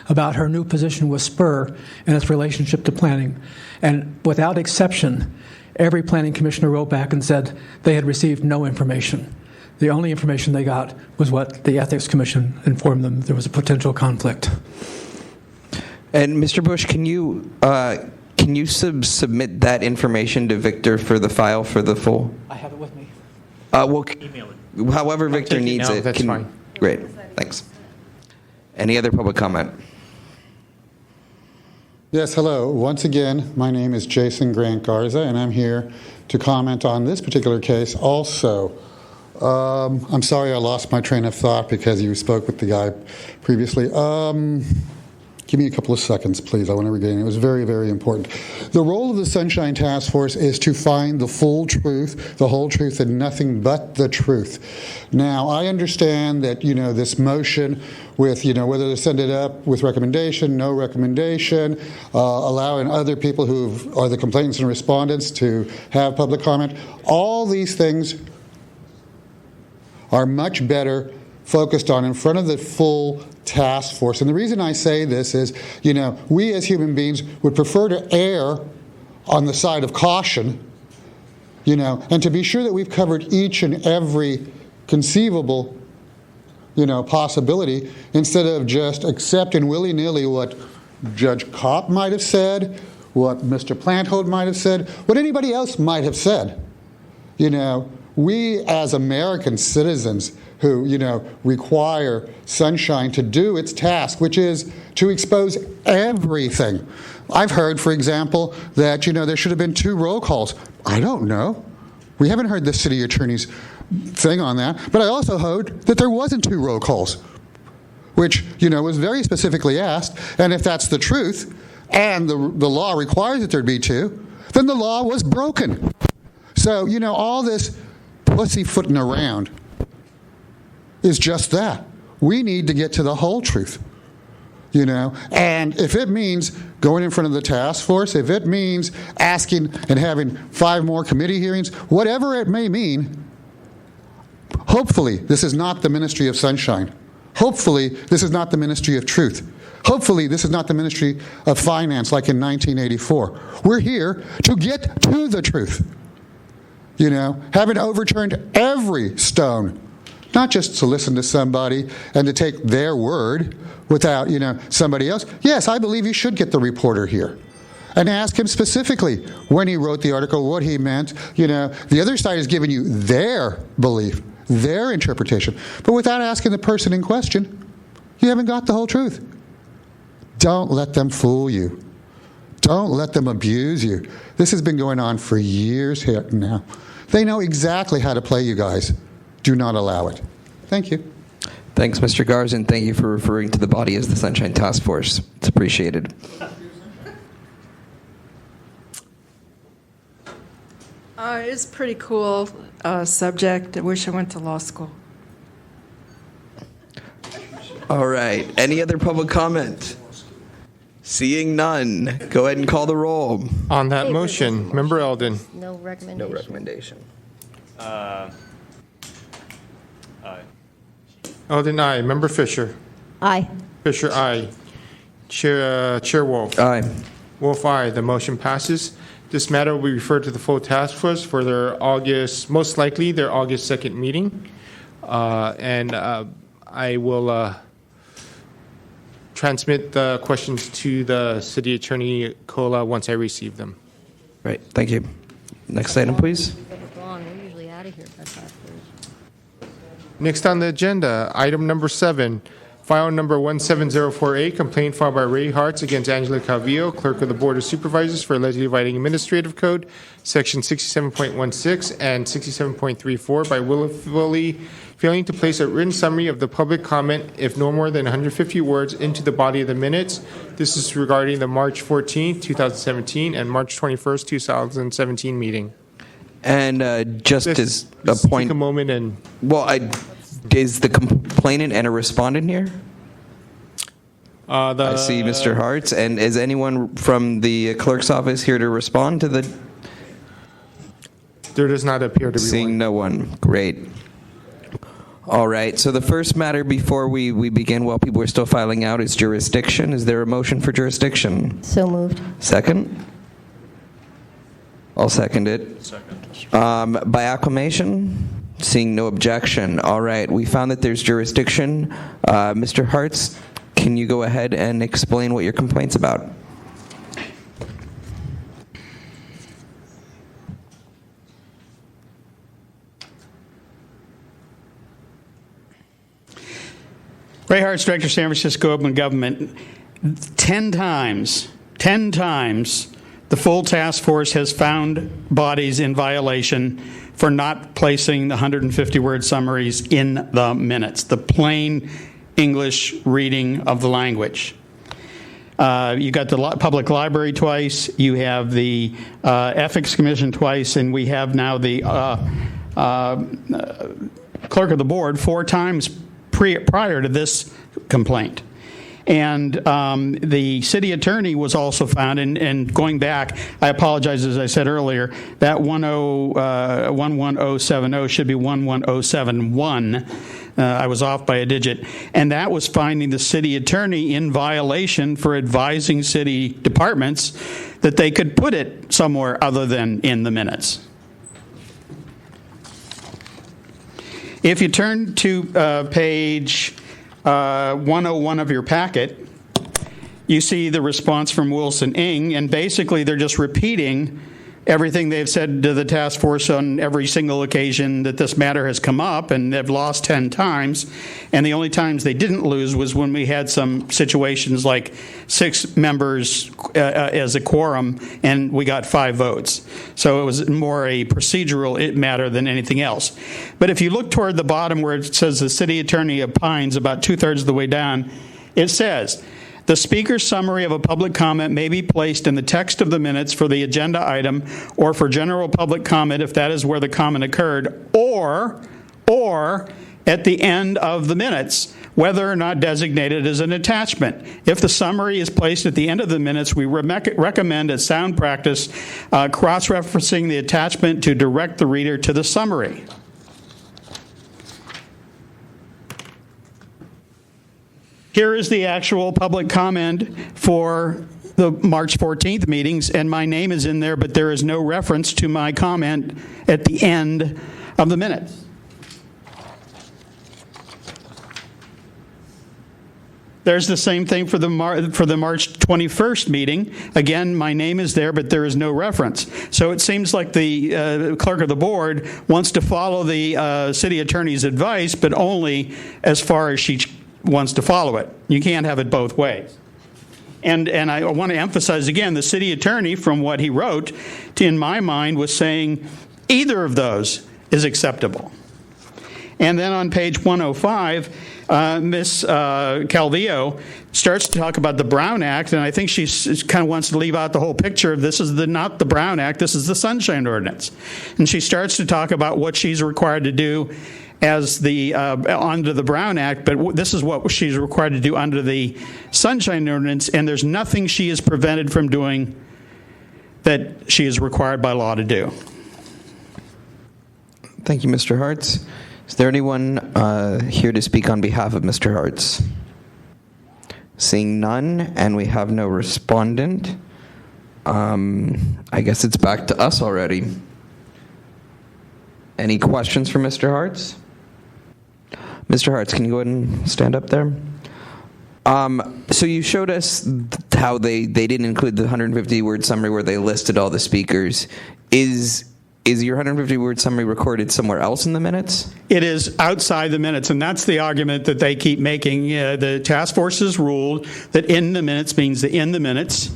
about her new position with Spur and its relationship to planning. And without exception, every planning commissioner wrote back and said they had received no information. The only information they got was what the Ethics Commission informed them there was a potential conflict. And Mr. Bush, can you submit that information to Victor for the file for the full? I have it with me. Well, however Victor take it needs now, it. that's fine. Great. Thanks. Any other public comment? Yes, hello. Once again, my name is Jason Grant Garza, and I'm here to comment on this particular case also. I'm sorry I lost my train of thought because you spoke with the guy previously. Give me a couple of seconds, please. I want to regain it. It was very, very important. The role of the Sunshine Task Force is to find the full truth, the whole truth, and nothing but the truth. Now, I understand that, this motion with, whether to send it up with recommendation, no recommendation, allowing other people who are the complainants and respondents to have public comment, all these things are much better focused on in front of the full task force. And the reason I say this is, we as human beings would prefer to err on the side of caution, and to be sure that we've covered each and every conceivable, possibility, instead of just accepting willy-nilly what Judge Kopp might have said, what Mr. Planthold might have said, what anybody else might have said. We as American citizens who, require Sunshine to do its task, which is to expose everything. I've heard, for example, that, there should have been 2 roll calls. I don't know. We haven't heard the city attorney's thing on that. But I also heard that there wasn't 2 roll calls, which, was very specifically asked. And if that's the truth, and the law requires that there be 2, then the law was broken. So, all this pussyfooting around is just that. We need to get to the whole truth, you know? And if it means going in front of the task force, if it means asking and having 5 more committee hearings, whatever it may mean, hopefully this is not the Ministry of Sunshine. Hopefully this is not the Ministry of Truth. Hopefully this is not the Ministry of Finance like in 1984. We're here to get to the truth. You know, having overturned every stone, not just to listen to somebody and to take their word without, you know, somebody else. Yes, I believe you should get the reporter here and ask him specifically when he wrote the article, what he meant. You know, the other side is giving you their belief, their interpretation. But without asking the person in question, you haven't got the whole truth. Don't let them fool you. Don't let them abuse you. This has been going on for years here now. They know exactly how to play you guys. Do not allow it. Thank you. Thanks, Mr. Garzin. Thank you for referring to the body as the Sunshine Task Force. It's appreciated. It's a pretty cool subject. I wish I went to law school. All right. Any other public comment? Seeing none, go ahead and call the roll. On that motion, Member Eldon. No recommendation. No recommendation. Aye. Eldon, aye. Member Fisher. Aye. Fisher, aye. Chair Wolf. Aye. Wolf, aye. The motion passes. This matter will be referred to the full task force for their most likely their August 2nd meeting. I will transmit the questions to the City Attorney Cola once I receive them. Right. Thank you. Next item, please. We're usually out of here by 5:30. Next on the agenda, item number 7, file number 17048, complaint filed by Ray Hartz against Angela Calvillo, Clerk of the Board of Supervisors for allegedly violating Administrative Code, Section 67.16 and 67.34 by willfully failing to place a written summary of the public comment, if no more than 150 words, into the body of the minutes. This is regarding the March 14th, 2017 and March 21st, 2017 meeting. And just as a point, take a moment and is the complainant and a respondent here? I see Mr. Hartz. And is anyone from the clerk's office here to respond to the? There does not appear to be Seeing no one. Great. All right. So the first matter before we begin, while people are still filing out, is jurisdiction. Is there a motion for jurisdiction? So moved. Second? I'll second it. Second. By acclamation? Seeing no objection. All right. We found that there's jurisdiction. Mr. Hartz, can you go ahead and explain what your complaint's about? Ray Hartz, Director, San Francisco Open Government. 10 times, the full task force has found bodies in violation for not placing the 150-word summaries in the minutes, the plain English reading of the language. You got the public library twice, you have the ethics commission twice, and we have now the clerk of the board 4 times prior to this complaint. And the city attorney was also found, and going back, I apologize, as I said earlier, that 11070 should be 11071. I was off by a digit. And that was finding the city attorney in violation for advising city departments that they could put it somewhere other than in the minutes. If you turn to page 101 of your packet, you see the response from Wilson Ng, and basically they're just repeating everything they've said to the task force on every single occasion that this matter has come up, and they've lost 10 times. And the only times they didn't lose was when we had some situations like 6 members as a quorum, and we got 5 votes. So it was more a procedural matter than anything else. But if you look toward the bottom where it says the city attorney opines about 2/3 of the way down, it says, The speaker's summary of a public comment may be placed in the text of the minutes for the agenda item or for general public comment if that is where the comment occurred, or at the end of the minutes, whether or not designated as an attachment. If the summary is placed at the end of the minutes, we recommend as sound practice cross-referencing the attachment to direct the reader to the summary. Here is the actual public comment for the March 14th meetings, and my name is in there, but there is no reference to my comment at the end of the minutes. There's the same thing for the March 21st meeting. Again, my name is there, but there is no reference. So it seems like the clerk of the board wants to follow the city attorney's advice, but only as far as she wants to follow it. You can't have it both ways. And I want to emphasize again, the city attorney, from what he wrote, in my mind, was saying either of those is acceptable. And then on page 105, Ms. Calvillo starts to talk about the Brown Act, and I think she kind of wants to leave out the whole picture of this is not the Brown Act, this is the Sunshine Ordinance. And she starts to talk about what she's required to do as the under the Brown Act, but this is what she's required to do under the Sunshine Ordinance, and there's nothing she is prevented from doing that she is required by law to do. Thank you, Mr. Hartz. Is there anyone here to speak on behalf of Mr. Hartz? Seeing none, and we have no respondent, I guess it's back to us already. Any questions for Mr. Hartz? Mr. Hartz, can you go ahead and stand up there? So you showed us how they didn't include the 150-word summary where they listed all the speakers. Is your 150-word summary recorded somewhere else in the minutes? It is outside the minutes, and that's the argument that they keep making. The task force has ruled that in the minutes means the in the minutes,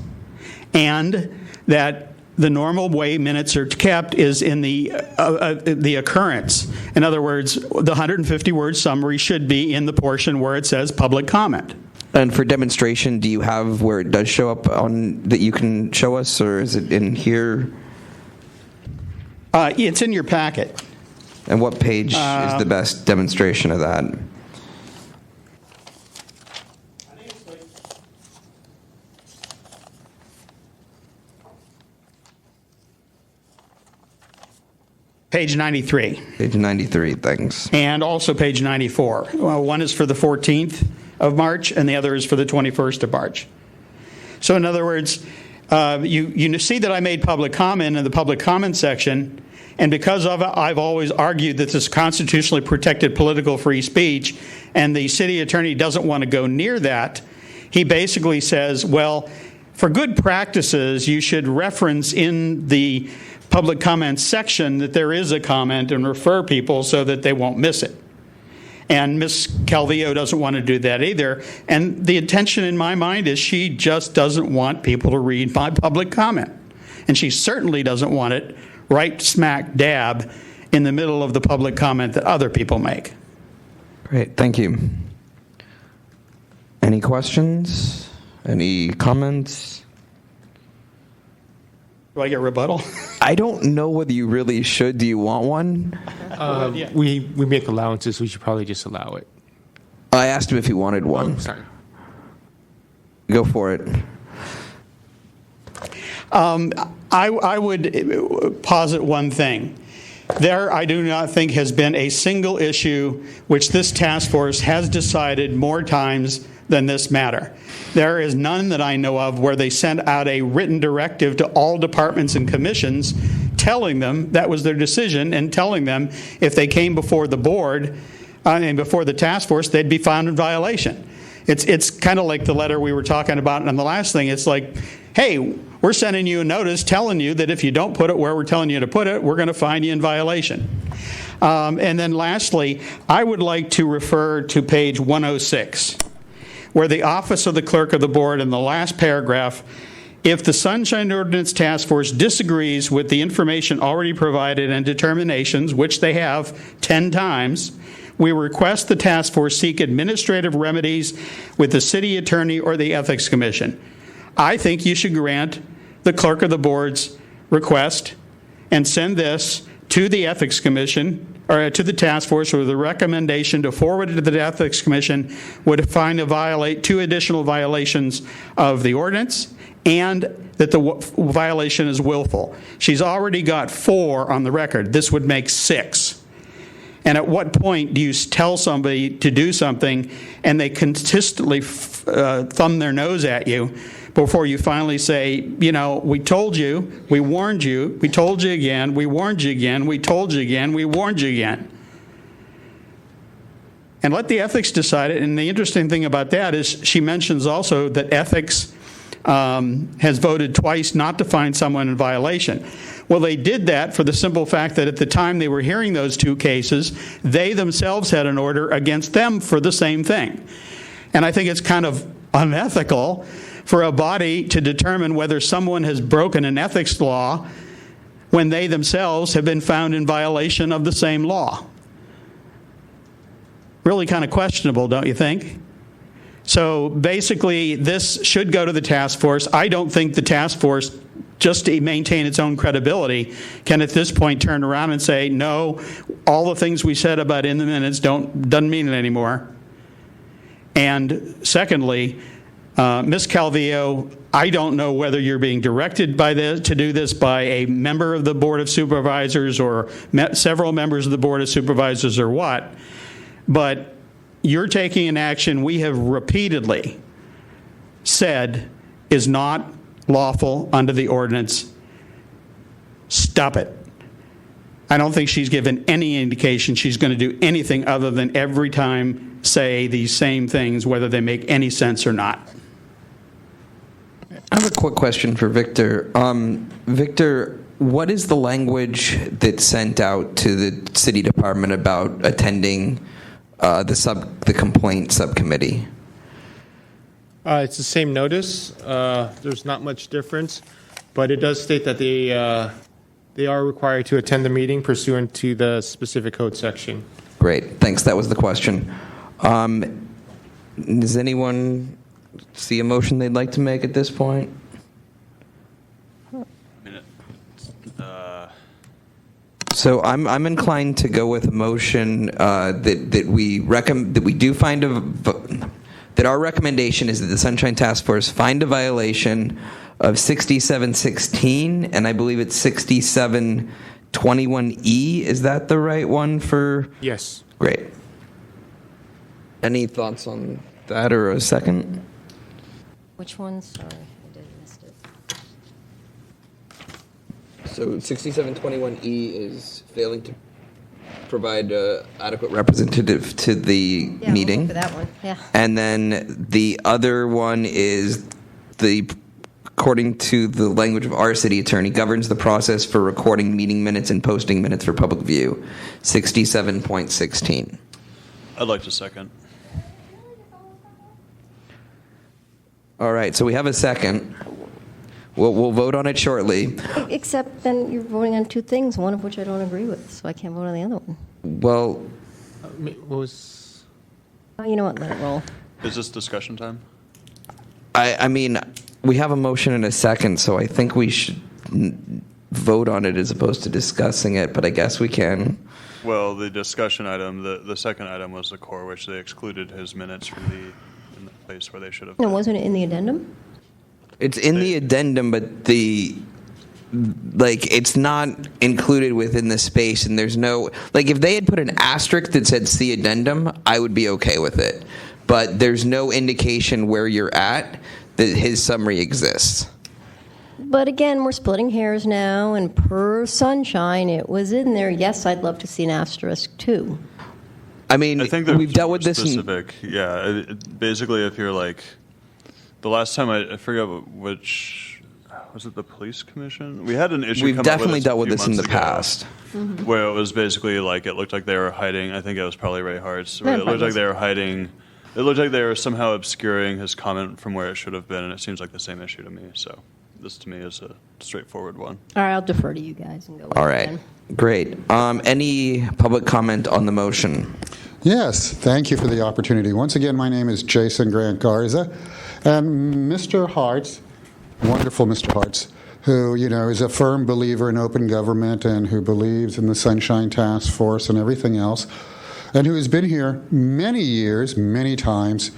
and that the normal way minutes are kept is in the occurrence. In other words, the 150-word summary should be in the portion where it says public comment. And for demonstration, do you have where it does show up on that you can show us, or is it in here? It's in your packet. And what page is the best demonstration of that? Page 93. Page 93, thanks. And also page 94. Well, one is for the 14th of March, and the other is for the 21st of March. So in other words, you see that I made public comment in the public comment section, and because of it, I've always argued that this is constitutionally protected political free speech, and the city attorney doesn't want to go near that. He basically says, well, for good practices, you should reference in the public comment section that there is a comment and refer people so that they won't miss it. And Ms. Calvillo doesn't want to do that either. And the intention in my mind is she just doesn't want people to read my public comment. And she certainly doesn't want it right smack dab in the middle of the public comment that other people make. Great, thank you. Any questions? Any comments? Do I get rebuttal? I don't know whether you really should. Do you want one? We make allowances. We should probably just allow it. I asked him if he wanted one. Oh, sorry. Go for it. I would posit one thing. There, I do not think, has been a single issue which this task force has decided more times than this matter. There is none that I know of where they sent out a written directive to all departments and commissions telling them that was their decision and telling them if they came before the board and before the task force, they'd be found in violation. It's kind of like the letter we were talking about and the last thing. It's like, hey, we're sending you a notice telling you that if you don't put it where we're telling you to put it, we're going to find you in violation. And then lastly, I would like to refer to page 106, where the Office of the Clerk of the Board in the last paragraph, if the Sunshine Ordinance Task Force disagrees with the information already provided and determinations, which they have 10 times, we request the task force seek administrative remedies with the city attorney or the Ethics Commission. I think you should grant the clerk of the board's request and send this to the Ethics Commission or to the task force with a recommendation to forward it to the Ethics Commission would find two additional violations of the ordinance and that the violation is willful. She's already got 4 on the record. This would make 6. And at what point do you tell somebody to do something and they consistently thumb their nose at you before you finally say, we told you, we warned you, we told you again, we warned you again, we told you again, we warned you again. And let the ethics decide it. And the interesting thing about that is she mentions also that ethics has voted twice not to find someone in violation. Well, they did that for the simple fact that at the time they were hearing those 2 cases, they themselves had an order against them for the same thing. And I think it's kind of unethical for a body to determine whether someone has broken an ethics law when they themselves have been found in violation of the same law. Really kind of questionable, don't you think? So basically, this should go to the task force. I don't think the task force, just to maintain its own credibility, can at this point turn around and say, no, all the things we said about in the minutes doesn't mean it anymore. And secondly, Ms. Calvillo, I don't know whether you're being directed to do this by a member of the Board of Supervisors or several members of the Board of Supervisors or what, but you're taking an action we have repeatedly said is not lawful under the ordinance. Stop it. I don't think she's given any indication she's going to do anything other than every time say these same things, whether they make any sense or not. I have a quick question for Victor. Victor, what is the language that's sent out to the city department about attending the complaint subcommittee? It's the same notice. There's not much difference, but it does state that they are required to attend the meeting pursuant to the specific code section. Great, thanks. That was the question. Does anyone see a motion they'd like to make at this point? So I'm inclined to go with a motion that our recommendation is that the Sunshine Task Force find a violation of 6716, and I believe it's 6721E. Is that the right one for? Yes. Great. Any thoughts on that or a second? Which one? Sorry, I missed it. So 6721E is failing to provide adequate representative to the meeting. We'll look for that one. Yeah. And then the other one is according to the language of our city attorney, governs the process for recording meeting minutes and posting minutes for public view. 67.16. I'd like to second. All right, so we have a second. We'll vote on it shortly. Except then you're voting on 2 things, one of which I don't agree with, so I can't vote on the other one. Well, what was? You know what? Let it roll. Is this discussion time? I mean, we have a motion and a second, so I think we should vote on it as opposed to discussing it, but I guess we can. Well, the discussion item, the second item was the core, which they excluded his minutes from in the place where they should have. No, wasn't it in the addendum? It's in the addendum, but it's not included within the space, and there's no, if they had put an asterisk that said see addendum, I would be okay with it. But there's no indication where you're at that his summary exists. But again, we're splitting hairs now, and per Sunshine, it was in there. Yes, I'd love to see an asterisk too. I mean, I think we've dealt with this. Specific, basically, if you're the last time I forget which was it, the police commission? We had an issue. We've definitely dealt with this in the past, where it was basically it looked like they were hiding. I think it was probably Ray Hart's. Where it looked like they were hiding. It looked like they were somehow obscuring his comment from where it should have been, and it seems like the same issue to me. So this, to me, is a straightforward one. All right, I'll defer to you guys and go with All right, it then. Great. Any public comment on the motion? Yes, thank you for the opportunity. Once again, my name is Jason Grant Garza, and Mr. Hartz, wonderful Mr. Hartz, who, is a firm believer in open government and who believes in the Sunshine Task Force and everything else, and who has been here many years, many times,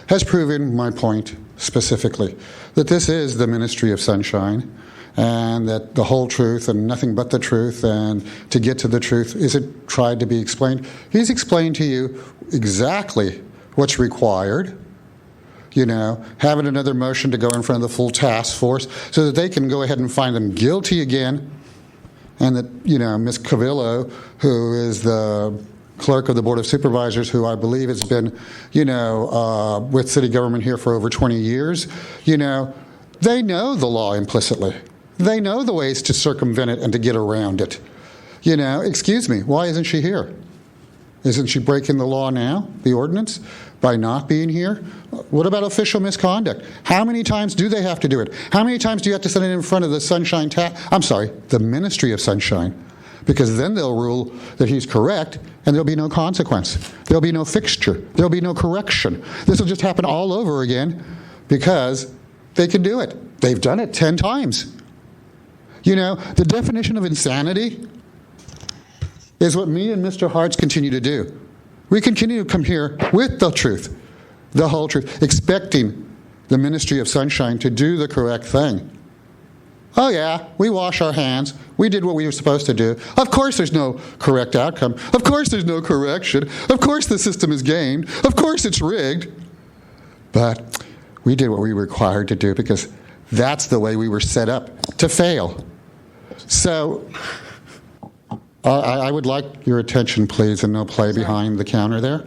has proven my point specifically, that this is the Ministry of Sunshine, and that the whole truth and nothing but the truth, and to get to the truth isn't tried to be explained. He's explained to you exactly what's required, having another motion to go in front of the full task force so that they can go ahead and find them guilty again, and that, Ms. Cavillo, who is the clerk of the Board of Supervisors, who I believe has been, with city government here for over 20 years, they know the law implicitly. They know the ways to circumvent it and to get around it. Excuse me, why isn't she here? Isn't she breaking the law now, the ordinance, by not being here? What about official misconduct? How many times do they have to do it? How many times do you have to send it in front of the the Ministry of Sunshine? Because then they'll rule that he's correct, and there'll be no consequence. There'll be no fixture. There'll be no correction. This will just happen all over again because they can do it. They've done it 10 times. The definition of insanity is what me and Mr. Hartz continue to do. We continue to come here with the truth, the whole truth, expecting the Ministry of Sunshine to do the correct thing. Oh yeah, we wash our hands. We did what we were supposed to do. Of course there's no correct outcome. Of course there's no correction. Of course the system is gamed. Of course it's rigged. But we did what we were required to do because that's the way we were set up to fail. So I would like your attention, please, and no play behind the counter there.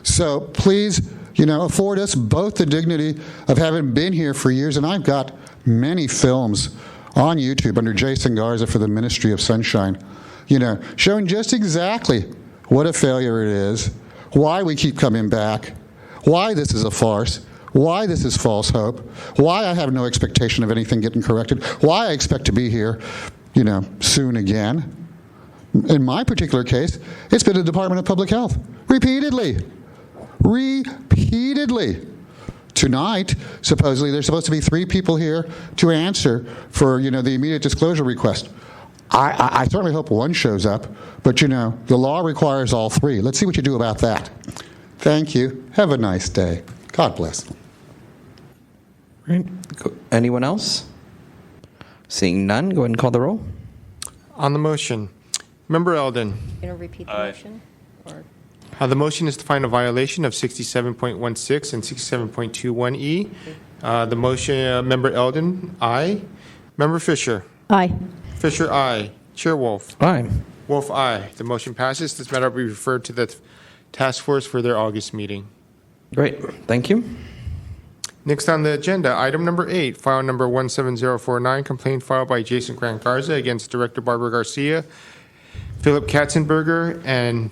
So please, afford us both the dignity of having been here for years, and I've got many films on YouTube under Jason Garza for the Ministry of Sunshine, showing just exactly what a failure it is, why we keep coming back, why this is a farce, why this is false hope, why I have no expectation of anything getting corrected, why I expect to be here, soon again. In my particular case, it's been the Department of Public Health. Repeatedly. Tonight, supposedly, there's supposed to be 3 people here to answer for, the immediate disclosure request. I certainly hope one shows up, but, the law requires all 3. Let's see what you do about that. Thank you. Have a nice day. God bless. Right. Anyone else? Seeing none, go ahead and call the roll. On the motion, Member Eldon. Going to repeat the motion? Or? The motion is to find a violation of 67.16 and 67.21E. The motion, Member Eldon, aye. Member Fisher. Aye. Fisher, aye. Chair Wolf. Aye. Wolf, aye. The motion passes. This matter will be referred to the task force for their August meeting. Great. Thank you. Next on the agenda, item number 8, file number 17049, complaint filed by Jason Grant Garza against Director Barbara Garcia, Philip Katzenberger, and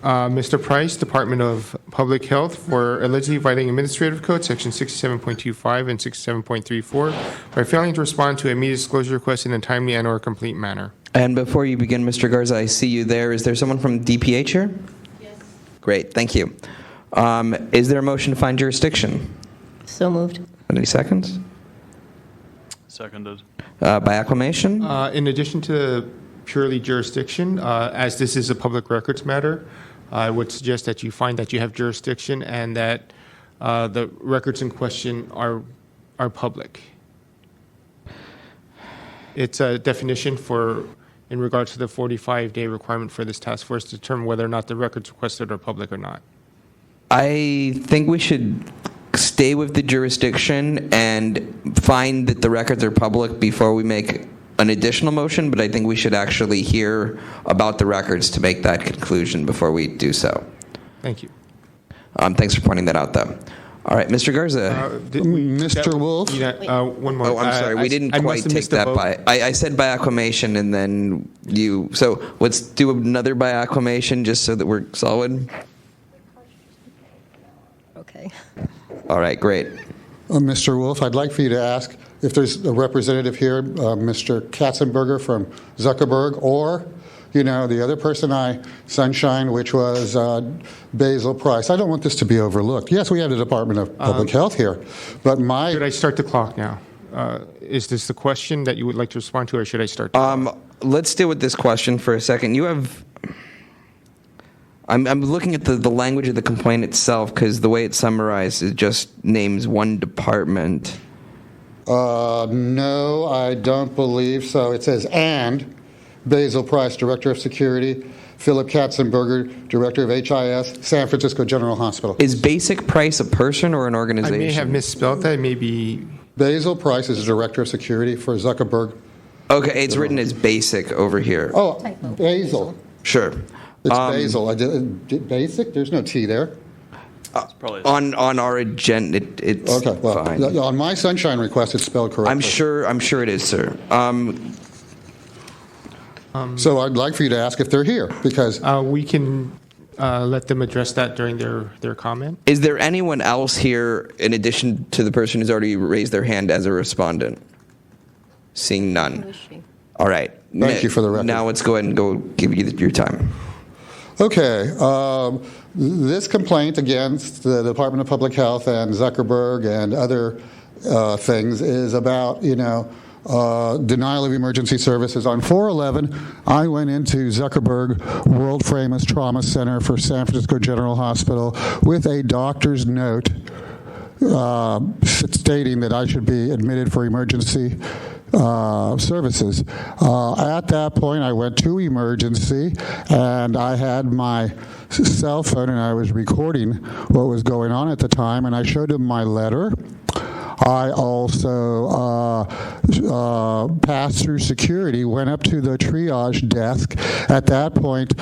Mr. Price, Department of Public Health, for allegedly violating Administrative Code Section 67.25 and 67.34 by failing to respond to immediate disclosure requests in a timely and/or complete manner. And before you begin, Mr. Garza, I see you there. Is there someone from DPH here? Yes. Great. Thank you. Is there a motion to find jurisdiction? So moved. Any seconds? Seconded. By acclamation? In addition to purely jurisdiction, as this is a public records matter, I would suggest that you find that you have jurisdiction and that the records in question are public. It's a definition in regards to the 45-day requirement for this task force to determine whether or not the records requested are public or not. I think we should stay with the jurisdiction and find that the records are public before we make an additional motion, but I think we should actually hear about the records to make that conclusion before we do so. Thank you. Thanks for pointing that out, though. All right, Mr. Garza. Mr. Wolf? One more. Oh, I'm sorry. We didn't quite take that by. I said by acclamation, and then you. So let's do another by acclamation just so that we're solid. Okay. All right, great. Mr. Wolf, I'd like for you to ask if there's a representative here, Mr. Katzenberger from Zuckerberg, or the other person I sunshine, which was Basil Price. I don't want this to be overlooked. Yes, we have the Department of Public Health here, but Should I start the clock now? Is this the question that you would like to respond to, or should I start? Let's deal with this question for a second. You have... I'm looking at the language of the complaint itself, because the way it's summarized, it just names one department. No, I don't believe so. It says, and Basil Price, Director of Security, Philip Katzenberger, Director of HIS, San Francisco General Hospital. Is Basic Price a person or an organization? I may have misspelled that. Maybe Basil Price is the Director of Security for Zuckerberg. Okay, it's written as Basic over here. Oh, Basil. Sure. It's Basil. Basic? There's no T there. On our agenda, it's okay. Well, fine. On my sunshine request, it's spelled correctly. I'm sure it is, sir. So I'd like for you to ask if they're here, because we can let them address that during their comment. Is there anyone else here in addition to the person who's already raised their hand as a respondent? Seeing none. All right. Thank you for the record. Now let's go ahead and go give you your time. Okay. This complaint against the Department of Public Health and Zuckerberg and other things is about, denial of emergency services. On 4/11, I went into Zuckerberg World Famous Trauma Center for San Francisco General Hospital with a doctor's note stating that I should be admitted for emergency services. At that point, I went to emergency, and I had my cell phone, and I was recording what was going on at the time, and I showed him my letter. I also passed through security, went up to the triage desk. At that point,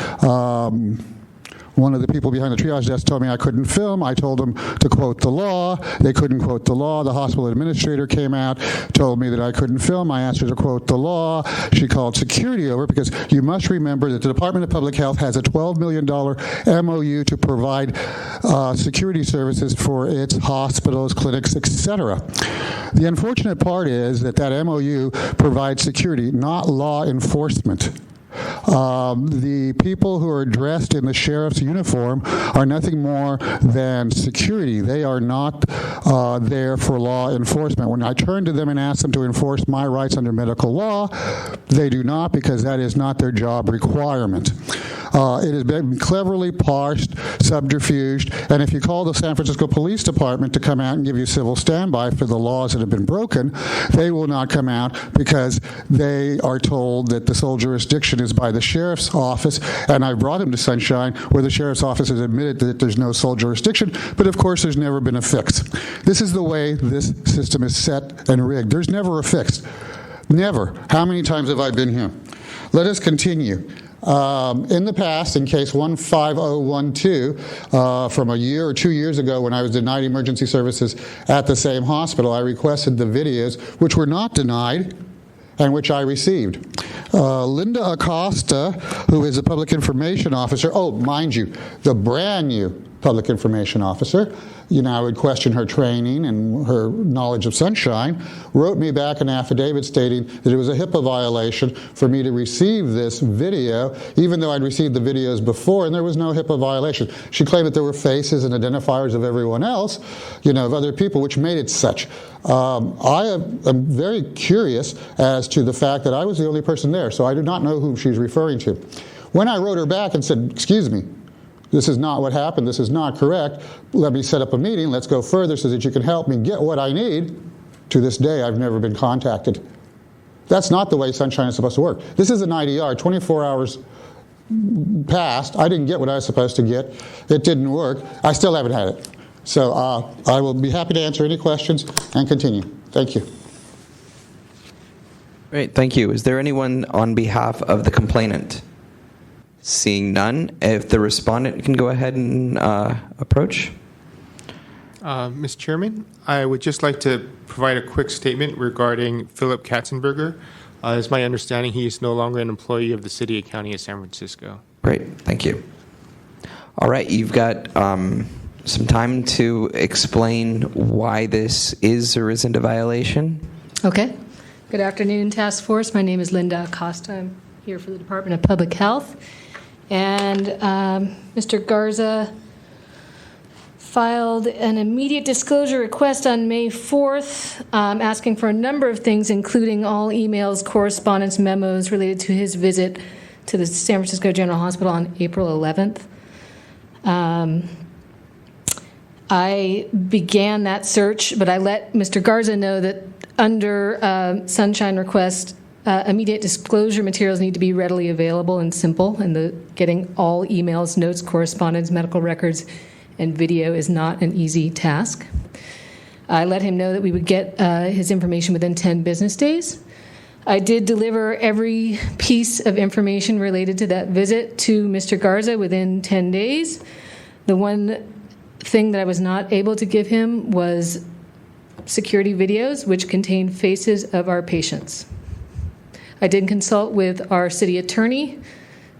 one of the people behind the triage desk told me I couldn't film. I told them to quote the law. They couldn't quote the law. The hospital administrator came out, told me that I couldn't film. I asked her to quote the law. She called security over, because you must remember that the Department of Public Health has a $12 million MOU to provide security services for its hospitals, clinics, etc. The unfortunate part is that MOU provides security, not law enforcement. The people who are dressed in the sheriff's uniform are nothing more than security. They are not there for law enforcement. When I turn to them and ask them to enforce my rights under medical law, they do not, because that is not their job requirement. It has been cleverly parsed, subterfuged, and if you call the San Francisco Police Department to come out and give you civil standby for the laws that have been broken, they will not come out, because they are told that the sole jurisdiction is by the sheriff's office, and I brought him to Sunshine, where the sheriff's office has admitted that there's no sole jurisdiction, but of course there's never been a fix. This is the way this system is set and rigged. There's never a fix. Never. How many times have I been here? Let us continue. In the past, in case 15012, from a year or 2 years ago when I was denied emergency services at the same hospital, I requested the videos, which were not denied, and which I received. Linda Acosta, who is a public information officer, mind you, the brand new public information officer, I would question her training and her knowledge of Sunshine, wrote me back an affidavit stating that it was a HIPAA violation for me to receive this video, even though I'd received the videos before, and there was no HIPAA violation. She claimed that there were faces and identifiers of everyone else, of other people, which made it such. I am very curious as to the fact that I was the only person there, so I do not know who she's referring to. When I wrote her back and said, excuse me, this is not what happened, this is not correct, let me set up a meeting, let's go further so that you can help me get what I need, to this day I've never been contacted. That's not the way Sunshine is supposed to work. This is an IDR, 24 hours passed, I didn't get what I was supposed to get, it didn't work, I still haven't had it. So I will be happy to answer any questions and continue. Thank you. Great, thank you. Is there anyone on behalf of the complainant? Seeing none, if the respondent can go ahead and approach. Mr. Chairman, I would just like to provide a quick statement regarding Philip Katzenberger. It's my understanding he is no longer an employee of the City and County of San Francisco. Great, thank you. All right, you've got some time to explain why this is or isn't a violation. Okay. Good afternoon, Task Force. My name is Linda Acosta. I'm here for the Department of Public Health. And Mr. Garza filed an immediate disclosure request on May 4th, asking for a number of things, including all emails, correspondence, memos related to his visit to the San Francisco General Hospital on April 11th. I began that search, but I let Mr. Garza know that under Sunshine request, immediate disclosure materials need to be readily available and simple, and getting all emails, notes, correspondence, medical records, and video is not an easy task. I let him know that we would get his information within 10 business days. I did deliver every piece of information related to that visit to Mr. Garza within 10 days. The one thing that I was not able to give him was security videos, which contain faces of our patients. I did consult with our city attorney,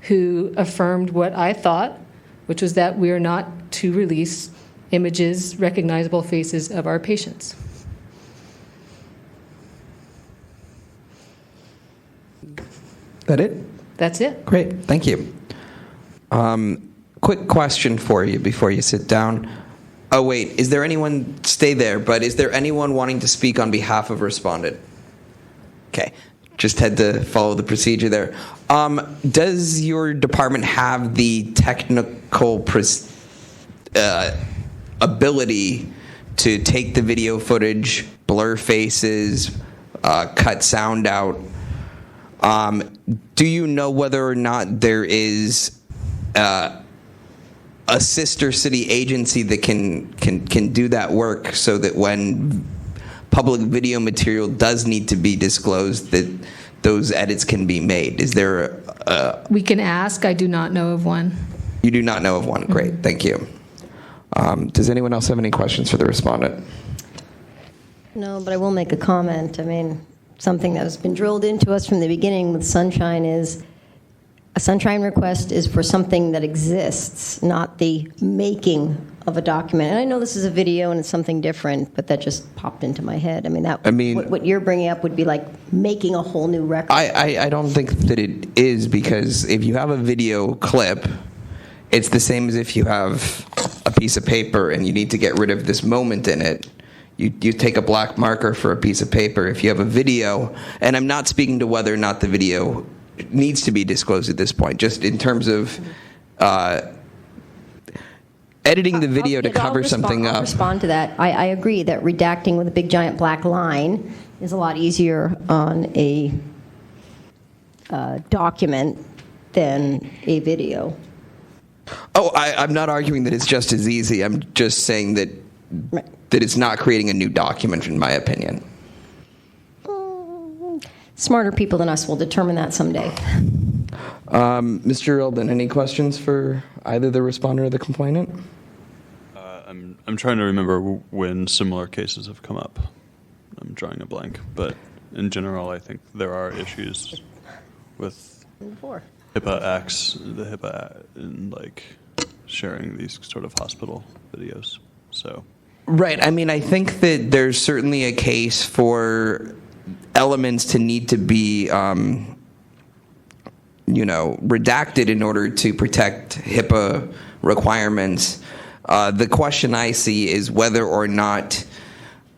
who affirmed what I thought, which was that we are not to release images, recognizable faces of our patients. That it? That's it. Great, thank you. Quick question for you before you sit down. Oh, wait, is there anyone, stay there, but is there anyone wanting to speak on behalf of respondent? Okay, just had to follow the procedure there. Does your department have the technical ability to take the video footage, blur faces, cut sound out? Do you know whether or not there is a sister city agency that can do that work, so that when public video material does need to be disclosed, that those edits can be made? Is there We can ask. I do not know of one. You do not know of one. Great, thank you. Does anyone else have any questions for the respondent? No, but I will make a comment. I mean, something that has been drilled into us from the beginning with Sunshine is a Sunshine request is for something that exists, not the making of a document. And I know this is a video and it's something different, but that just popped into my head. I mean, what you're bringing up would be like making a whole new record. I don't think that it is, because if you have a video clip, it's the same as if you have a piece of paper and you need to get rid of this moment in it. You take a black marker for a piece of paper. If you have a video, and I'm not speaking to whether or not the video needs to be disclosed at this point, just in terms of editing the video to cover something up. I'll respond to that. I agree that redacting with a big giant black line is a lot easier on a document than a video. Oh, I'm not arguing that it's just as easy. I'm just saying that that it's not creating a new document, in my opinion. Smarter people than us will determine that someday. Mr. Earldon, any questions for either the respondent or the complainant? I'm trying to remember when similar cases have come up. I'm drawing a blank, but in general, I think there are issues with HIPAA acts, the HIPAA in like sharing these sort of hospital videos. So. Right. I mean, I think that there's certainly a case for elements to need to be, redacted in order to protect HIPAA requirements. The question I see is whether or not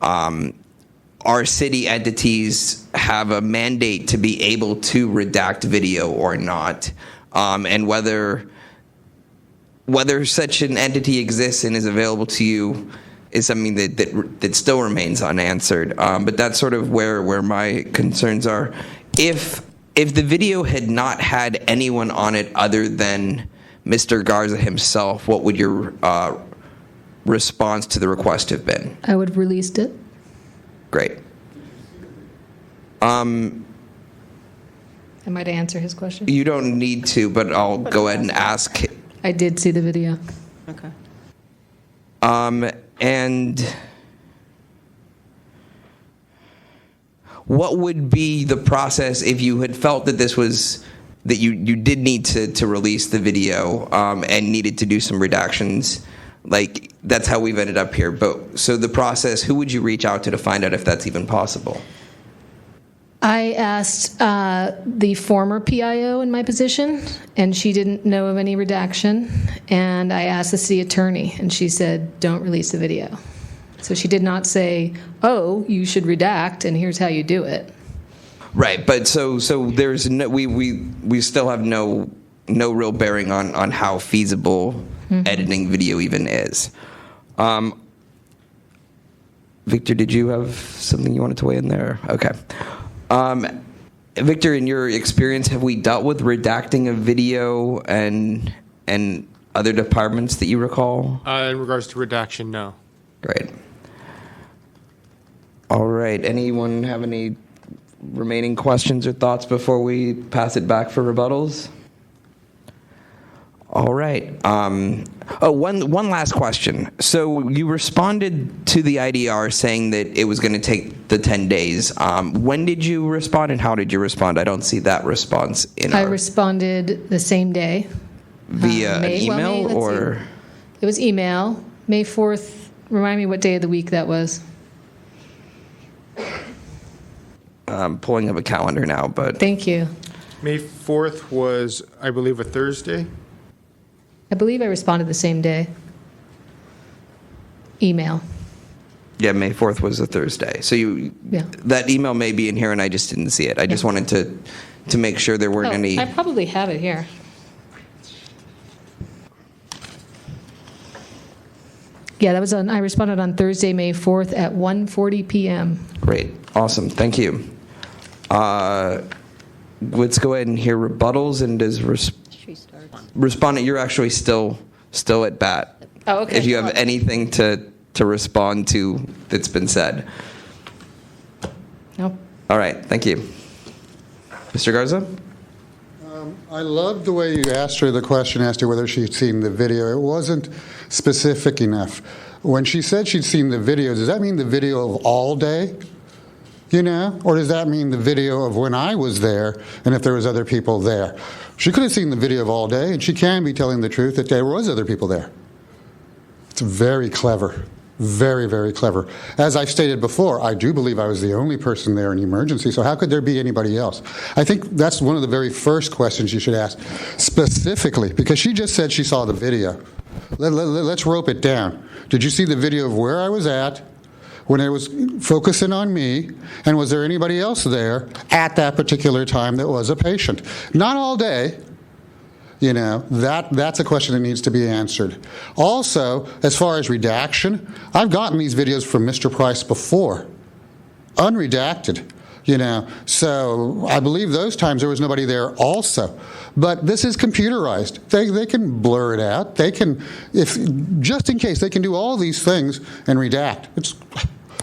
our city entities have a mandate to be able to redact video or not, and whether such an entity exists and is available to you is something that still remains unanswered. But that's sort of where my concerns are. If the video had not had anyone on it other than Mr. Garza himself, what would your response to the request have been? I would have released it. Great. Am I to answer his question? You don't need to, but I'll go ahead and ask. I did see the video. Okay. And what would be the process if you had felt that this was, that you did need to release the video and needed to do some redactions? Like, that's how we've ended up here. But so the process, who would you reach out to find out if that's even possible? I asked the former PIO in my position, and she didn't know of any redaction. And I asked the city attorney, and she said, don't release the video. So she did not say, oh, you should redact, and here's how you do it. Right, but so there's no, we still have no real bearing on how feasible editing video even is. Victor, did you have something you wanted to weigh in there? Okay. Victor, in your experience, have we dealt with redacting a video and other departments that you recall? In regards to redaction, no. Great. All right. Anyone have any remaining questions or thoughts before we pass it back for rebuttals? All right. One last question. So you responded to the IDR saying that it was going to take the 10 days. When did you respond and how did you respond? I don't see that response in I responded the same day. Via an email or? It was email. May 4th. Remind me what day of the week that was. I'm pulling up a calendar now, but. Thank you. May 4th was, I believe, a Thursday. I believe I responded the same day. Email. Yeah, May 4th was a Thursday. So that email may be in here and I just didn't see it. I just wanted to make sure there weren't any. I probably have it here. Yeah, that was on. I responded on Thursday, May 4th at 1:40 p.m. Great. Awesome. Thank you. Let's go ahead and hear rebuttals. And does respondent, you're actually still at bat. Oh, okay. If you have anything to respond to that's been said. Nope. All right. Thank you. Mr. Garza? I loved the way you asked her the question as to whether she'd seen the video. It wasn't specific enough. When she said she'd seen the video, does that mean the video of all day? You know? Or does that mean the video of when I was there and if there was other people there? She could have seen the video of all day, and she can be telling the truth that there was other people there. It's very clever. Very, very clever. As I've stated before, I do believe I was the only person there in emergency, so how could there be anybody else? I think that's one of the very first questions you should ask, specifically, because she just said she saw the video. Let's rope it down. Did you see the video of where I was at, when it was focusing on me, and was there anybody else there at that particular time that was a patient? Not all day. You know, that's a question that needs to be answered. Also, as far as redaction, I've gotten these videos from Mr. Price before, unredacted, you know. So I believe those times there was nobody there also. But this is computerized. They can blur it out. They can, just in case, they can do all these things and redact.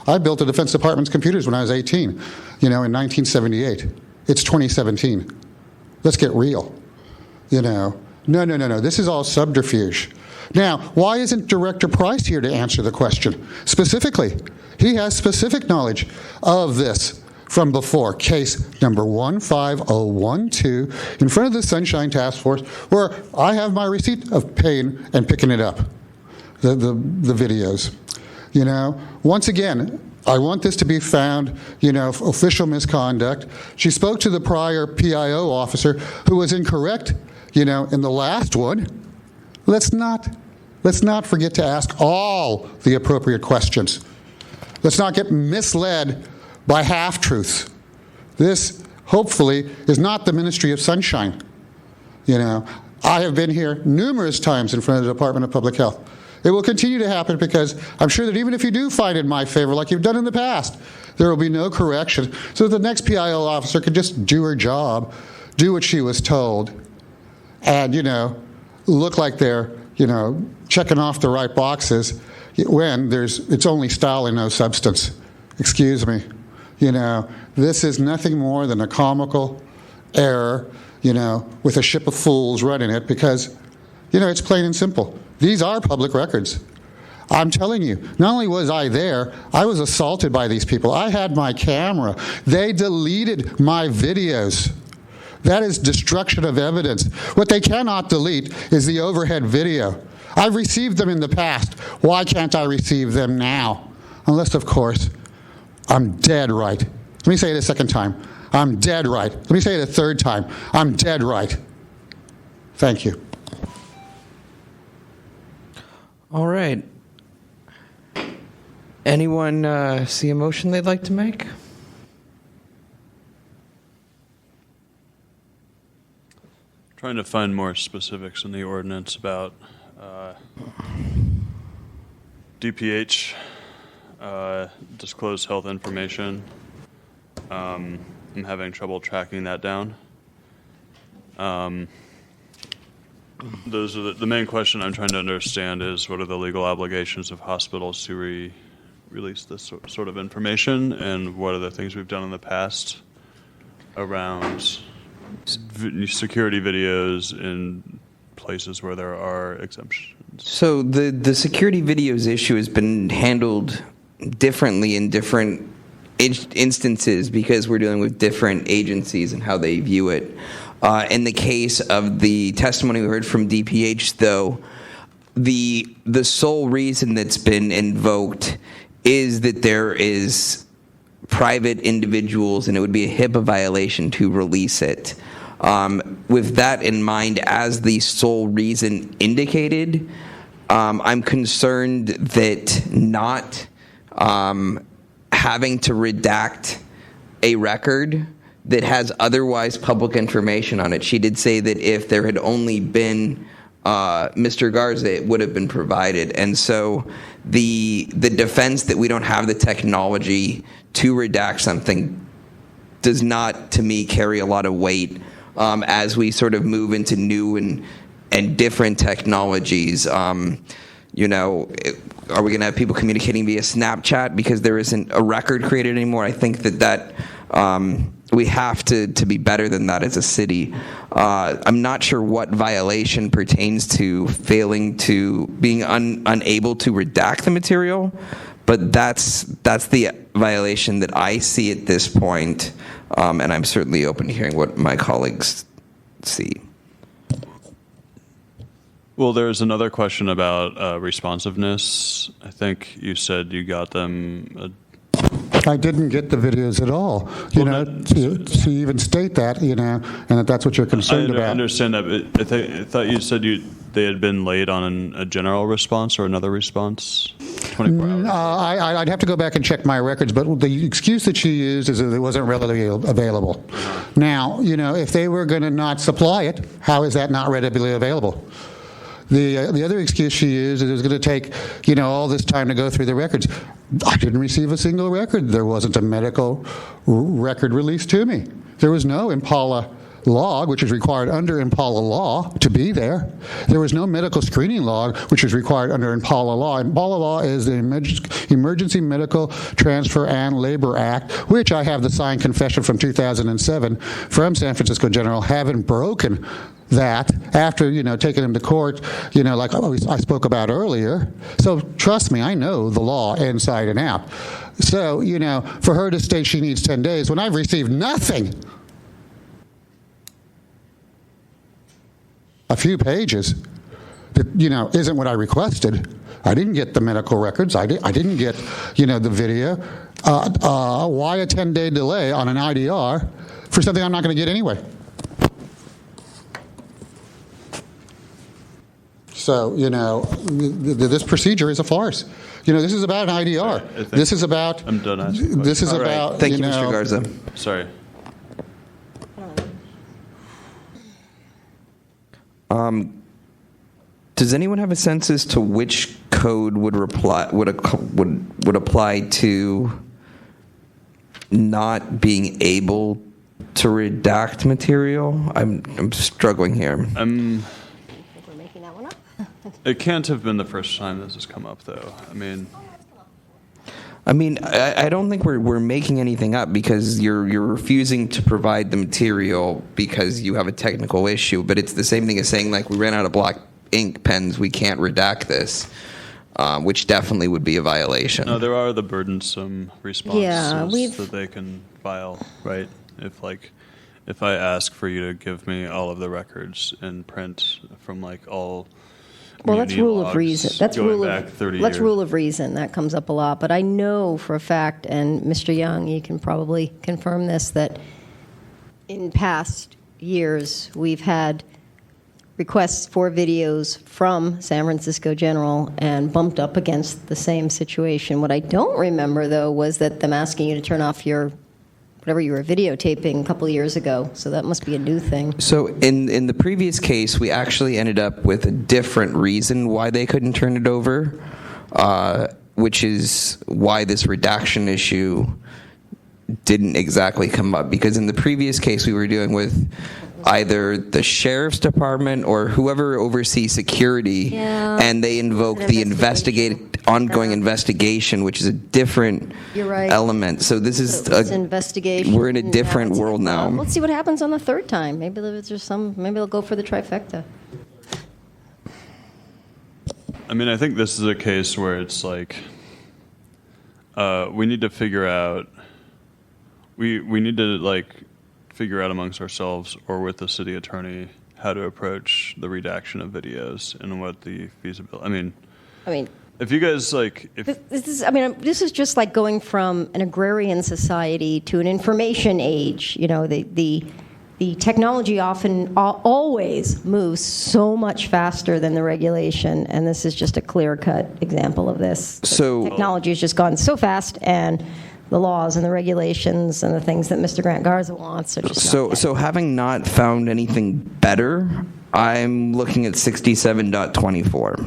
I built the Defense Department's computers when I was 18, you know, in 1978. It's 2017. Let's get real. You know, no. This is all subterfuge. Now, why isn't Director Price here to answer the question? Specifically, he has specific knowledge of this from before, case number 15012, in front of the Sunshine Task Force, where I have my receipt of paying and picking it up, the videos. You know, once again, I want this to be found, you know, official misconduct. She spoke to the prior PIO officer who was incorrect, you know, in the last one. Let's not forget to ask all the appropriate questions. Let's not get misled by half-truths. This, hopefully, is not the Ministry of Sunshine. You know, I have been here numerous times in front of the Department of Public Health. It will continue to happen because I'm sure that even if you do find it in my favor, like you've done in the past, there will be no correction, so that the next PIO officer can just do her job, do what she was told, and, you know, look like they're, you know, checking off the right boxes when it's only style and no substance. Excuse me. You know, this is nothing more than a comical error, you know, with a ship of fools running it because, you know, it's plain and simple. These are public records. I'm telling you, not only was I there, I was assaulted by these people. I had my camera. They deleted my videos. That is destruction of evidence. What they cannot delete is the overhead video. I've received them in the past. Why can't I receive them now? Unless, of course, I'm dead right. Let me say it a second time. I'm dead right. Let me say it a third time. I'm dead right. Thank you. All right. Anyone see a motion they'd like to make? Trying to find more specifics in the ordinance about DPH, disclosed health information. I'm having trouble tracking that down. Those are the main question I'm trying to understand is what are the legal obligations of hospitals to release this sort of information, and what are the things we've done in the past around security videos in places where there are exemptions. So the security videos issue has been handled differently in different instances because we're dealing with different agencies and how they view it. In the case of the testimony we heard from DPH, though, the sole reason that's been invoked is that there is private individuals, and it would be a HIPAA violation to release it. With that in mind, as the sole reason indicated, I'm concerned that not having to redact a record that has otherwise public information on it. She did say that if there had only been Mr. Garza, it would have been provided. And so the defense that we don't have the technology to redact something does not, to me, carry a lot of weight as we sort of move into new and different technologies. You know, are we going to have people communicating via Snapchat because there isn't a record created anymore? I think that we have to be better than that as a city. I'm not sure what violation pertains to failing to being unable to redact the material, but that's the violation that I see at this point, and I'm certainly open to hearing what my colleagues see. Well, there's another question about responsiveness. I think you said you got them. I didn't get the videos at all, to even state that, and that's what you're concerned about. I understand that, but I thought you said they had been late on a general response or another response 24 hours. I'd have to go back and check my records, but the excuse that she used is that it wasn't readily available. Now, if they were going to not supply it, how is that not readily available? The other excuse she used is it was going to take, all this time to go through the records. I didn't receive a single record. There wasn't a medical record released to me. There was no Impala log, which is required under Impala law to be there. There was no medical screening log, which is required under Impala law. Impala law is the Emergency Medical Transfer and Labor Act, which I have the signed confession from 2007 from San Francisco General, having broken that after, taking him to court, like I spoke about earlier. So trust me, I know the law inside and out. So, for her to state she needs 10 days when I've received nothing, a few pages that, isn't what I requested. I didn't get the medical records. I didn't get, the video. Why a 10-day delay on an IDR for something I'm not going to get anyway? So, this procedure is a farce. This is about an IDR. This is about. I'm done asking. This is about. Right. Thank you, Mr. Garza. Sorry. Does anyone have a sense as to which code would apply to not being able to redact material? I'm struggling here. It can't have been the first time this has come up, though. I don't think we're making anything up because you're refusing to provide the material because you have a technical issue. But it's the same thing as saying, like, we ran out of black ink pens, we can't redact this, which definitely would be a violation. No, there are the burdensome responses that they can file, right? If I ask for you to give me all of the records in print from all. Well, that's rule of reason. That's rule of reason. That comes up a lot. But I know for a fact, and Mr. Young, you can probably confirm this, that in past years, we've had requests for videos from San Francisco General and bumped up against the same situation. What I don't remember, though, was that them asking you to turn off your whatever you were videotaping a couple of years ago. So that must be a new thing. So in the previous case, we actually ended up with a different reason why they couldn't turn it over, which is why this redaction issue didn't exactly come up. Because in the previous case, we were dealing with either the sheriff's department or whoever oversees security, and they invoked the ongoing investigation, which is a different element. So this is investigation. We're in a different world now. Let's see what happens on the third time. Maybe they'll go for the trifecta. I mean, I think this is a case where it's like we need to figure out. We need to figure out amongst ourselves or with the city attorney how to approach the redaction of videos and what the feasibility. I mean, if you guys this is just like going from an agrarian society to an information age. You know, the technology always moves so much faster than the regulation, and this is just a clear-cut example of this. So technology has just gone so fast, and the laws and the regulations and the things that Mr. Grant Garza wants are just so having not found anything better, I'm looking at 67.24.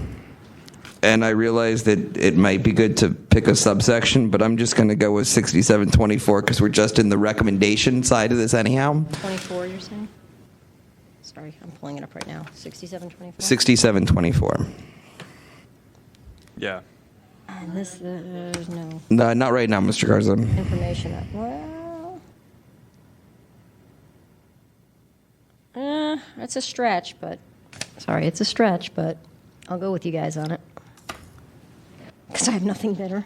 And I realize that it might be good to pick a subsection, but I'm just going to go with 67.24 because we're just in the recommendation side of this anyhow. 24, you're saying? Sorry, I'm pulling it up right now. 67.24? 67.24. Yeah. And this, no. No, not right now, Mr. Garza. Information. It's a stretch, but I'll go with you guys on it. Because I have nothing better.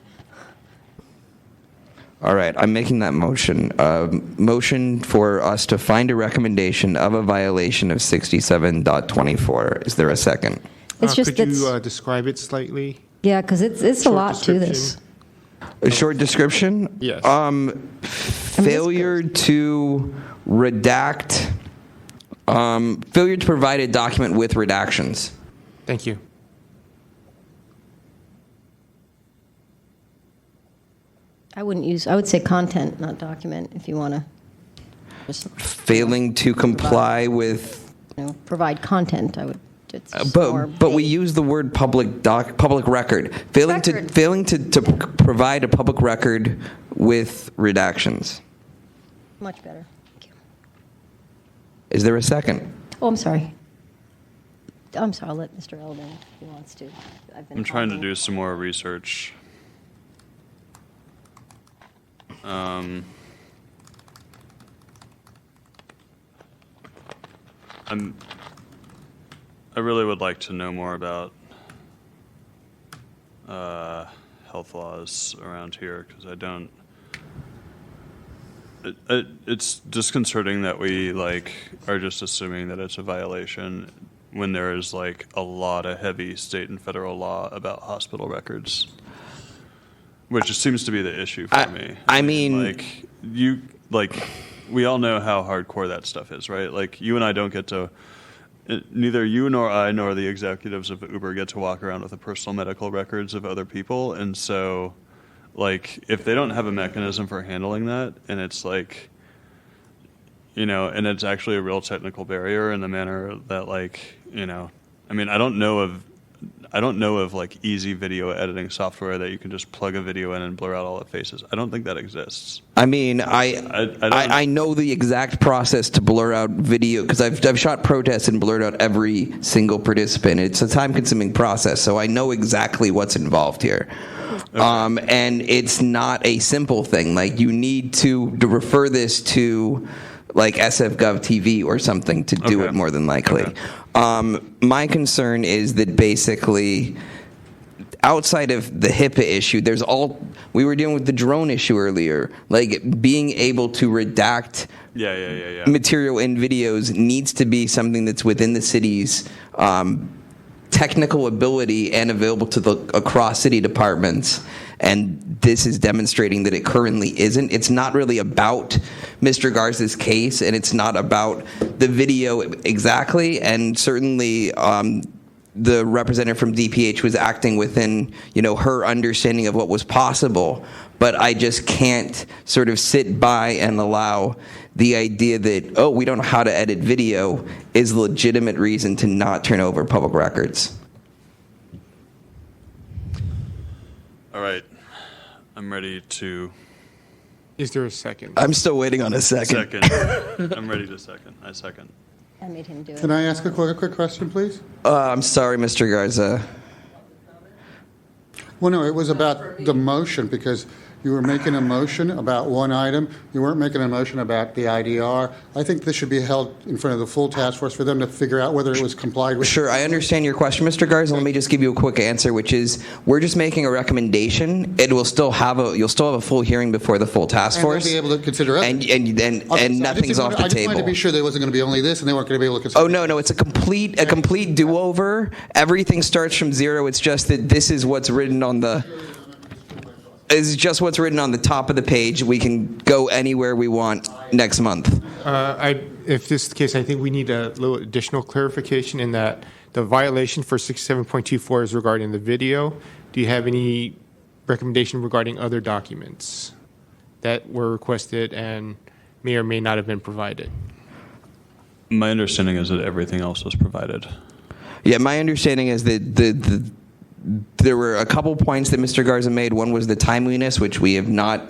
All right, I'm making that motion. Motion for us to find a recommendation of a violation of 67.24. Is there a second? It's just could you describe it slightly? Yeah, because it's a lot to this. A short description? Yes. Failure to redact. Failure to provide a document with redactions. Thank you. I would say content, not document, if you want to. Failing to comply with. Provide content, I would. But we use the word public record. Failing to provide a public record with redactions. Much better. Thank you. Is there a second? Oh, I'm sorry. I'll let Mr. Eldon if he wants to. I'm trying to do some more research. I really would like to know more about health laws around here because I don't. It's disconcerting that we are just assuming that it's a violation when there is a lot of heavy state and federal law about hospital records, which seems to be the issue for me. I mean, we all know how hardcore that stuff is, right? You and I don't get to. Neither you nor I nor the executives of Uber get to walk around with the personal medical records of other people, and so, if they don't have a mechanism for handling that, and it's and it's actually a real technical barrier in the manner that I don't know of easy video editing software that you can just plug a video in and blur out all the faces. I don't think that exists. I mean, I know the exact process to blur out video because I've shot protests and blurred out every single participant. It's a time-consuming process, so I know exactly what's involved here. Okay. And it's not a simple thing. You need to refer this to SF.gov TV or something to do it more than likely. Okay. My concern is that basically, outside of the HIPAA issue, we were dealing with the drone issue earlier. Being able to redact material in videos needs to be something that's within the city's technical ability and available to across city departments. and this is demonstrating that it currently isn't. It's not really about Mr. Garza's case, and it's not about the video exactly, and certainly the representative from DPH was acting within, her understanding of what was possible. But I just can't sort of sit by and allow the idea that, we don't know how to edit video is a legitimate reason to not turn over public records. All right. I'm ready to... Is there a second? I'm still waiting on a second. I'm ready to second. I second. I made him do it. Can I ask a quick question, please? I'm sorry, Mr. Garza. Well, no, it was about the motion, because you were making a motion about one item. You weren't making a motion about the IDR. I think this should be held in front of the full task force for them to figure out whether it was complied with. Sure, I understand your question, Mr. Garza. Let me just give you a quick answer, which is we're just making a recommendation. You'll still have a full hearing before the full task force. And they'll be able to consider it. And nothing's off the table. I just wanted to be sure there wasn't going to be only this, and they weren't going to be able to consider. Oh no, it's a complete do-over. Everything starts from zero. It's just that this is what's written on the. Is just what's written on the top of the page. We can go anywhere we want next month. If this is the case, I think we need a little additional clarification in that the violation for 67.24 is regarding the video. Do you have any recommendation regarding other documents that were requested and may or may not have been provided? My understanding is that everything else was provided. Yeah, my understanding is that there were a couple points that Mr. Garza made. One was the timeliness, which we have not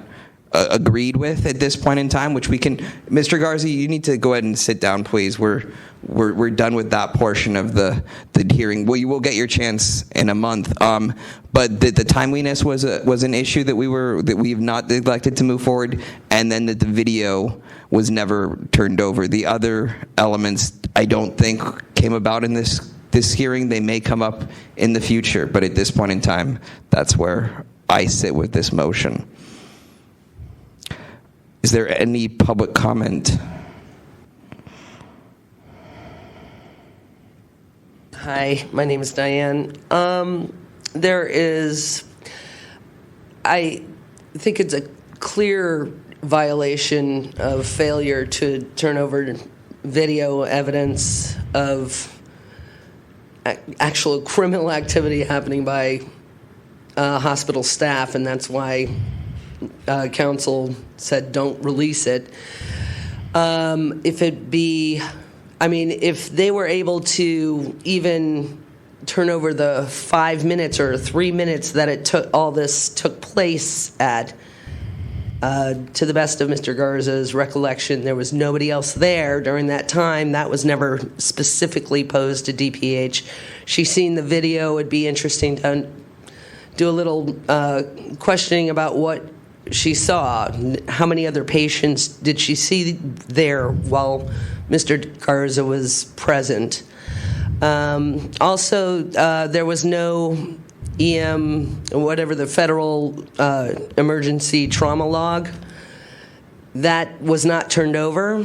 agreed with at this point in time, which we can. Mr. Garza, you need to go ahead and sit down, please. We're done with that portion of the hearing. Well, you will get your chance in a month. But the timeliness was an issue that we've not neglected to move forward, and then that the video was never turned over. The other elements I don't think came about in this hearing. They may come up in the future, but at this point in time, that's where I sit with this motion. Is there any public comment? Hi, my name is Diane. I think it's a clear violation of failure to turn over video evidence of actual criminal activity happening by hospital staff, and that's why council said don't release it. If they were able to even turn over the 5 minutes or 3 minutes that all this took place at, to the best of Mr. Garza's recollection, there was nobody else there during that time. That was never specifically posed to DPH. She's seen the video. It'd be interesting to do a little questioning about what she saw. How many other patients did she see there while Mr. Garza was present? Also, there was no whatever the federal emergency trauma log. That was not turned over.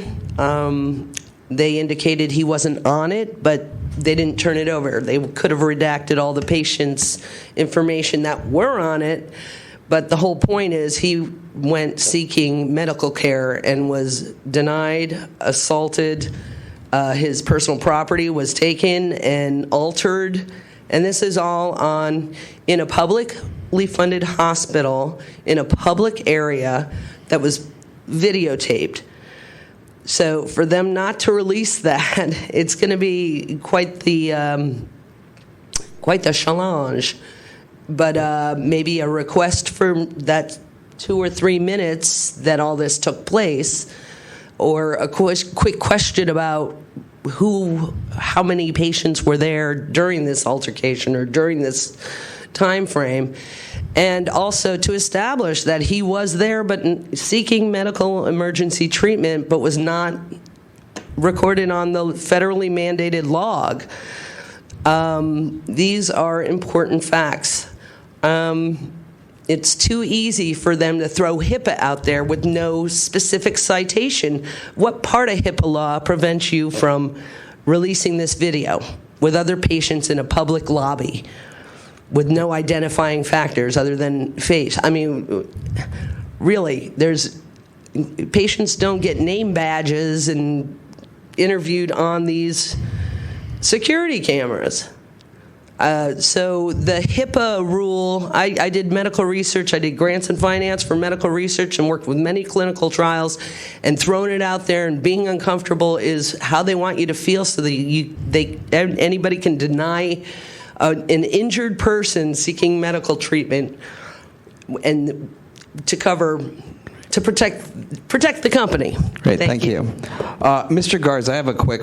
They indicated he wasn't on it, but they didn't turn it over. They could have redacted all the patients' information that were on it, but the whole point is he went seeking medical care and was denied, assaulted. His personal property was taken and altered. And this is all in a publicly funded hospital in a public area that was videotaped. So for them not to release that, it's going to be quite the challenge. But maybe a request for that 2 or 3 minutes that all this took place, or a quick question about how many patients were there during this altercation or during this time frame, and also to establish that he was there but seeking medical emergency treatment but was not recorded on the federally mandated log. These are important facts. It's too easy for them to throw HIPAA out there with no specific citation. What part of HIPAA law prevents you from releasing this video with other patients in a public lobby? with no identifying factors other than face. I mean, really, patients don't get name badges and interviewed on these security cameras. So the HIPAA rule, I did medical research, I did grants and finance for medical research and worked with many clinical trials, and throwing it out there and being uncomfortable is how they want you to feel so that anybody can deny an injured person seeking medical treatment and to protect the company. Great, thank you. Mr. Garza, I have a quick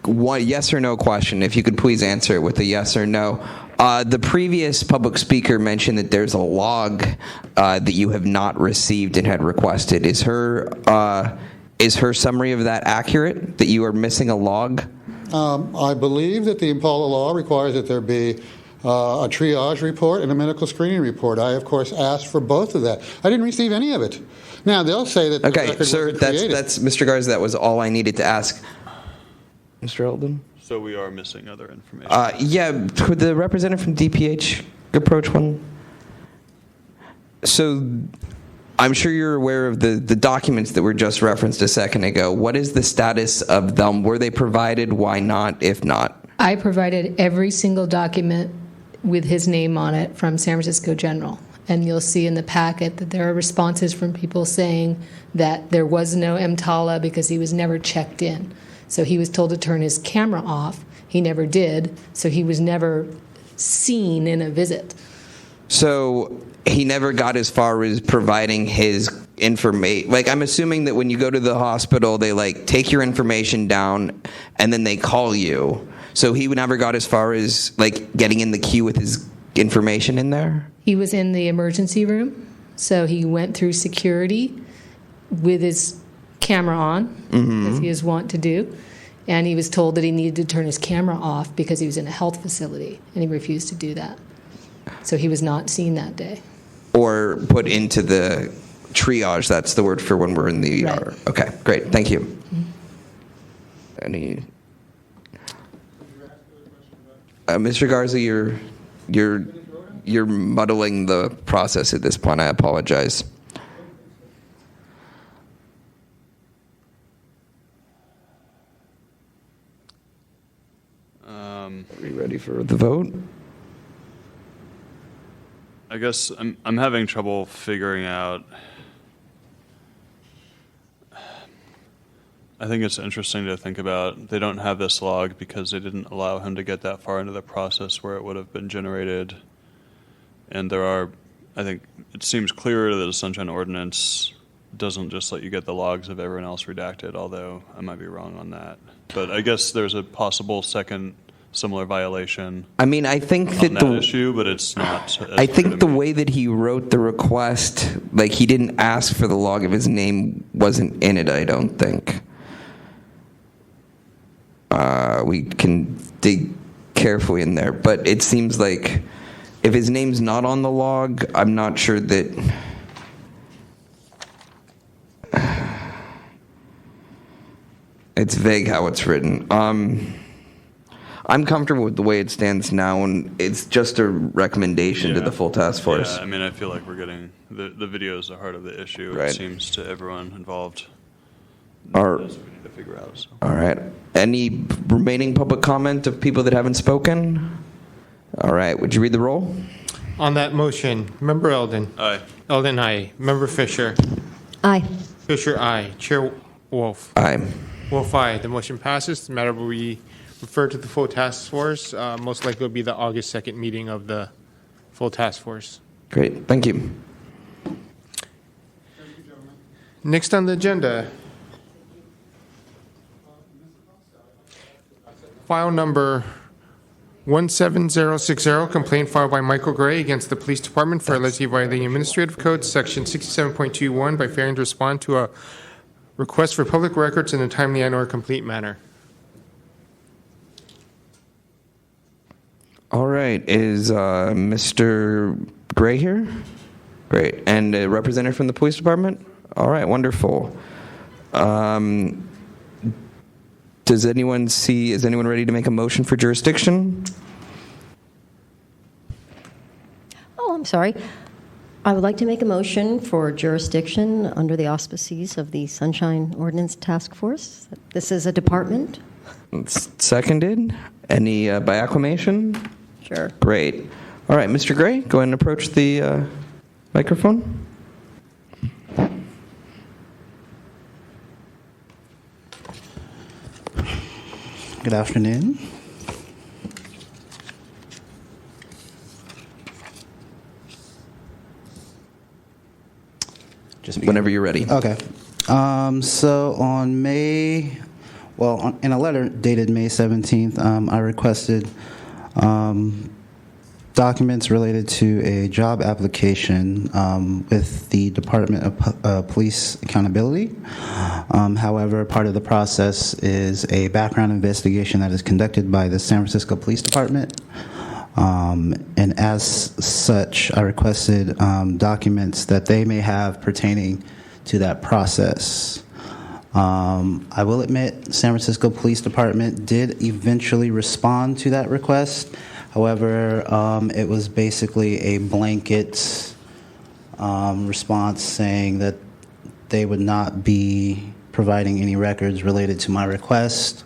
yes or no question. If you could please answer it with a yes or no. The previous public speaker mentioned that there's a log that you have not received and had requested. Is her summary of that accurate, that you are missing a log? I believe that the Impala law requires that there be a triage report and a medical screening report. I, of course, asked for both of that. I didn't receive any of it. Now, they'll say that the record sir, wasn't created. that's Mr. Garza, that was all I needed to ask. Mr. Eldon? So we are missing other information. Yeah, could the representative from DPH approach one? So I'm sure you're aware of the documents that were just referenced a second ago. What is the status of them? Were they provided? Why not, if not? I provided every single document with his name on it from San Francisco General. And you'll see in the packet that there are responses from people saying that there was no EMTALA because he was never checked in. So he was told to turn his camera off. He never did. So he was never seen in a visit. So he never got as far as providing his information. Like, I'm assuming that when you go to the hospital, they take your information down and then they call you. So he never got as far as getting in the queue with his information in there? He was in the emergency room. So he went through security with his camera on, as he is wont to do, and he was told that he needed to turn his camera off because he was in a health facility, and he refused to do that. So he was not seen that day. Or put into the triage, that's the word for when we're in the ER. Right. Okay, great, thank you. Any... Mr. Garza, you're muddling the process at this point. I apologize. Are we ready for the vote? I guess I'm having trouble figuring out. I think it's interesting to think about. They don't have this log because they didn't allow him to get that far into the process where it would have been generated. And I think it seems clearer that the Sunshine Ordinance doesn't just let you get the logs of everyone else redacted, although I might be wrong on that. But I guess there's a possible second similar violation. I mean, I think that the issue, but it's not. I think the way that he wrote the request, he didn't ask for the log of his name, wasn't in it. I don't think. We can dig carefully in there, but it seems like if his name's not on the log, I'm not sure that. It's vague how it's written. I'm comfortable with the way it stands now, and it's just a recommendation to the full task force. Yeah, I mean, I feel like we're getting the video is the heart of the issue. Right. It seems to everyone involved. All That's what we need to figure out. So. All right. Any remaining public comment of people that haven't spoken? All right. Would you read the roll? On that motion, Member Eldon. Aye. Eldon, aye. Member Fisher. Aye. Fisher, aye. Chair Wolf. Aye. Wolf, aye. The motion passes. The matter will be referred to the full task force. Most likely will be the August 2nd meeting of the full task force. Great. Thank you. Next on the agenda, file number 17060, complaint filed by Michael Gray against the police department for allegedly violating Administrative Code Section 67.21 by failing to respond to a request for public records in a timely and/or complete manner. All right. Is Mr. Gray here? Great. And a representative from the police department? All right. Wonderful. Is anyone ready to make a motion for jurisdiction? sorry. I would like to make a motion for jurisdiction under the auspices of the Sunshine Ordinance Task Force. This is a department. It's seconded. Any by acclamation? Sure. Great. All right, Mr. Gray, go ahead and approach the microphone. Good afternoon. Whenever you're ready. Okay. So on in a letter dated May 17th, I requested documents related to a job application with the Department of Police Accountability. However, part of the process is a background investigation that is conducted by the San Francisco Police Department. And as such, I requested documents that they may have pertaining to that process. I will admit, San Francisco Police Department did eventually respond to that request. However, it was basically a blanket response saying that they would not be providing any records related to my request.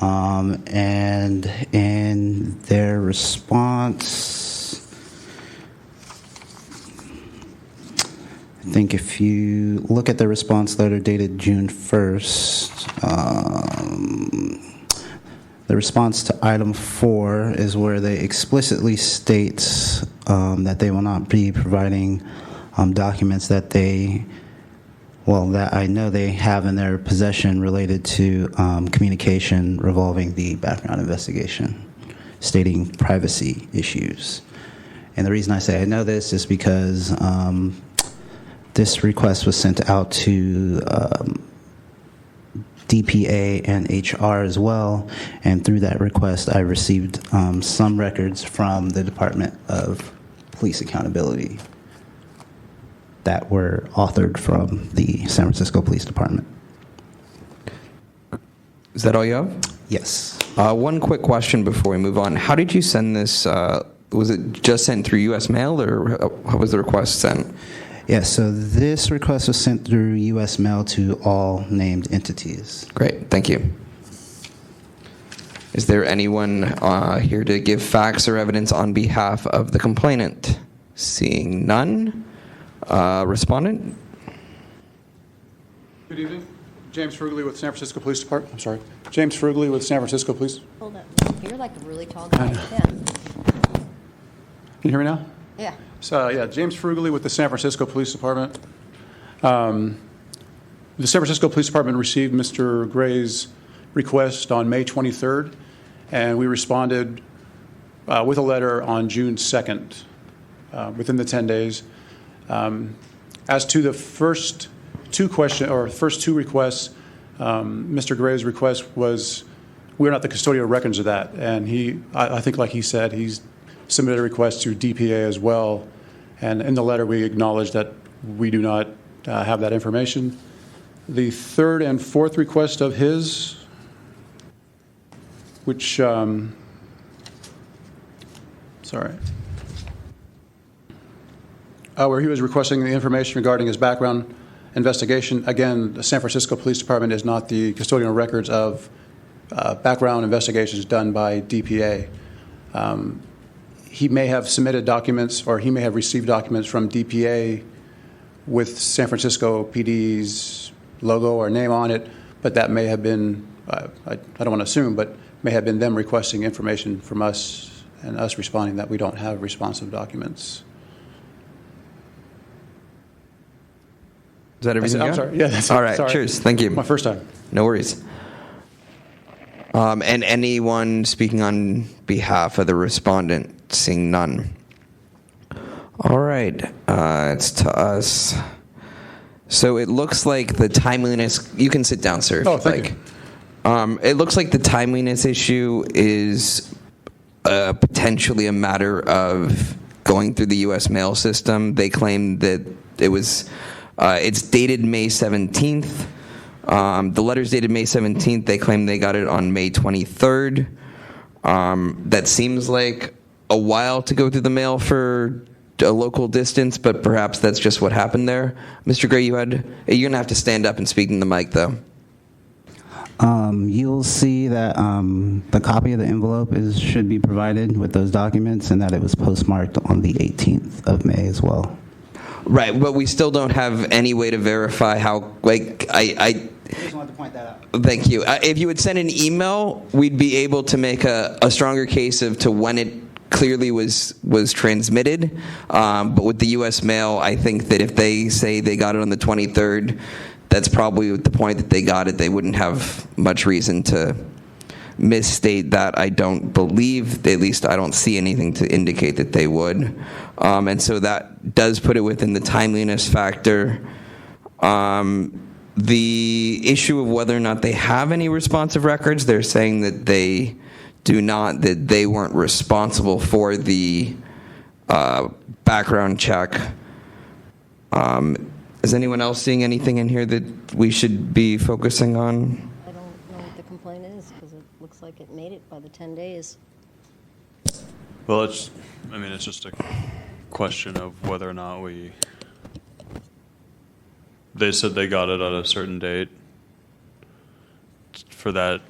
And in their response, I think if you look at the response letter dated June 1st, the response to item 4 is where they explicitly state that they will not be providing documents that that I know they have in their possession related to communication revolving the background investigation, stating privacy issues. And the reason I say I know this is because this request was sent out to DPA and HR as well, and through that request I received some records from the Department of Police Accountability that were authored from the San Francisco Police Department. Is that all you have? Yes. One quick question before we move on. How did you send this? Was it just sent through U.S. mail, or how was the request sent? Yeah, so this request was sent through U.S. mail to all named entities. Great, thank you. Is there anyone here to give facts or evidence on behalf of the complainant? Seeing none. Respondent? Good evening. James Frugley with San Francisco Police Department. I'm sorry. James Frugley with San Francisco Police. Hold up. You're like a really tall guy. Yeah. Can you hear me now? Yeah. So, James Frugley with the San Francisco Police Department. The San Francisco Police Department received Mr. Gray's request on May 23rd, and we responded with a letter on June 2nd, within the 10 days. As to the first two requests, Mr. Gray's request was, we're not the custodial records of that, and I think like he said, he's submitted a request to DPA as well, and in the letter we acknowledge that we do not have that information. The third and fourth request of his, which, where he was requesting the information regarding his background investigation. Again, the San Francisco Police Department is not the custodial records of background investigations done by DPA. He may have submitted documents, or he may have received documents from DPA with San Francisco PD's logo or name on it, but that may have been, I don't want to assume, but may have been them requesting information from us and us responding that we don't have responsive documents. Is that everything? I'm sorry. Yeah, that's all it. right. Sorry. Cheers. Thank you. My first time. No worries. And anyone speaking on behalf of the respondent? Seeing none. All right. It's to us. So it looks like the timeliness. You can sit down, sir. Oh, thank you. It looks like the timeliness issue is potentially a matter of going through the U.S. mail system. They claim that it was. It's dated May 17th. The letter's dated May 17th. They claim they got it on May 23rd. That seems like a while to go through the mail for a local distance, but perhaps that's just what happened there. Mr. Gray, you're going to have to stand up and speak in the mic, though. You'll see that the copy of the envelope should be provided with those documents, and that it was postmarked on the 18th of May as well. Right, but we still don't have any way to verify how, I just wanted to point that out. Thank you. If you would send an email, we'd be able to make a stronger case to when it clearly was transmitted. But with the U.S. mail, I think that if they say they got it on the 23rd, that's probably the point that they got it. They wouldn't have much reason to misstate that. I don't believe, at least I don't see anything to indicate that they would. And so that does put it within the timeliness factor. The issue of whether or not they have any responsive records, they're saying that they do not, that they weren't responsible for the background check. Is anyone else seeing anything in here that we should be focusing on? I don't know what the complaint is, because it looks like it made it by the 10 days. Well, it's just a question of whether or not they said they got it at a certain date. For that,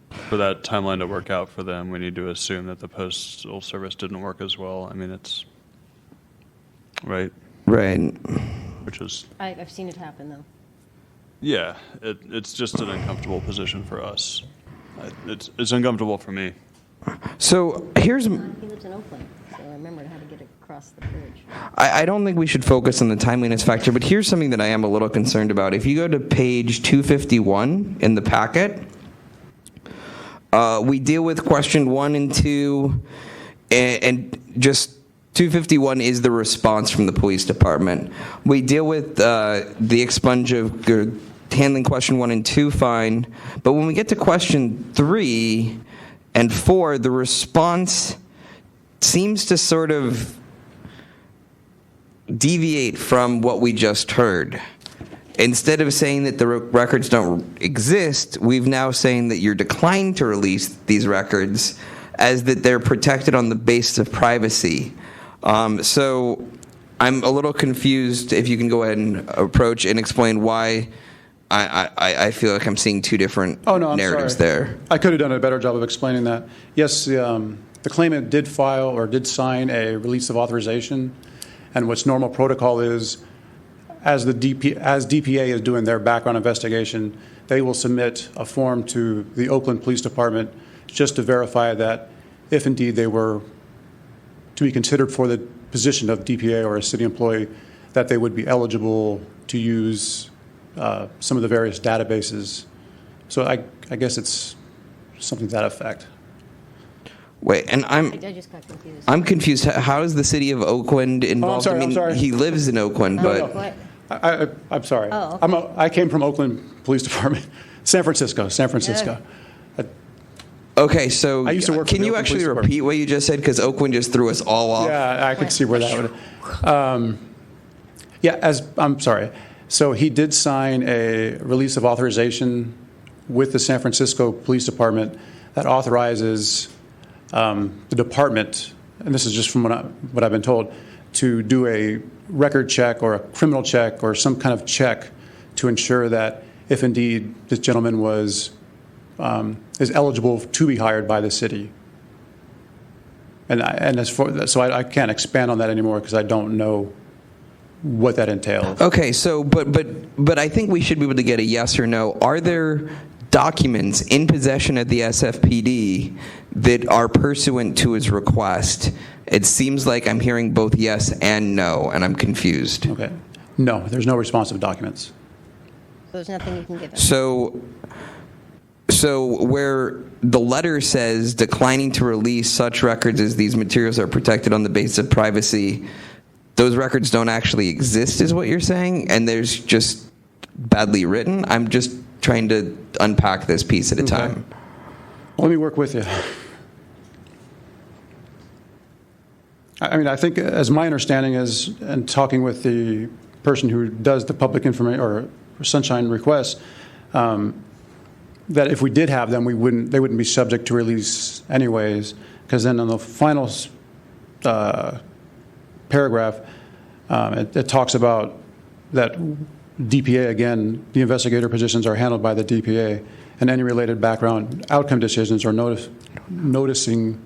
for that timeline to work out for them, we need to assume that the Postal Service didn't work as well. It's right. Right. Which is... I've seen it happen, though. Yeah, it's just an uncomfortable position for us. It's uncomfortable for me. So here's... He lives in Oakland, so I remembered how to get across the bridge. I don't think we should focus on the timeliness factor, but here's something that I am a little concerned about. If you go to page 251 in the packet, we deal with question 1 and 2, and just 251 is the response from the police department. We deal with the expunge of handling question 1 and 2 fine, but when we get to question 3 and 4, the response seems to sort of deviate from what we just heard. Instead of saying that the records don't exist, we've now saying that you're declined to release these records as that they're protected on the basis of privacy. So I'm a little confused if you can go ahead and approach and explain why I feel like I'm seeing two different narratives there. I could have done a better job of explaining that. Yes, the claimant did file or did sign a release of authorization, and what's normal protocol is, as DPA is doing their background investigation, they will submit a form to the Oakland Police Department just to verify that if indeed they were to be considered for the position of DPA or a city employee, that they would be eligible to use some of the various databases. So I guess it's something to that effect. Wait, and I just got confused. I'm confused. How is the city of Oakland involved? I'm sorry. He lives in Oakland, but... I'm sorry. Oh, okay. I came from Oakland Police Department, San Francisco. Okay, so I used to work for can the you Oakland actually Police repeat what you just said? Because Oakland just threw us all off. Yeah, I could see where that would. I'm sorry. So he did sign a release of authorization with the San Francisco Police Department that authorizes the department, and this is just from what I've been told, to do a record check or a criminal check or some kind of check to ensure that if indeed this gentleman is eligible to be hired by the city. And I can't expand on that anymore because I don't know what that entails. Okay, so but I think we should be able to get a yes or no. Are there documents in possession of the SFPD that are pursuant to his request? It seems like I'm hearing both yes and no, and I'm confused. Okay. No, there's no responsive documents. There's nothing you can give us. So where the letter says declining to release such records as these materials are protected on the basis of privacy, those records don't actually exist is what you're saying, and there's just badly written? I'm just trying to unpack this piece at a time. Let me work with you. I think as my understanding is, and talking with the person who does the public information or sunshine requests, that if we did have them, they wouldn't be subject to release anyways, because then on the final paragraph, it talks about that DPA, again, the investigator positions are handled by the DPA, and any related background outcome decisions or noticing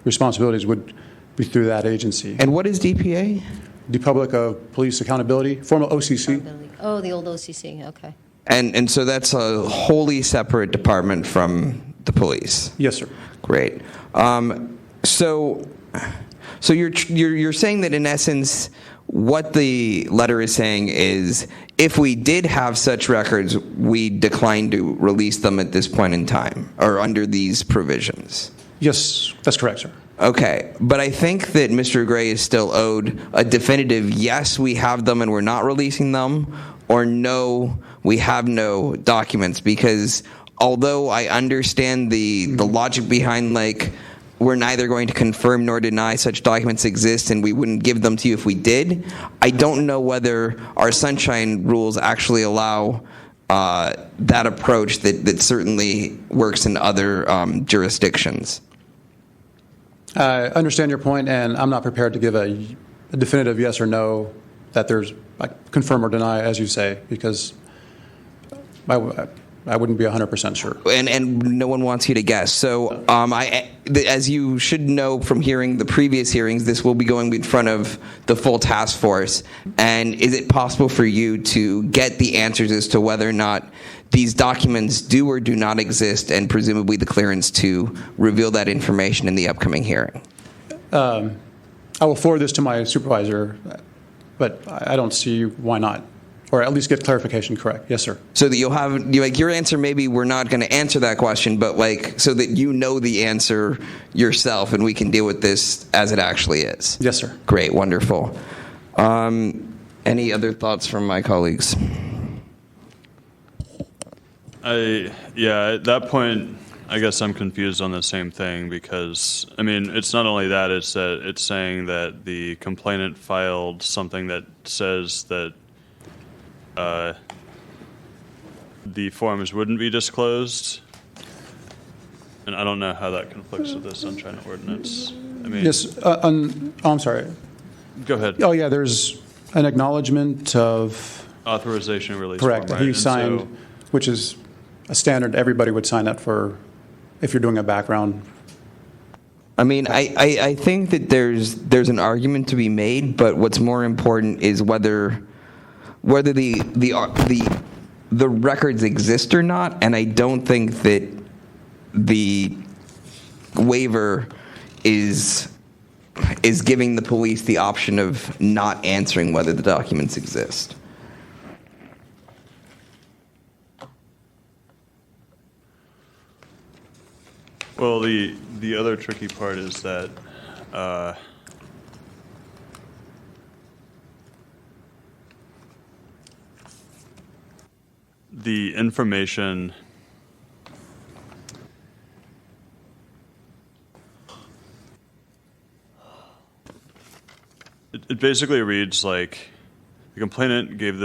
responsibilities would be through that agency. And what is DPA? The Public Police Accountability, formal OCC. Oh, the old OCC, okay. And so that's a wholly separate department from the police? Yes, sir. Great. So you're saying that in essence, what the letter is saying is, if we did have such records, we decline to release them at this point in time, or under these provisions? Yes, that's correct, sir. Okay, but I think that Mr. Gray is still owed a definitive yes, we have them and we're not releasing them, or no, we have no documents, because although I understand the logic behind, like, we're neither going to confirm nor deny such documents exist and we wouldn't give them to you if we did, I don't know whether our sunshine rules actually allow that approach that certainly works in other jurisdictions. I understand your point, and I'm not prepared to give a definitive yes or no that there's confirm or deny, as you say, because I wouldn't be 100% sure. And no one wants you to guess. So as you should know from hearing the previous hearings, this will be going in front of the full task force. And is it possible for you to get the answers as to whether or not these documents do or do not exist, and presumably the clearance to reveal that information in the upcoming hearing? I will forward this to my supervisor, but I don't see why not, or at least get clarification correct. Yes, sir. So that you'll have, your answer, maybe we're not going to answer that question, but so that you know the answer yourself and we can deal with this as it actually is. Yes, sir. Great, wonderful. Any other thoughts from my colleagues? At that point, I guess I'm confused on the same thing, because, I mean, it's not only that, it's that it's saying that the complainant filed something that says that the forms wouldn't be disclosed, and I don't know how that conflicts with the Sunshine Ordinance. I mean, Yes, I'm sorry. Go ahead. Oh, yeah, there's an acknowledgement of... Authorization release Correct, form, that he right? signed, which is a standard, everybody would sign that for, if you're doing a background. I mean, I think that there's an argument to be made, but what's more important is whether the records exist or not, and I don't think that the waiver is giving the police the option of not answering whether the documents exist. Well, the other tricky part is that the information it basically reads like the complainant gave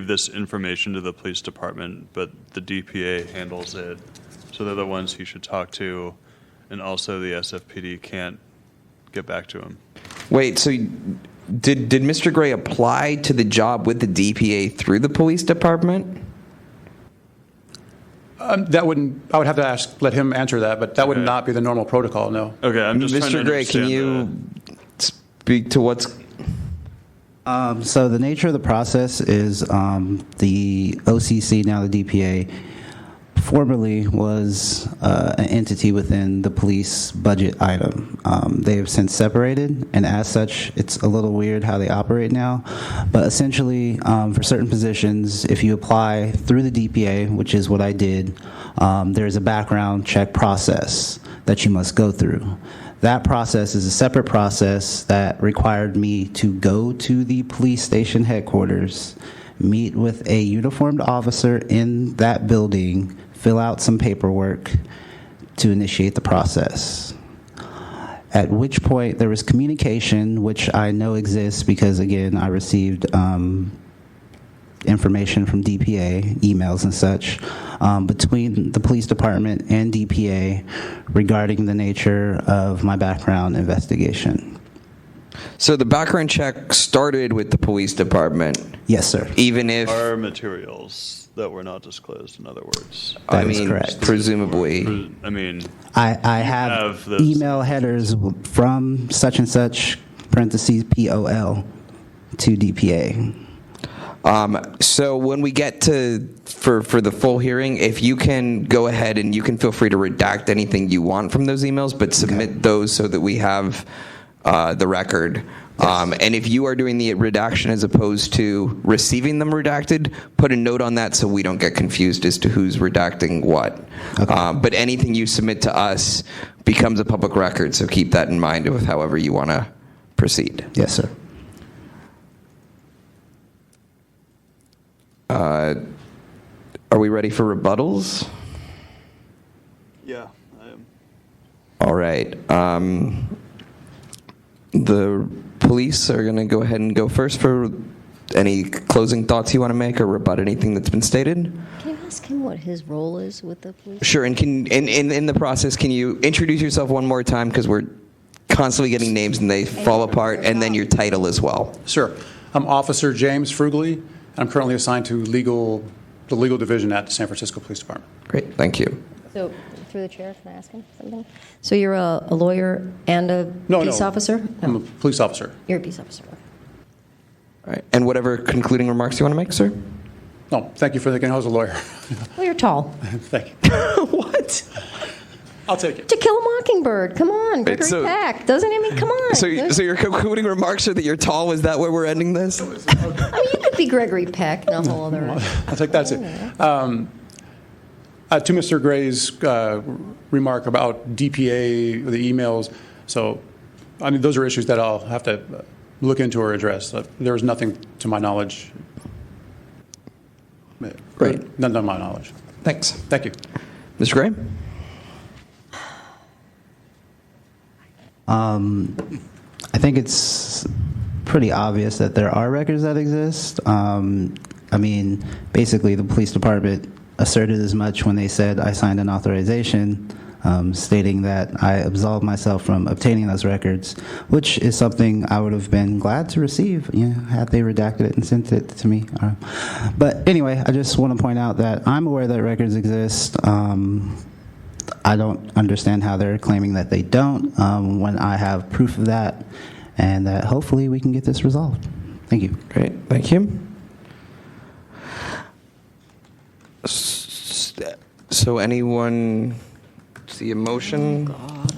this information to the police department, but the DPA handles it. So they're the ones he should talk to, and also the SFPD can't get back to him. Wait, so did Mr. Gray apply to the job with the DPA through the police department? I would have to let him answer that, but that would not be the normal protocol, no. Okay, I'm just trying to Mr. Gray, can you speak to what's... So the nature of the process is the OCC, now the DPA, formerly was an entity within the police budget item. They have since separated, and as such, it's a little weird how they operate now. But essentially, for certain positions, if you apply through the DPA, which is what I did, there's a background check process that you must go through. That process is a separate process that required me to go to the police station headquarters, meet with a uniformed officer in that building, fill out some paperwork to initiate the process. At which point there was communication, which I know exists because, again, I received information from DPA, emails and such, between the police department and DPA regarding the nature of my background investigation. So the background check started with the police department? Yes, sir. Even if... Are materials that were not disclosed, in other words? That is correct. Presumably. I mean... I have email headers from such and such, parentheses, POL, to DPA. So when we get to, for the full hearing, if you can go ahead and you can feel free to redact anything you want from those emails, but submit those so that we have the record. Yes. And if you are doing the redaction as opposed to receiving them redacted, put a note on that so we don't get confused as to who's redacting what. Okay. But anything you submit to us becomes a public record, so keep that in mind with however you want to proceed. Yes, sir. Are we ready for rebuttals? Yeah, I am. All right. The police are going to go ahead and go first for any closing thoughts you want to make or rebut anything that's been stated. Can you ask him what his role is with the police? Sure, and in the process, can you introduce yourself one more time, because we're constantly getting names and they fall apart, and then your title as well. Sure. I'm Officer James Frugally, and I'm currently assigned to the legal division at the San Francisco Police Department. Great, thank you. So, through the chair, can I ask him something? So you're a lawyer and a peace officer? No. I'm a police officer. You're a peace officer. All right, and whatever concluding remarks you want to make, sir? No, thank you for thinking I was a lawyer. Well, you're tall. Thank you. What? I'll take it. To Kill a Mockingbird. Come on, Gregory Peck. Doesn't he? Come on. So your concluding remarks are that you're tall? Is that where we're ending this? I mean, you could be Gregory Peck and a whole other... I'll take that too. To Mr. Gray's remark about DPA, the emails, so, I mean, those are issues that I'll have to look into or address. There is nothing to my knowledge. Great. None to my knowledge. Thanks. Thank you. Mr. Gray? I think it's pretty obvious that there are records that exist. I mean, basically, the police department asserted as much when they said I signed an authorization stating that I absolved myself from obtaining those records, which is something I would have been glad to receive, had they redacted it and sent it to me. But anyway, I just want to point out that I'm aware that records exist. I don't understand how they're claiming that they don't when I have proof of that, and that hopefully we can get this resolved. Thank you. Great. Thank you. So anyone see a motion? Oh, God.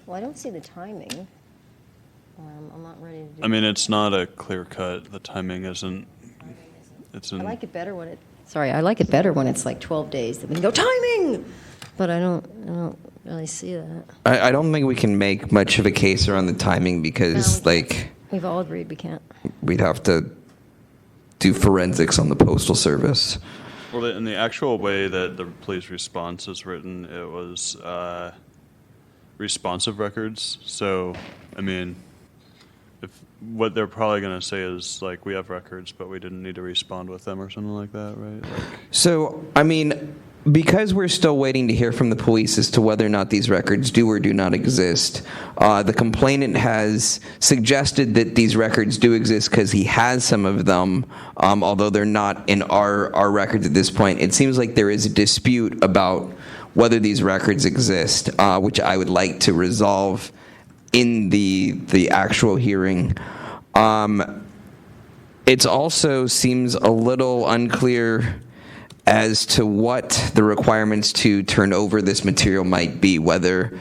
Well, I don't see the timing. I'm not ready to do I mean, it's not a clear cut. The timing isn't. It's in. I like it better when it. Sorry, I like it better when it's like 12 days. Then we can go timing, but I don't really see that. I don't think we can make much of a case around the timing because, we've all agreed we can't. We'd have to do forensics on the Postal Service. Well, in the actual way that the police response is written, it was responsive records. So, I mean, what they're probably going to say is, like, we have records, but we didn't need to respond with them or something like that, right? So, I mean, because we're still waiting to hear from the police as to whether or not these records do or do not exist, the complainant has suggested that these records do exist because he has some of them, although they're not in our records at this point. It seems like there is a dispute about whether these records exist, which I would like to resolve in the actual hearing. It also seems a little unclear as to what the requirements to turn over this material might be, whether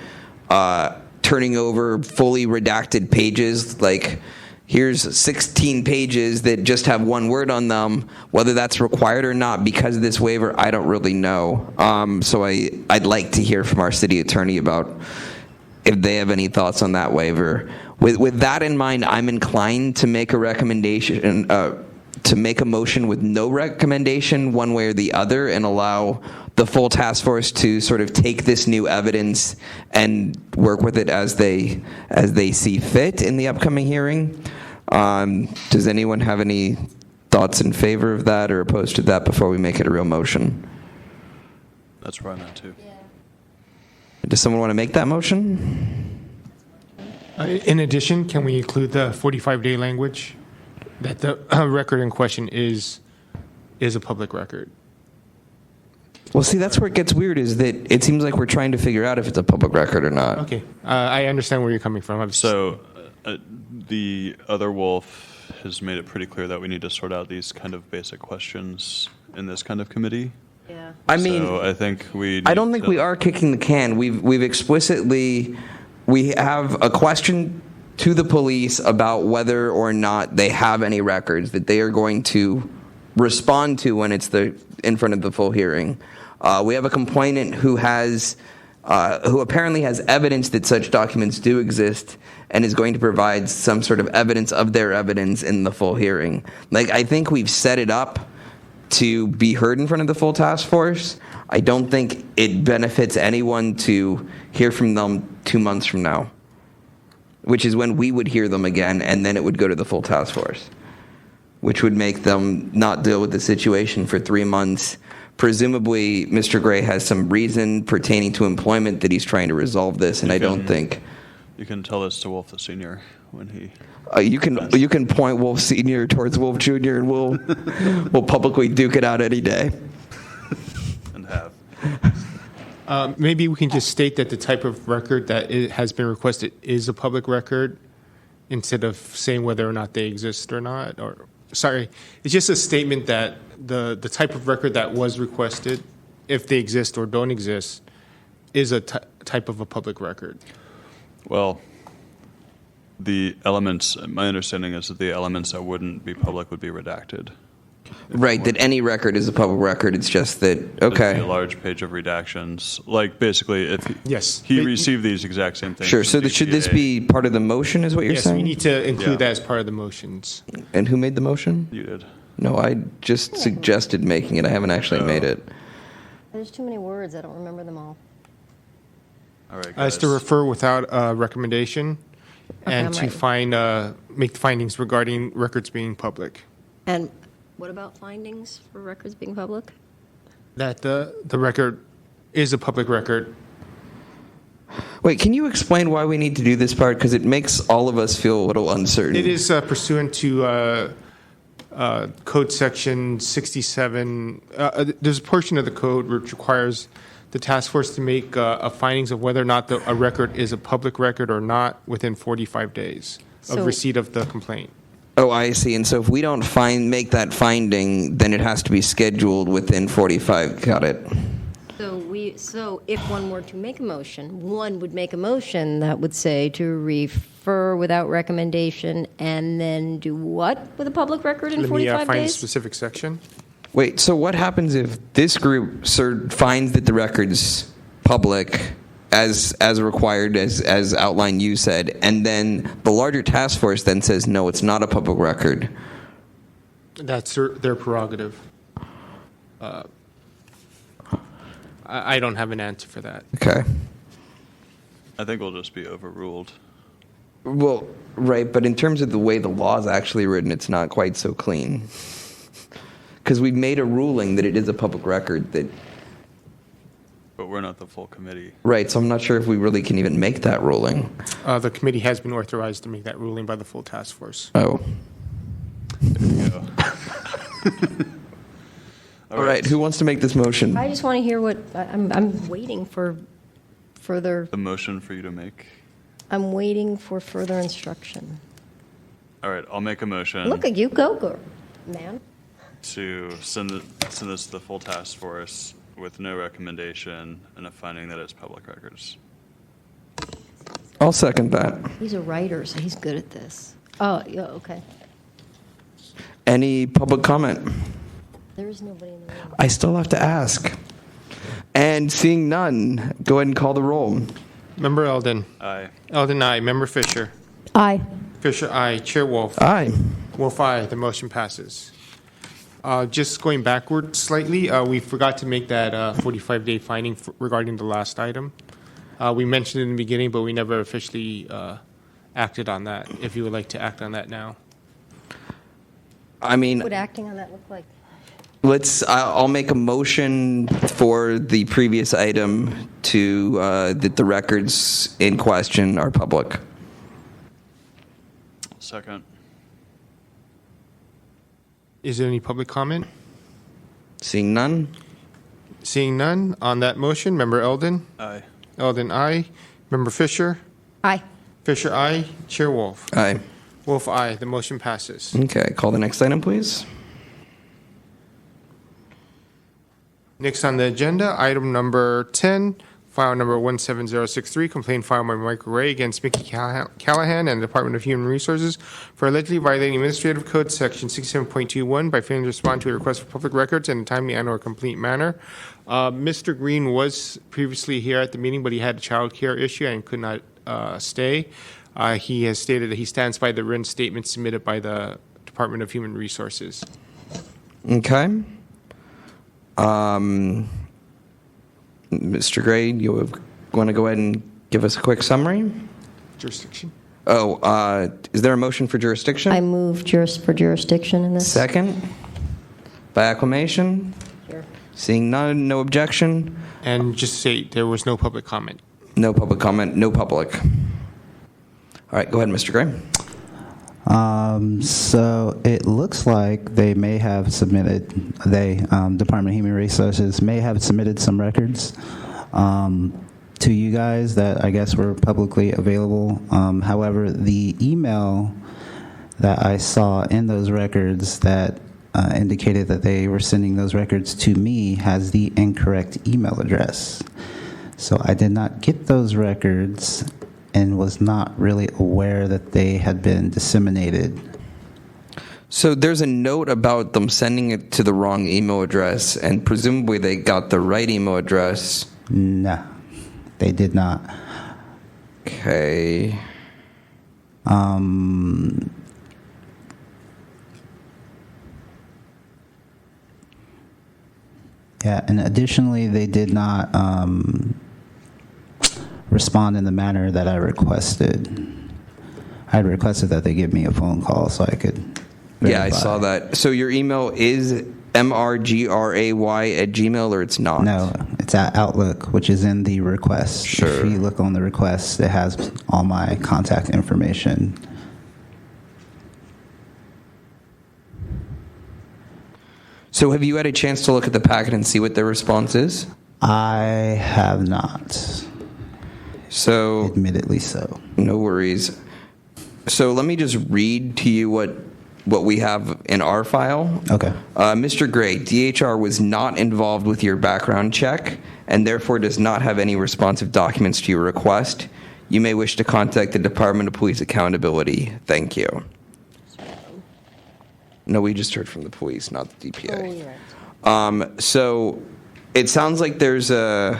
turning over fully redacted pages, like here's 16 pages that just have one word on them, whether that's required or not because of this waiver, I don't really know. So I'd like to hear from our city attorney about if they have any thoughts on that waiver. With that in mind, I'm inclined to make a recommendation make a motion with no recommendation one way or the other and allow the full task force to sort of take this new evidence and work with it as they see fit in the upcoming hearing. Does anyone have any thoughts in favor of that or opposed to that before we make it a real motion? That's where I'm at too. Does someone want to make that motion? In addition, can we include the 45-day language that the record in question is a public record? Well, see, that's where it gets weird, is that it seems like we're trying to figure out if it's a public record or not. Okay, I understand where you're coming from. So the other wolf has made it pretty clear that we need to sort out these kind of basic questions in this kind of committee. Yeah. I mean, so I think I don't think we are kicking the can. We have a question to the police about whether or not they have any records that they are going to respond to when it's in front of the full hearing. We have a complainant who apparently has evidence that such documents do exist and is going to provide some sort of evidence of their evidence in the full hearing. Like, I think we've set it up to be heard in front of the full task force. I don't think it benefits anyone to hear from them 2 months from now, which is when we would hear them again, and then it would go to the full task force, which would make them not deal with the situation for 3 months. Presumably, Mr. Gray has some reason pertaining to employment that he's trying to resolve this, and I don't think... You can tell this to Wolf the Senior when he... You can point Wolf Senior towards Wolf Junior, and we'll publicly duke it out any day. And have. Maybe we can just state that the type of record that has been requested is a public record, instead of saying whether or not they exist or not. Or sorry, it's just a statement that the type of record that was requested, if they exist or don't exist, is a type of a public record. Well, the elements, my understanding is that the elements that wouldn't be public would be redacted. Right, that any record is a public record. It's just that, okay. There'd be a large page of redactions. Like, basically, if he received these exact same things. Sure, so should this be part of the motion, is what you're saying? Yes, we need to include that as part of the motions. And who made the motion? You did. No, I just suggested making it. I haven't actually made it. There's too many words. I don't remember them all. All right, As to refer without a recommendation, and to make findings regarding records being public. And what about findings for records being public? That the record is a public record. Wait, can you explain why we need to do this part? Because it makes all of us feel a little uncertain. It is pursuant to Code Section 67. There's a portion of the code which requires the task force to make findings of whether or not a record is a public record or not within 45 days of receipt of the complaint. Oh, I see. And so if we don't make that finding, then it has to be scheduled within 45. Got it. So if one were to make a motion, one would make a motion that would say to refer without recommendation, and then do what with a public record in 45 Let me find a days? specific section. Wait, so what happens if this group finds that the record's public, as required, as outlined you said, and then the larger task force then says, no, it's not a public record? That's their prerogative. I don't have an answer for that. Okay. I think we'll just be overruled. Well, right, but in terms of the way the law is actually written, it's not quite so clean. Because we've made a ruling that it is a public record that... But we're not the full committee. Right, so I'm not sure if we really can even make that ruling. The committee has been authorized to make that ruling by the full task force. Oh. There you go. All right, who wants to make this motion? I just want to hear what I'm waiting for further. The motion for you to make. I'm waiting for further instruction. All right, I'll make a motion. Look at you, go, man. To send this to the full task force with no recommendation and a finding that it's public records. I'll second that. He's a writer, so he's good at this. Oh, yeah, okay. Any public comment? There is nobody in the room. I still have to ask. And seeing none, go ahead and call the roll. Member Eldon. Aye. Eldon, aye. Member Fisher. Aye. Fisher, aye. Chair Wolf. Aye. Wolf, aye. The motion passes. Just going backward slightly, we forgot to make that 45-day finding regarding the last item. We mentioned it in the beginning, but we never officially acted on that. If you would like to act on that now. I mean, What would acting on that look like? I'll make a motion for the previous item to that the records in question are public. Second. Is there any public comment? Seeing none. Seeing none on that motion, Member Eldon? Aye. Eldon, aye. Member Fisher? Aye. Fisher, aye. Chair Wolf? Aye. Wolf, aye. The motion passes. Okay, call the next item, please. Next on the agenda, item number 10, file number 17063, complaint filed by Michael Ray against Mickey Callahan and the Department of Human Resources for allegedly violating Administrative Code Section 67.21 by failing to respond to a request for public records in a timely and/or complete manner. Mr. Green was previously here at the meeting, but he had a child care issue and could not stay. He has stated that he stands by the written statement submitted by the Department of Human Resources. Okay. Mr. Gray, you want to go ahead and give us a quick summary? Jurisdiction. Oh, is there a motion for jurisdiction? I move for jurisdiction in this. Second? By acclamation? Sure. Seeing none, no objection? And just say there was no public comment. No public comment, no public. All right, go ahead, Mr. Gray. So it looks like they may have submitted, Department of Human Resources may have submitted some records to you guys that I guess were publicly available. However, the email that I saw in those records that indicated that they were sending those records to me has the incorrect email address. So I did not get those records and was not really aware that they had been disseminated. So there's a note about them sending it to the wrong email address, and presumably they got the right email address. No, they did not. Okay. Yeah, and additionally, they did not respond in the manner that I requested. I had requested that they give me a phone call so I could verify. Yeah, I saw that. So your email is mrgray@gmail, or it's not? No, it's at Outlook, which is in the request. Sure. If you look on the request, it has all my contact information. So have you had a chance to look at the packet and see what their response is? I have not. So, admittedly so. No worries. So let me just read to you what we have in our file. Okay. Mr. Gray, DHR was not involved with your background check and therefore does not have any responsive documents to your request. You may wish to contact the Department of Police Accountability. Thank you. No, we just heard from the police, not the DPA. Oh, you're right. So it sounds like there's a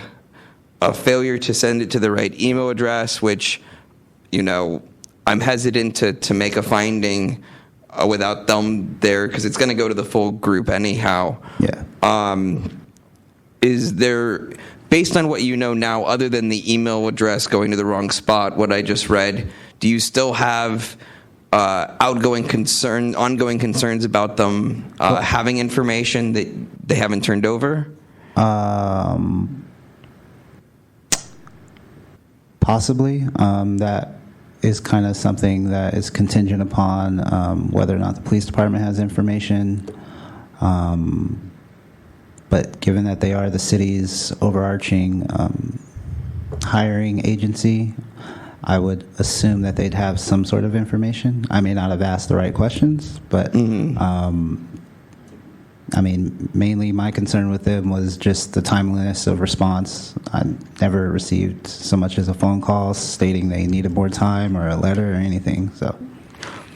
failure to send it to the right email address, which, I'm hesitant to make a finding without them there because it's going to go to the full group anyhow. Yeah. Is there, based on what you know now, other than the email address going to the wrong spot, what I just read, do you still have ongoing concerns about them having information that they haven't turned over? Possibly. That is kind of something that is contingent upon whether or not the police department has information. But given that they are the city's overarching hiring agency, I would assume that they'd have some sort of information. I may not have asked the right questions, but mainly my concern with them was just the timeliness of response. I never received so much as a phone call stating they needed more time or a letter or anything. So,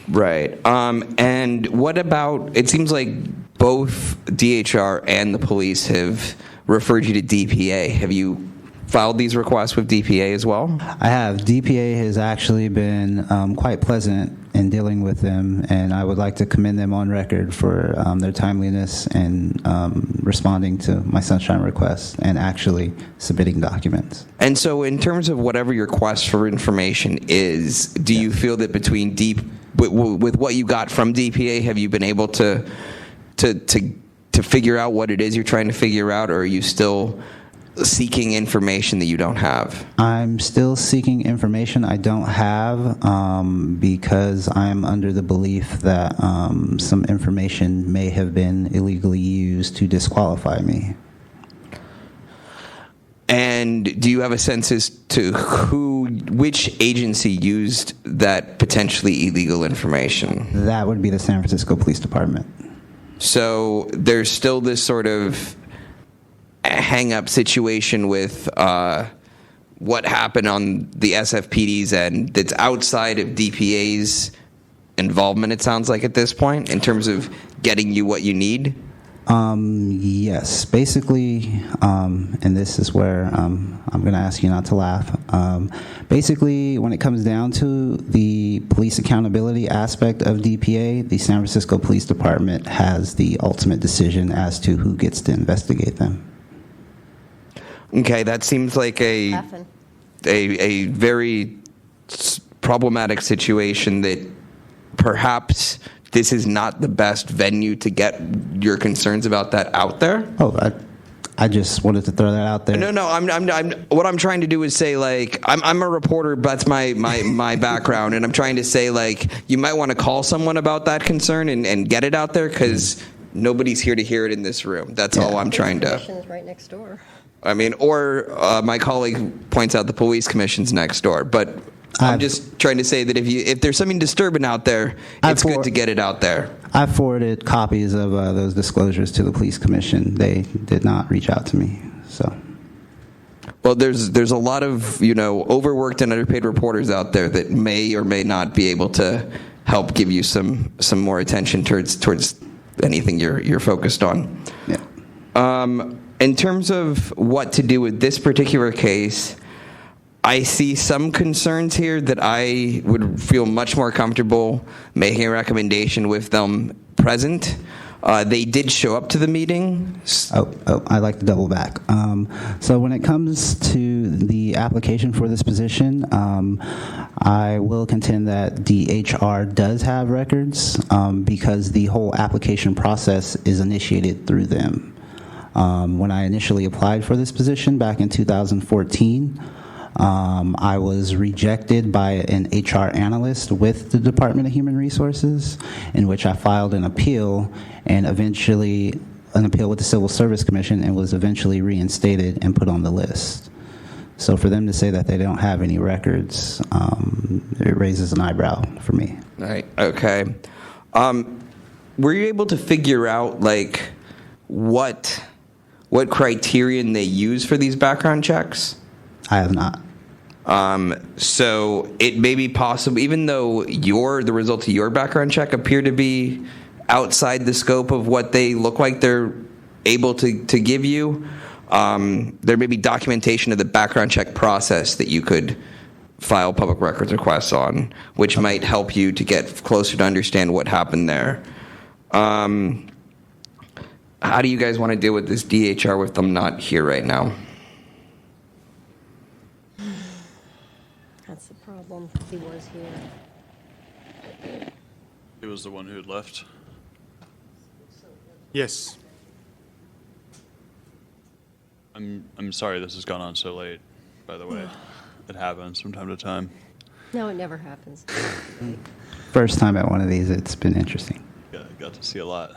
right. And what about? It seems like both DHR and the police have referred you to DPA. Have you filed these requests with DPA as well? I have. DPA has actually been quite pleasant in dealing with them, and I would like to commend them on record for their timeliness and responding to my sunshine request and actually submitting documents. And so, in terms of whatever your quest for information is, do you feel that between with what you got from DPA, have you been able to figure out what it is you're trying to figure out, or are you still seeking information that you don't have? I'm still seeking information I don't have because I'm under the belief that some information may have been illegally used to disqualify me. And do you have a sense as to which agency used that potentially illegal information? That would be the San Francisco Police Department. So there's still this sort of hang-up situation with what happened on the SFPD's end that's outside of DPA's involvement, it sounds like, at this point, in terms of getting you what you need? Yes. Basically, and this is where I'm going to ask you not to laugh. Basically, when it comes down to the police accountability aspect of DPA, the San Francisco Police Department has the ultimate decision as to who gets to investigate them. Okay, that seems like a very problematic situation that perhaps this is not the best venue to get your concerns about that out there. Oh, I just wanted to throw that out there. No. What I'm trying to do is say, like, I'm a reporter. That's my background, and I'm trying to say, like, you might want to call someone about that concern and get it out there, because nobody's here to hear it in this room. That's all I'm trying to. Commission's right next door. I mean, or my colleague points out the police commission's next door, but I'm just trying to say that if there's something disturbing out there, it's good to get it out there. I forwarded copies of those disclosures to the police commission. They did not reach out to me. So, well, there's a lot of overworked and underpaid reporters out there that may or may not be able to help give you some more attention towards anything you're focused on. Yeah. In terms of what to do with this particular case, I see some concerns here that I would feel much more comfortable making a recommendation with them present. They did show up to the meeting. I'd like to double back. So when it comes to the application for this position, I will contend that DHR does have records because the whole application process is initiated through them. When I initially applied for this position back in 2014, I was rejected by an HR analyst with the Department of Human Resources, in which I filed an appeal and eventually an appeal with the Civil Service Commission, and was eventually reinstated and put on the list. So for them to say that they don't have any records, it raises an eyebrow for me. Right. Okay. Were you able to figure out what criterion they use for these background checks? I have not. So it may be possible, even though the results of your background check appear to be outside the scope of what they look like they're able to give you, there may be documentation of the background check process that you could file public records requests on, which might help you to get closer to understand what happened there. How do you guys want to deal with this DHR with them not here right now? That's the problem. He was here. He was the one who had left. Yes. I'm sorry this has gone on so late, by the way. It happens from time to time. No, it never happens. First time at one of these, it's been interesting. Yeah, got to see a lot.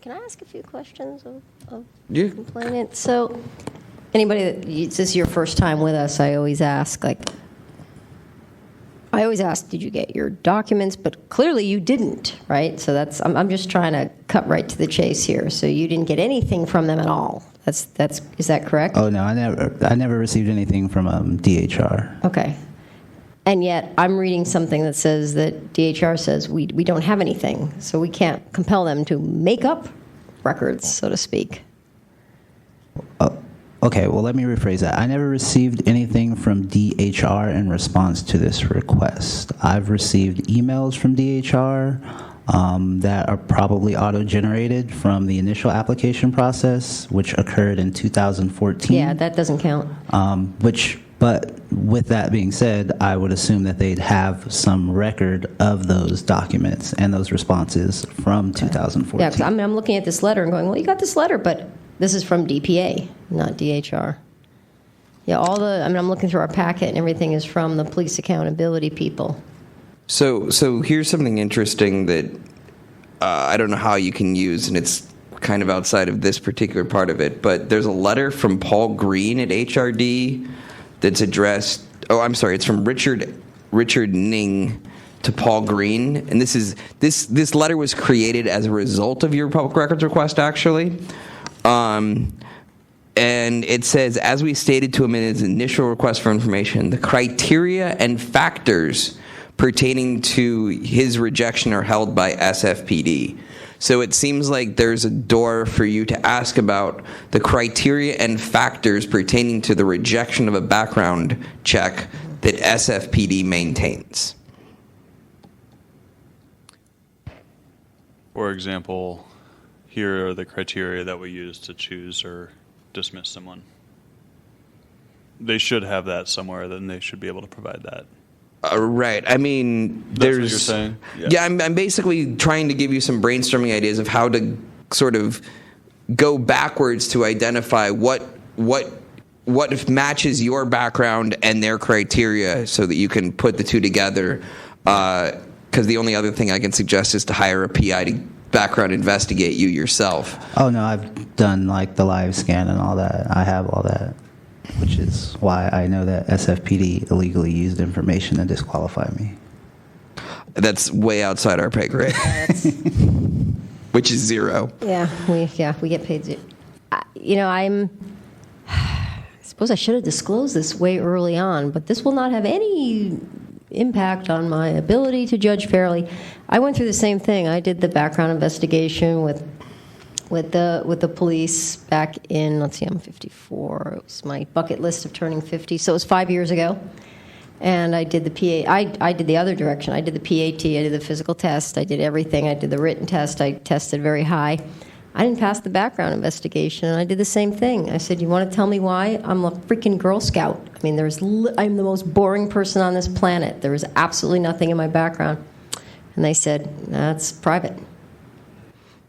Can I ask a few questions of Yeah. complainant? So, anybody this is your first time with us, I always ask, did you get your documents? But clearly you didn't, right? So I'm just trying to cut right to the chase here. So you didn't get anything from them at all. Is that correct? Oh no, I never received anything from DHR. Okay. And yet I'm reading something that says that DHR says we don't have anything, so we can't compel them to make up records, so to speak. Okay, well, let me rephrase that. I never received anything from DHR in response to this request. I've received emails from DHR that are probably auto-generated from the initial application process, which occurred in 2014. Yeah, that doesn't count. But with that being said, I would assume that they'd have some record of those documents and those responses from 2014. Yeah, because I'm looking at this letter and going, well, you got this letter, but this is from DPA, not DHR. Yeah, I'm looking through our packet and everything is from the police accountability people. So here's something interesting that I don't know how you can use, and it's kind of outside of this particular part of it, but there's a letter from Paul Green at HRD that's addressed, it's from Richard Ning to Paul Green, and this letter was created as a result of your public records request, actually. And it says, as we stated to him in his initial request for information, the criteria and factors pertaining to his rejection are held by SFPD. So it seems like there's a door for you to ask about the criteria and factors pertaining to the rejection of a background check that SFPD maintains. For example, here are the criteria that we use to choose or dismiss someone. They should have that somewhere, then they should be able to provide that. Right. I mean, That's what you're saying? Yeah, I'm basically trying to give you some brainstorming ideas of how to sort of go backwards to identify what matches your background and their criteria so that you can put the two together. Because the only other thing I can suggest is to hire a PI to background investigate you yourself. Oh, no, I've done like the live scan and all that. I have all that, which is why I know that SFPD illegally used information to disqualify me. That's way outside our pay grade, which is zero. Yeah, we get paid zero. I suppose I should have disclosed this way early on, but this will not have any impact on my ability to judge fairly. I went through the same thing. I did the background investigation with the police back in, let's see, I'm 54. It was my bucket list of turning 50, so it was 5 years ago. And I did the PA. I did the other direction. I did the PAT. I did the physical test. I did everything. I did the written test. I tested very high. I didn't pass the background investigation, and I did the same thing. I said, you want to tell me why? I'm a freaking Girl Scout. I mean, I'm the most boring person on this planet. There was absolutely nothing in my background. And they said, that's private.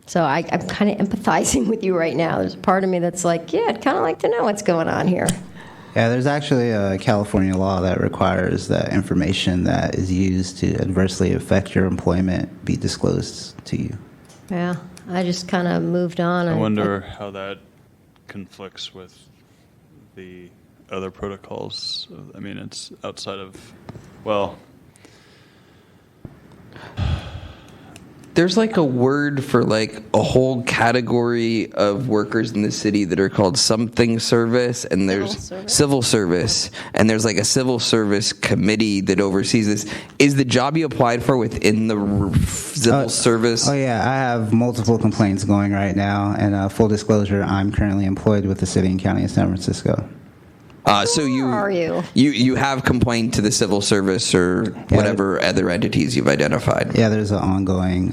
So I'm kind of empathizing with you right now. There's a part of me that's like, yeah, I'd kind of like to know what's going on here. Yeah, there's actually a California law that requires that information that is used to adversely affect your employment be disclosed to you. Yeah, I just kind of moved on. I wonder how that conflicts with the other protocols. I mean, it's outside of, There's like a word for like a whole category of workers in the city that are called something service, and there's civil service, and there's like a civil service committee that oversees this. Is the job you applied for within the civil service? Oh yeah, I have multiple complaints going right now, and full disclosure, I'm currently employed with the city and county of San Francisco. So are you? You have complained to the civil service or whatever other entities you've identified? Yeah, there's an ongoing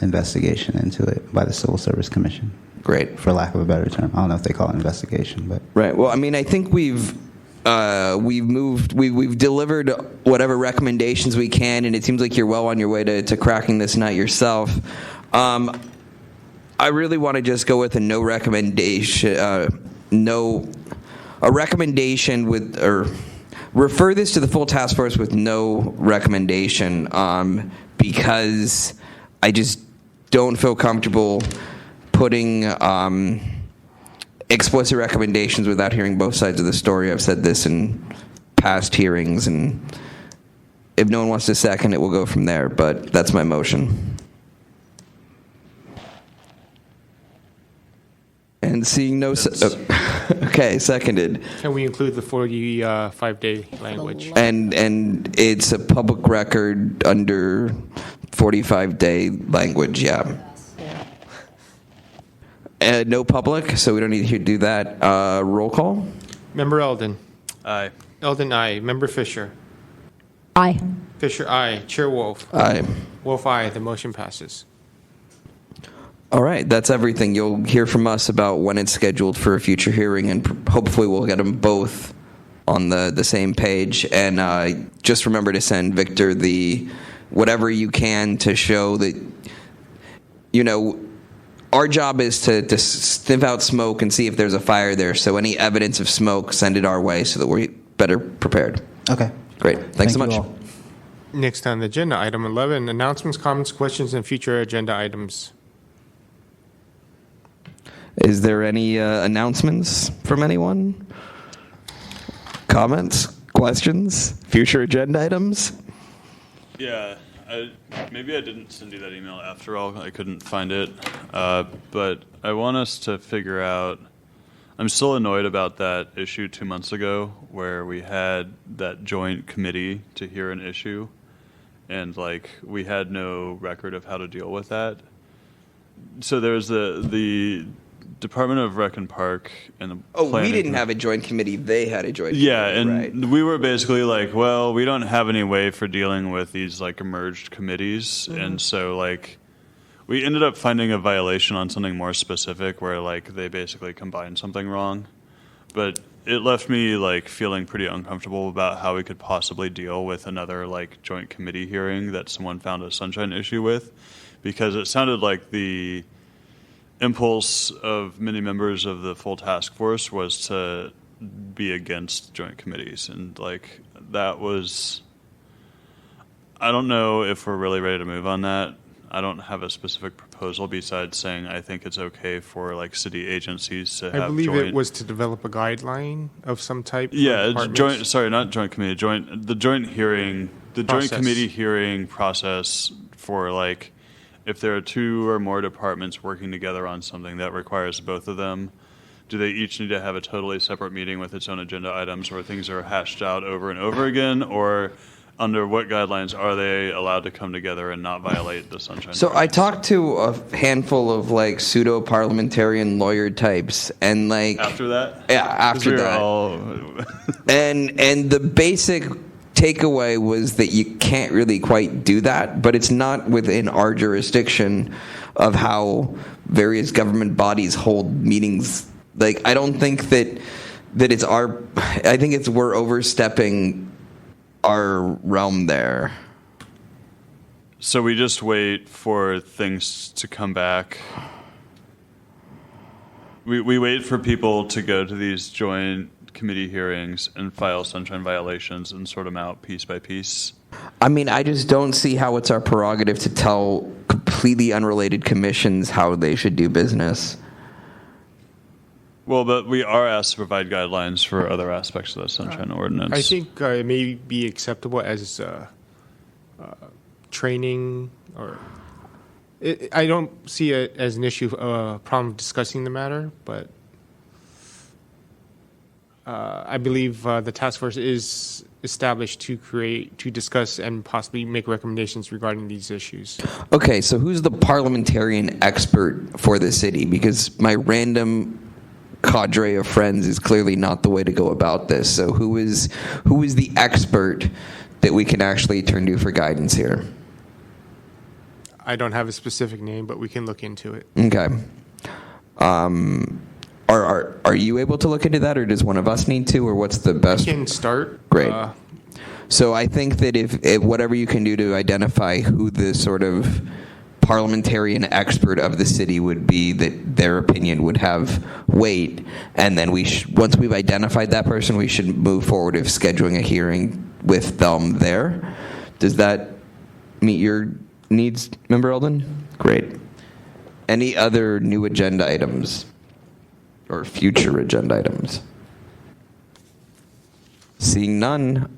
investigation into it by the Civil Service Commission. Great. For lack of a better term. I don't know if they call it investigation, but... Right. Well, I mean, I think we've delivered whatever recommendations we can, and it seems like you're well on your way to cracking this nut yourself. I really want to just go with a no recommendation, a recommendation with, or refer this to the full task force with no recommendation, because I just don't feel comfortable putting explicit recommendations without hearing both sides of the story. I've said this in past hearings, and if no one wants to second it, we'll go from there, but that's my motion. And seeing no... okay, seconded. Can we include the 45-day language? And it's a public record under 45-day language, yeah. No public, so we don't need to do that. Roll call. Member Eldon. Aye. Eldon, aye. Member Fisher. Aye. Fisher, aye. Chair Wolf. Aye. Wolf, aye. The motion passes. All right, that's everything. You'll hear from us about when it's scheduled for a future hearing, and hopefully we'll get them both on the same page. And just remember to send Victor the whatever you can to show that, our job is to sniff out smoke and see if there's a fire there. So any evidence of smoke, send it our way so that we're better prepared. Okay. Great. Thanks so much. you all. Next on the agenda, item 11, announcements, comments, questions, and future agenda items. Is there any announcements from anyone? Comments? Questions? Future agenda items? Yeah, maybe I didn't send you that email after all. I couldn't find it. But I want us to figure out, I'm still annoyed about that issue 2 months ago where we had that joint committee to hear an issue, and we had no record of how to deal with that. So there's the Department of Rec and Park and the we didn't have a joint committee. They had a joint committee. Yeah, and we were basically well, we don't have any way for dealing with these emerged committees. Mm-hmm. And so we ended up finding a violation on something more specific where they basically combined something wrong. But it left me feeling pretty uncomfortable about how we could possibly deal with another joint committee hearing that someone found a sunshine issue with, because it sounded like the impulse of many members of the full task force was to be against joint committees, and that was, I don't know if we're really ready to move on that. I don't have a specific proposal besides saying I think it's okay for city agencies to have I believe joint, it was to develop a guideline of some type. yeah, it's joint, sorry, not joint committee, the joint hearing, the joint committee hearing process for if there are two or more departments working together on something that requires both of them, do they each need to have a totally separate meeting with its own agenda items where things are hashed out over and over again? Or under what guidelines are they allowed to come together and not violate the sunshine? So I talked to a handful of pseudo-parliamentarian lawyer types, and After that? Yeah, after that. And the basic takeaway was that you can't really quite do that, but it's not within our jurisdiction of how various government bodies hold meetings. I don't think that it's I think we're overstepping our realm there. So we just wait for things to come back. We wait for people to go to these joint committee hearings and file sunshine violations and sort them out piece by piece. I mean, I just don't see how it's our prerogative to tell completely unrelated commissions how they should do business. Well, but we are asked to provide guidelines for other aspects of the sunshine ordinance. I think it may be acceptable as training, or I don't see it as an issue, problem discussing the matter, but I believe the task force is established to discuss and possibly make recommendations regarding these issues. Okay, so who's the parliamentarian expert for the city? Because my random cadre of friends is clearly not the way to go about this. So who is the expert that we can actually turn to for guidance here? I don't have a specific name, but we can look into it. Okay. Are you able to look into that, or does one of us need to, or what's the best? We can start. Great. So I think that if whatever you can do to identify who the sort of parliamentarian expert of the city would be, that their opinion would have weight, and then once we've identified that person, we should move forward with scheduling a hearing with them there. Does that meet your needs, Member Eldon? Great. Any other new agenda items or future agenda items? Seeing none,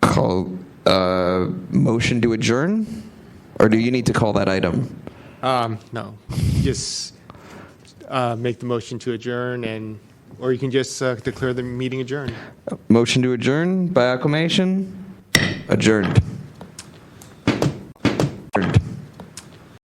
call motion to adjourn? Or do you need to call that item? No. Just make the motion to adjourn, or you can just declare the meeting adjourned. Motion to adjourn by acclamation. Adjourned.